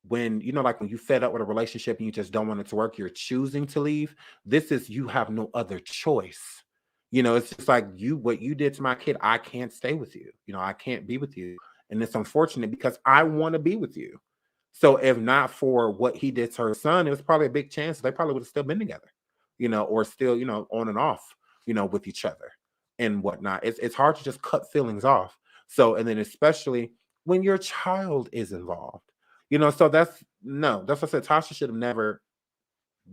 when, like when you fed up with a relationship and you just don't want it to work, you're choosing to leave. This is, you have no other choice. It's just like, what you did to my kid, I can't stay with you. I can't be with you. And it's unfortunate because I want to be with you. So if not for what he did to her son, it was probably a big chance they probably would have still been together, or still, on and off, with each other and whatnot. It's hard to just cut feelings off. So, and then especially when your child is involved, so that's what I said. Tasha should have never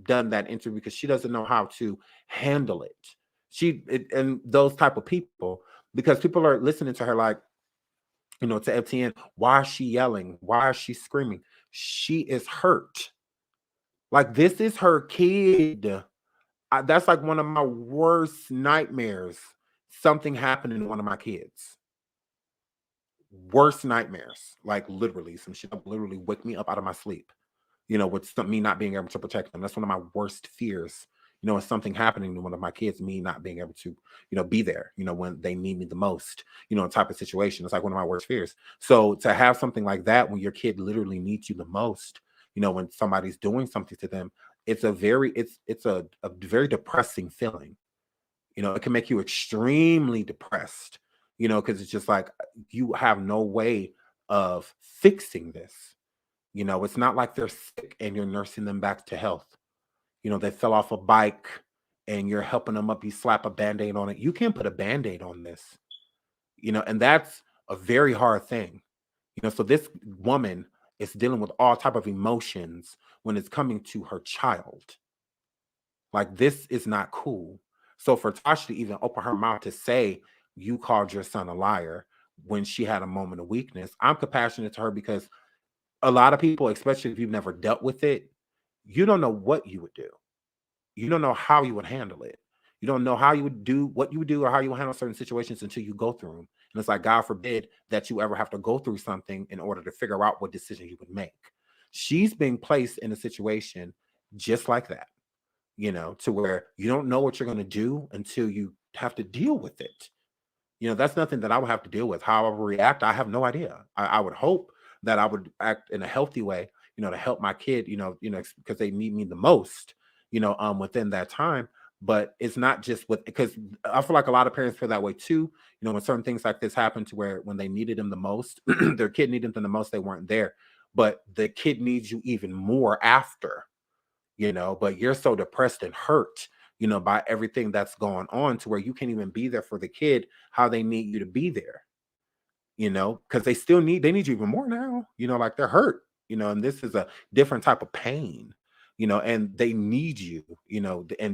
done that interview because she doesn't know how to handle it. And those type of people, because people are listening to her like, to FTN, why is she yelling? Why is she screaming? She is hurt. Like, this is her kid. That's like one of my worst nightmares. Something happened to one of my kids. Worst nightmares. Like, literally, some shit literally wake me up out of my sleep. With me not being able to protect them. That's one of my worst fears. Is something happening to one of my kids, me not being able to, be there, when they need me the most, type of situation. It's like one of my worst fears. So to have something like that when your kid literally needs you the most, when somebody's doing something to them, it's a very depressing feeling. It can make you extremely depressed, because it's just like you have no way of fixing this. It's not like they're sick and you're nursing them back to health. They fell off a bike and you're helping them up. You slap a Band-Aid on it. You can't put a Band-Aid on this, and that's a very hard thing. So this woman is dealing with all type of emotions when it's coming to her child. Like, this is not cool. So for Tasha to even open her mouth to say, you called your son a liar when she had a moment of weakness, I'm compassionate to her, because a lot of people, especially if you've never dealt with it, you don't know what you would do. You don't know how you would handle it. You don't know how you would do what you would do or how you would handle certain situations until you go through them. And it's like, God forbid that you ever have to go through something in order to figure out what decision you would make. She's being placed in a situation just like that, to where you don't know what you're going to do until you have to deal with it. That's nothing that I would have to deal with. How I would react, I have no idea. I would hope that I would act in a healthy way, to help my kid, because they need me the most, within that time. But it's not just because I feel like a lot of parents feel that way too. When certain things like this happen, to where when they needed them the most, their kid needed them the most, they weren't there. But the kid needs you even more after, but you're so depressed and hurt, by everything that's going on, to where you can't even be there for the kid how they need you to be there. Because they need you even more now, like they're hurt, and this is a different type of pain, and they need you,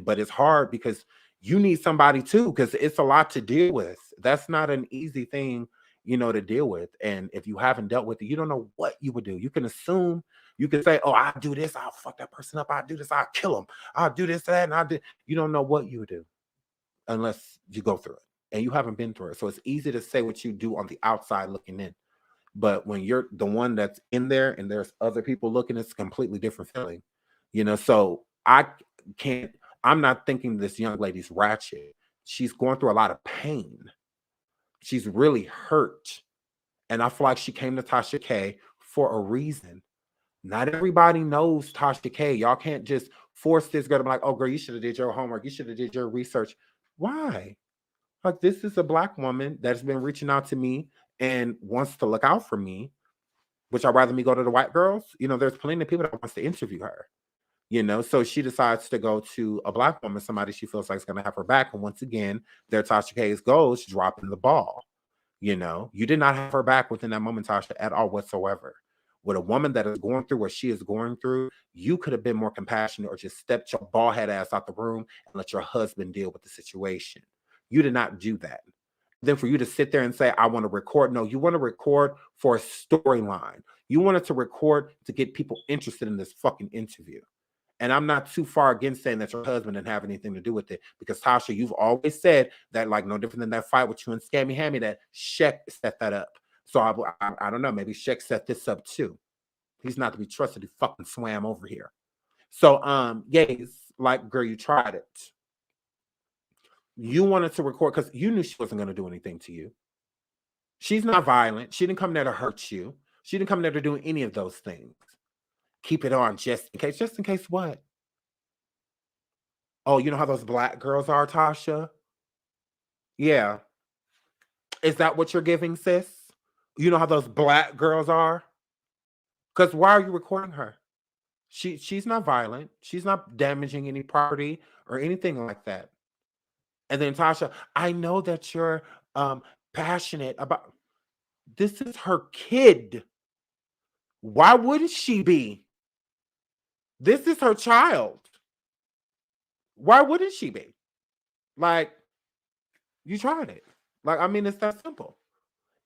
but it's hard because you need somebody too, because it's a lot to deal with. That's not an easy thing, to deal with. And if you haven't dealt with it, you don't know what you would do. You can assume, you can say, oh, I'll do this, I'll fuck that person up, I'll do this, I'll kill him, I'll do this, that, and you don't know what you would do unless you go through it. And you haven't been through it. So it's easy to say what you do on the outside looking in. But when you're the one that's in there and there's other people looking, it's a completely different feeling. So I'm not thinking this young lady's ratchet. She's going through a lot of pain. She's really hurt. And I feel like she came to Tasha K for a reason. Not everybody knows Tasha K. Y'all can't just force this girl to be like, oh, girl, you should have did your homework. You should have did your research. Why? Like, this is a Black woman that's been reaching out to me and wants to look out for me, which I'd rather me go to the white girls. There's plenty of people that wants to interview her, so she decides to go to a Black woman, somebody she feels like is going to have her back. And once again, there Tasha K's goes, dropping the ball, You know, you did not have her back within that moment, Tasha, at all whatsoever. With a woman that is going through what she is going through, you could have been more compassionate or just stepped your bald head ass out the room and let your husband deal with the situation. You did not do that. Then for you to sit there and say, I want to record. No, you want to record for a storyline. You wanted to record to get people interested in this fucking interview. And I'm not too far against saying that your husband didn't have anything to do with it, because Tasha, you've always said that, like, no different than that fight with you and Scammy Hammy, that Sheck set that up. So I don't know, maybe Sheck set this up too. He's not to be trusted. He fucking swam over here. So yes, like, girl, you tried it. You wanted to record because you knew she wasn't going to do anything to you. She's not violent. She didn't come there to hurt you. She didn't come there to do any of those things. Keep it on just in case. Just in case what? Oh, you know how those black girls are, Tasha? Yeah. Is that what you're giving, sis? You know how those black girls are? Because why are you recording her? She's not violent. She's not damaging any property or anything like that. And then Tasha, I know that you're passionate about, this is her kid. Why wouldn't she be? This is her child. Why wouldn't she be? Like, you tried it. Like, I mean, it's that simple.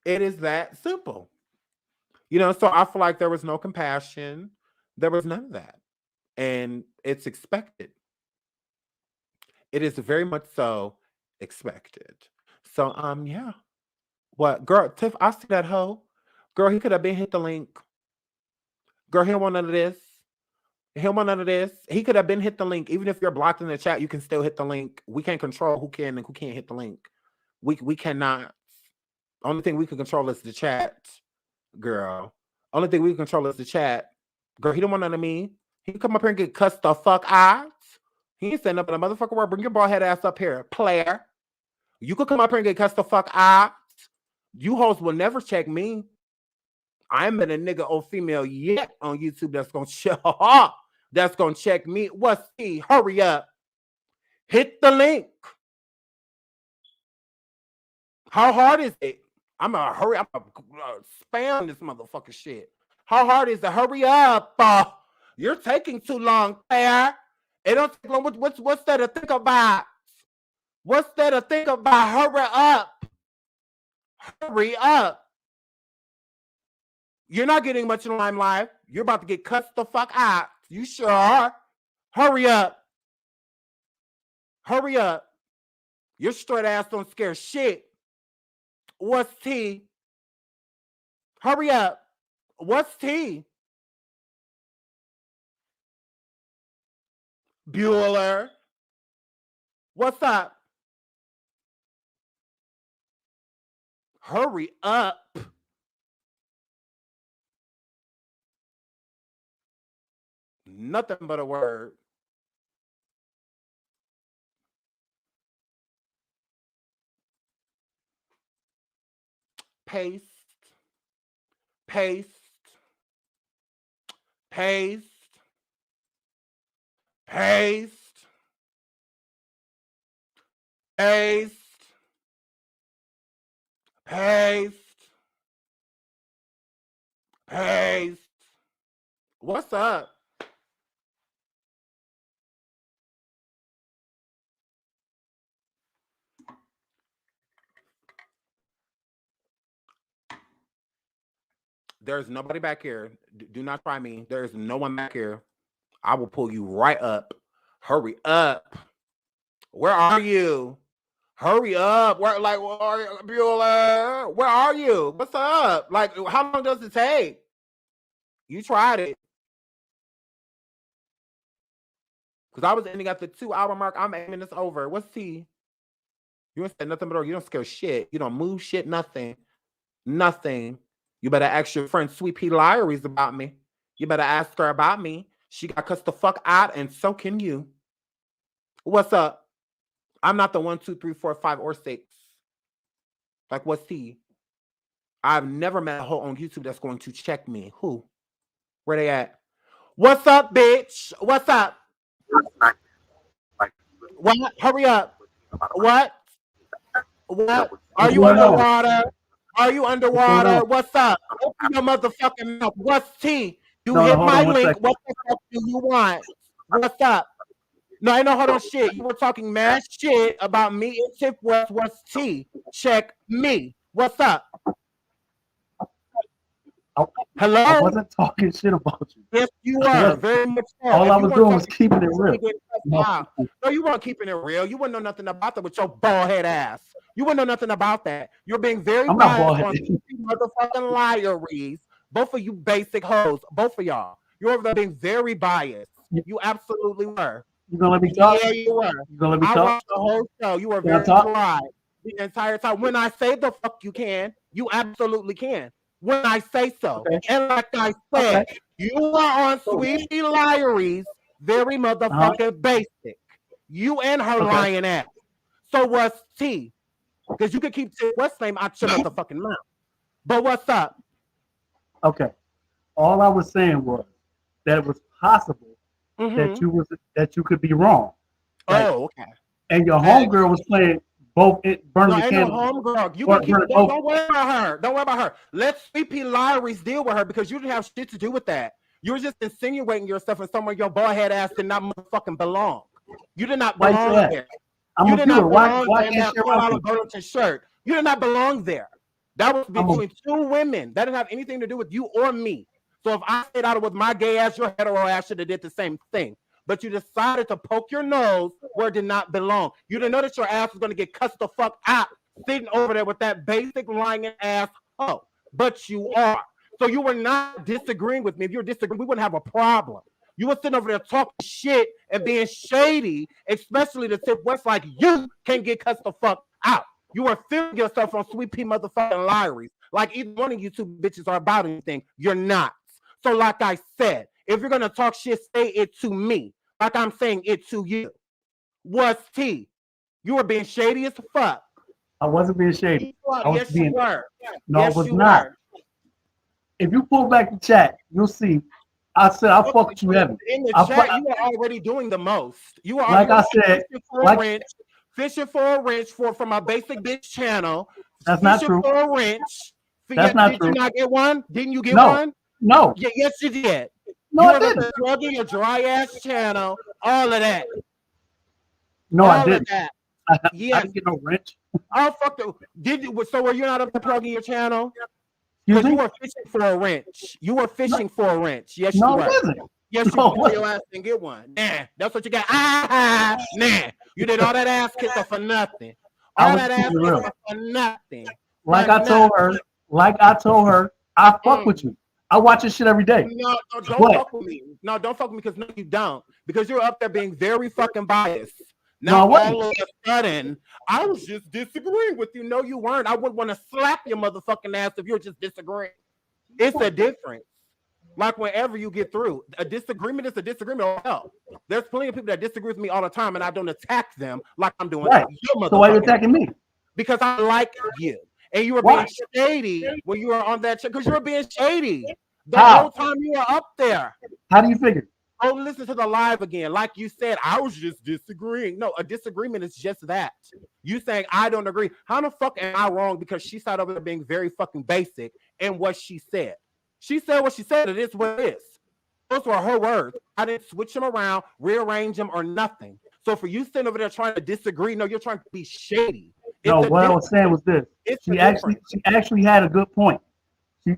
It is that simple. You know, so I feel like there was no compassion. There was none of that. And it's expected. It is very much so expected. So, yeah. What? Girl, Tiff, I see that hoe. Girl, he could have been hit the link. Girl, he don't want none of this. He don't want none of this. He could have been hit the link. Even if you're blocked in the chat, you can still hit the link. We can't control who can and who can't hit the link. We cannot. Only thing we can control is the chat, girl. Only thing we can control is the chat. Girl, he don't want none of me. He can come up here and get cussed the fuck out. He ain't saying up in a motherfucker word. Bring your bald head ass up here, player. You could come up here and get cussed the fuck out. You hoes will never check me. I ain't met a nigga or female yet on YouTube that's gonna check me. What's he? Hurry up. Hit the link. How hard is it? I'm gonna hurry. I'm gonna spam this motherfucker shit. How hard is it? Hurry up. You're taking too long, player. It don't take long. What's there to think about? What's there to think about? Hurry up. Hurry up. You're not getting much in limelight. You're about to get cussed the fuck out. You sure are. Hurry up. Hurry up. Your straight ass don't scare shit. What's tea? Hurry up. What's tea? Bueller. What's up? Hurry up. Nothing but a word. Paste. Paste. Paste. Paste. Paste. Paste. Paste. What's up? There's nobody back here. Do not try me. There's no one back here. I will pull you right up. Hurry up. Where are you? Hurry up. Where are you, Bueller? Where are you? What's up? Like, how long does it take? You tried it. Because I was ending at the 2-hour mark. I'm aiming this over. What's T? You don't say nothing but you don't scare shit. You don't move shit, nothing. Nothing. You better ask your friend Sweet Pea Lyries about me. You better ask her about me. She got cussed the fuck out, and so can you. What's up? I'm not the 1, 2, 3, 4, 5, or 6. Like, what's he? I've never met a hoe on YouTube that's going to check me. Who? Where they at? What's up, bitch? What's up? What? Hurry up. What? What? Are you underwater? Are you underwater? What's up? Open your motherfucking mouth. What's tea? You No, hit hold my on one link. second. What the fuck do you want? What's up? No, I know. Hold on, shit. You were talking mad shit about me and Tip West. What's tea? Check me. What's up? Hello? I wasn't talking shit about you. Yes, you are. Very much so. All If I you was weren't doing was talking keeping it shit, real. you wouldn't cuss me out. No, you weren't keeping it real. You wouldn't know nothing about that with your bald head ass. You wouldn't know nothing about that. You're being very I'm not biased on bald-headed. motherfucking liaries. Both of you basic hoes. Both of y'all. You're over there being very biased. You absolutely were. You gonna let me talk? Yeah, you were. You gonna let me I talk? watched the whole show. You were Can I very talk? dry the entire time. When I say the fuck you can, you absolutely can. When I say so. Okay. And like I said, Okay. you are on Sweetie Liaries, very motherfucking basic. You and her lying ass. So what's tea? Because you could keep West's name out your motherfucking mouth. But what's up? Okay. All I was saying was that it was possible that you could be wrong. Like, Oh, okay. And your homegirl was playing both burning the ain't candle. no homegirl. You can keep it. Don't worry about her. Don't worry about her. Let Sweetie Liaries deal with her because you didn't have shit to do with that. You were just insinuating yourself in somewhere your bald head ass did not motherfucking belong. You did not belong there. You did not belong in that $4 Burlington shirt. You did not belong there. That was between two women. That didn't have anything to do with you or me. So if I stayed out with my gay ass, your hetero ass should have did the same thing. But you decided to poke your nose where it did not belong. You didn't know that your ass was going to get cussed the fuck out sitting over there with that basic lying ass hoe. But you are. So you were not disagreeing with me. If you were disagreeing, we wouldn't have a problem. You were sitting over there talking shit and being shady, especially to Tip West like you can't get cussed the fuck out. You were feeling yourself on Sweet Pea motherfucking Liaries. Like either one of you two bitches are about anything. You're not. So like I said, if you're going to talk shit, say it to me. Like I'm saying it to you. What's tea? You were being shady as fuck. I wasn't being shady. Yes, you were. No, I was not. If you pull back the chat, you'll see. I said I fuck with you heavy. In the chat, you were already doing the most. You were like I said, fishing for a wrench for my basic bitch channel. That's not true. For a wrench. That's not true. Did you not get one? Didn't you get one? No. Yeah, yes, you did. No, you I didn't. Plugging your dry ass channel. All of that. No, all I didn't. Of that. I Yes. didn't get no wrench. Oh fuck! Did you? So were you not up to plugging your channel? Because you were fishing for a wrench. You were fishing for a wrench. Yes, you were. Yes, you were. Your ass didn't get one. Nah, that's what you got. Nah, you did all that ass kissing for nothing. All that ass kissing for nothing. Like I told her, I fuck with you. I watch this shit every day. No, don't fuck with me. No, don't fuck with me because no, you don't. Because you're up there being very fucking biased. Now all of a sudden, I was just disagreeing with you. No, you weren't. I wouldn't want to slap your motherfucking ass if you're just disagreeing. It's a difference. Like whenever you get through, a disagreement is a disagreement. Oh, hell, there's plenty of people that disagree with me all the time, and I don't attack them like I'm doing. Right. So why are you attacking me? Because I like you. And you were being shady when you were on that because you were being shady the whole time you were up there. How do you figure? Oh, listen to the live again. Like you said, I was just disagreeing. No, a disagreement is just that. You saying I don't agree. How the fuck am I wrong? Because she started over there being very fucking basic in what she said. She said what she said. It is what it is. Those were her words. I didn't switch them around, rearrange them, or nothing. So for you sitting over there trying to disagree, no, you're trying to be shady. No, what I was saying was this. She actually had a good point.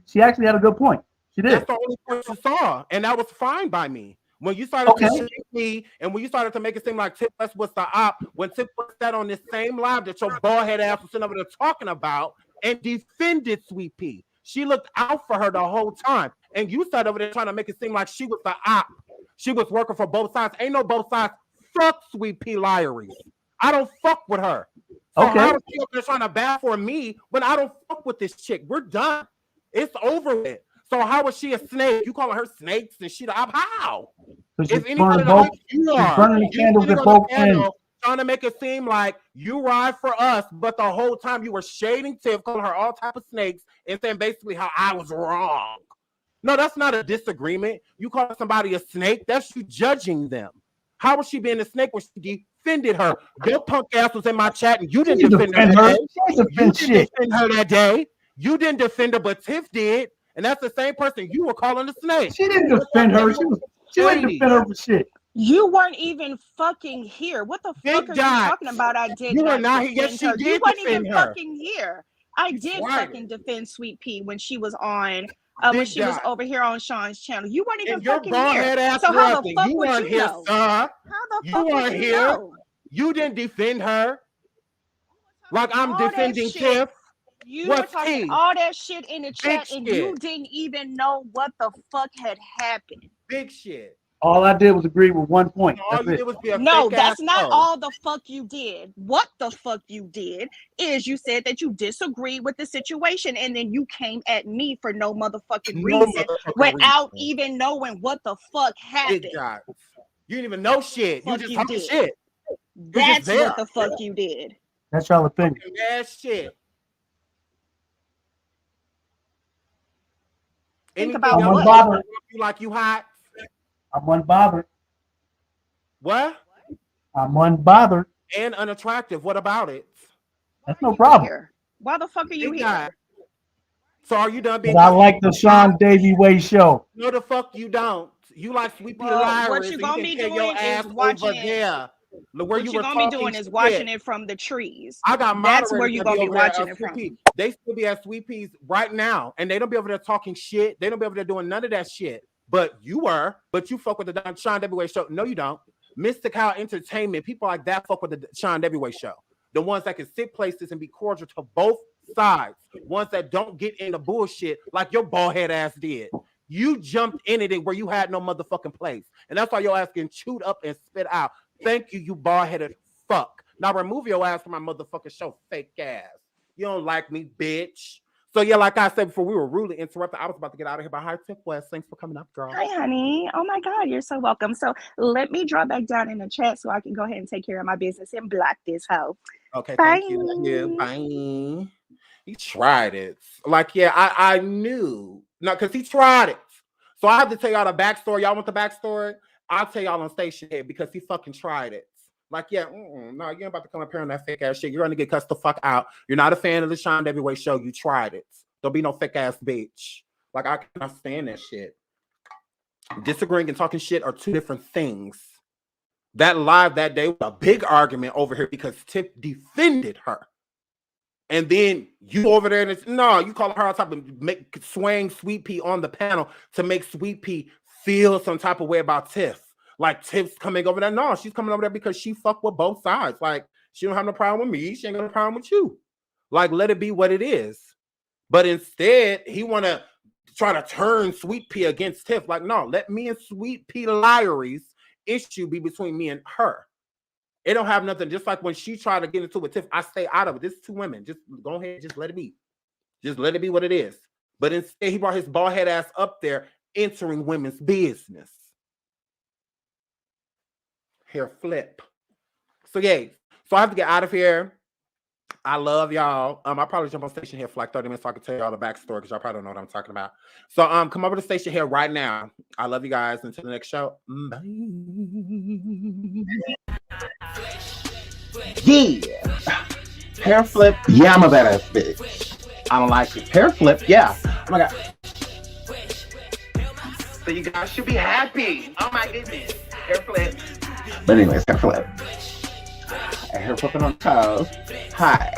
She actually had a good point. She did. That's the only point you saw, and that was fine by me. When you started to shake me, and when you started to make it seem like Tip West was the op, when Tip West sat on this same live that your bald head ass was sitting over there talking about and defended Sweet Pea. She looked out for her the whole time, and you sat over there trying to make it seem like she was the op. She was working for both sides. Ain't no both sides. Fuck Sweet Pea Liaries. I don't fuck with her. So how is she up there trying to bad for me when I don't fuck with this chick? We're done. It's over with. So how is she a snake? You calling her snakes and she the op? How? If anybody like you are, you sitting on the panel trying to make it seem like you ride for us, but the whole time you were shading Tiff, calling her all type of snakes, and saying basically how I was wrong. No, that's not a disagreement. You call somebody a snake, that's you judging them. How was she being a snake when she defended her? Your punk ass was in my chat and you didn't defend her that day. You didn't defend her that day. You didn't defend her, but Tiff did. And that's the same person you were calling a snake. She didn't defend her. She didn't defend her for shit. You weren't even fucking here. What the fuck are you talking about? I did You were not not defend here. Yes, she her. did You weren't defend even her. fucking here. I did fucking defend Sweet Pea when she was on, when Big she was guy. over here on Sean's channel. You weren't even And your fucking here. bald-head ass So how wasn't. the fuck You would weren't you here, know? sir. How the You fuck would weren't you here. know? You didn't defend her. Like I'm All that defending shit. Tiff. You were What's talking tea? all that shit in the Big chat, and shit. you didn't even know what the fuck had happened. Big shit. All I did was agree with one point. All That's you it. did was be a No, fake that's ass not hoe. all the fuck you did. What the fuck you did is you said that you disagreed with the situation, and then you came at me for no motherfucking No reason motherfucking without reason. even knowing what the fuck happened. Big guy. You didn't even know shit. You Fuck just you talking did. shit. That's there. what the fuck you did. That's y'all opinion. Ass shit. Think Anything about else what? you like you hot? I'm unbothered. What? I'm unbothered. And unattractive. What about it? That's no problem. Here. Why the fuck are you Big here? guy. So are you done being? But I like the SeanDavieWay show. No, the fuck you don't. You like Sweet Pea Well, Lyris, what you and gonna can be tell doing your ass is watching over it. there. Look where What you you're were gonna be talking doing is shit. watching it from the trees. I got That's where moderators you're that gonna be over there watching at it Sweet from. Pea. They still be at Sweet Peas right now, and they don't be over there talking shit. They don't be over there doing none of that shit. But you were, but you fuck with the SeanDavieWay show. No, you don't. Mystical Entertainment, people like that fuck with the SeanDavieWay show. The ones that can sit places and be cordial to both sides. Ones that don't get into bullshit like your bald head ass did. You jumped in it where you had no motherfucking place. And that's why your ass getting chewed up and spit out. Thank you, you bald-headed fuck. Now remove your ass from my motherfucking show, fake ass. You don't like me, bitch. So yeah, like I said before, we were rudely interrupted. I was about to get out of here, but hi, Tiff West. Thanks for coming up, girl. Hi, honey. Oh my God, you're so welcome. So let me drop back down in the chat so I can go ahead and take care of my business and block this hoe. Okay, Bye. thank you. Love you. Bye. He tried it. Like, yeah, I knew. No, because he tried it. So I have to tell y'all the backstory. Y'all want the backstory? I'll tell y'all on station here because he fucking tried it. Like, yeah, no, you ain't about to come up here on that fake ass shit. You're gonna get cussed the fuck out. You're not a fan of the SeanDavieWay show. You tried it. Don't be no fake ass bitch. Like, I cannot stand that shit. Disagreeing and talking shit are two different things. That live that day was a big argument over here because Tiff defended her. And then you over there and it's no, you call her on top and make swaying Sweet Pea on the panel to make Sweet Pea feel some type of way about Tiff. Like Tiff's coming over there. No, she's coming over there because she fucked with both sides. Like she don't have no problem with me. She ain't got no problem with you. Like let it be what it is. But instead, he want to try to turn Sweet Pea against Tiff. Like no, let me and Sweet Pea Lyris issue be between me and her. It don't have nothing. Just like when she tried to get into it with Tiff, I stay out of it. This is two women. Just go ahead, just let it be. Just let it be what it is. But instead, he brought his bald head ass up there, entering women's business. Hair flip. So yeah. So I have to get out of here. I love y'all. I probably jump on station here for like 30 minutes so I can tell y'all the backstory because y'all probably don't know what I'm talking about. So come over to station here right now. I love you guys. Until the next show. Bye. Yeah. Hair flip. Yeah, I'm a badass bitch. I don't like it. Hair flip. Yeah. Oh my God. So you guys should be happy. Oh my goodness. Hair flip. But anyways, hair flip. Hair flipping on toes. Hi.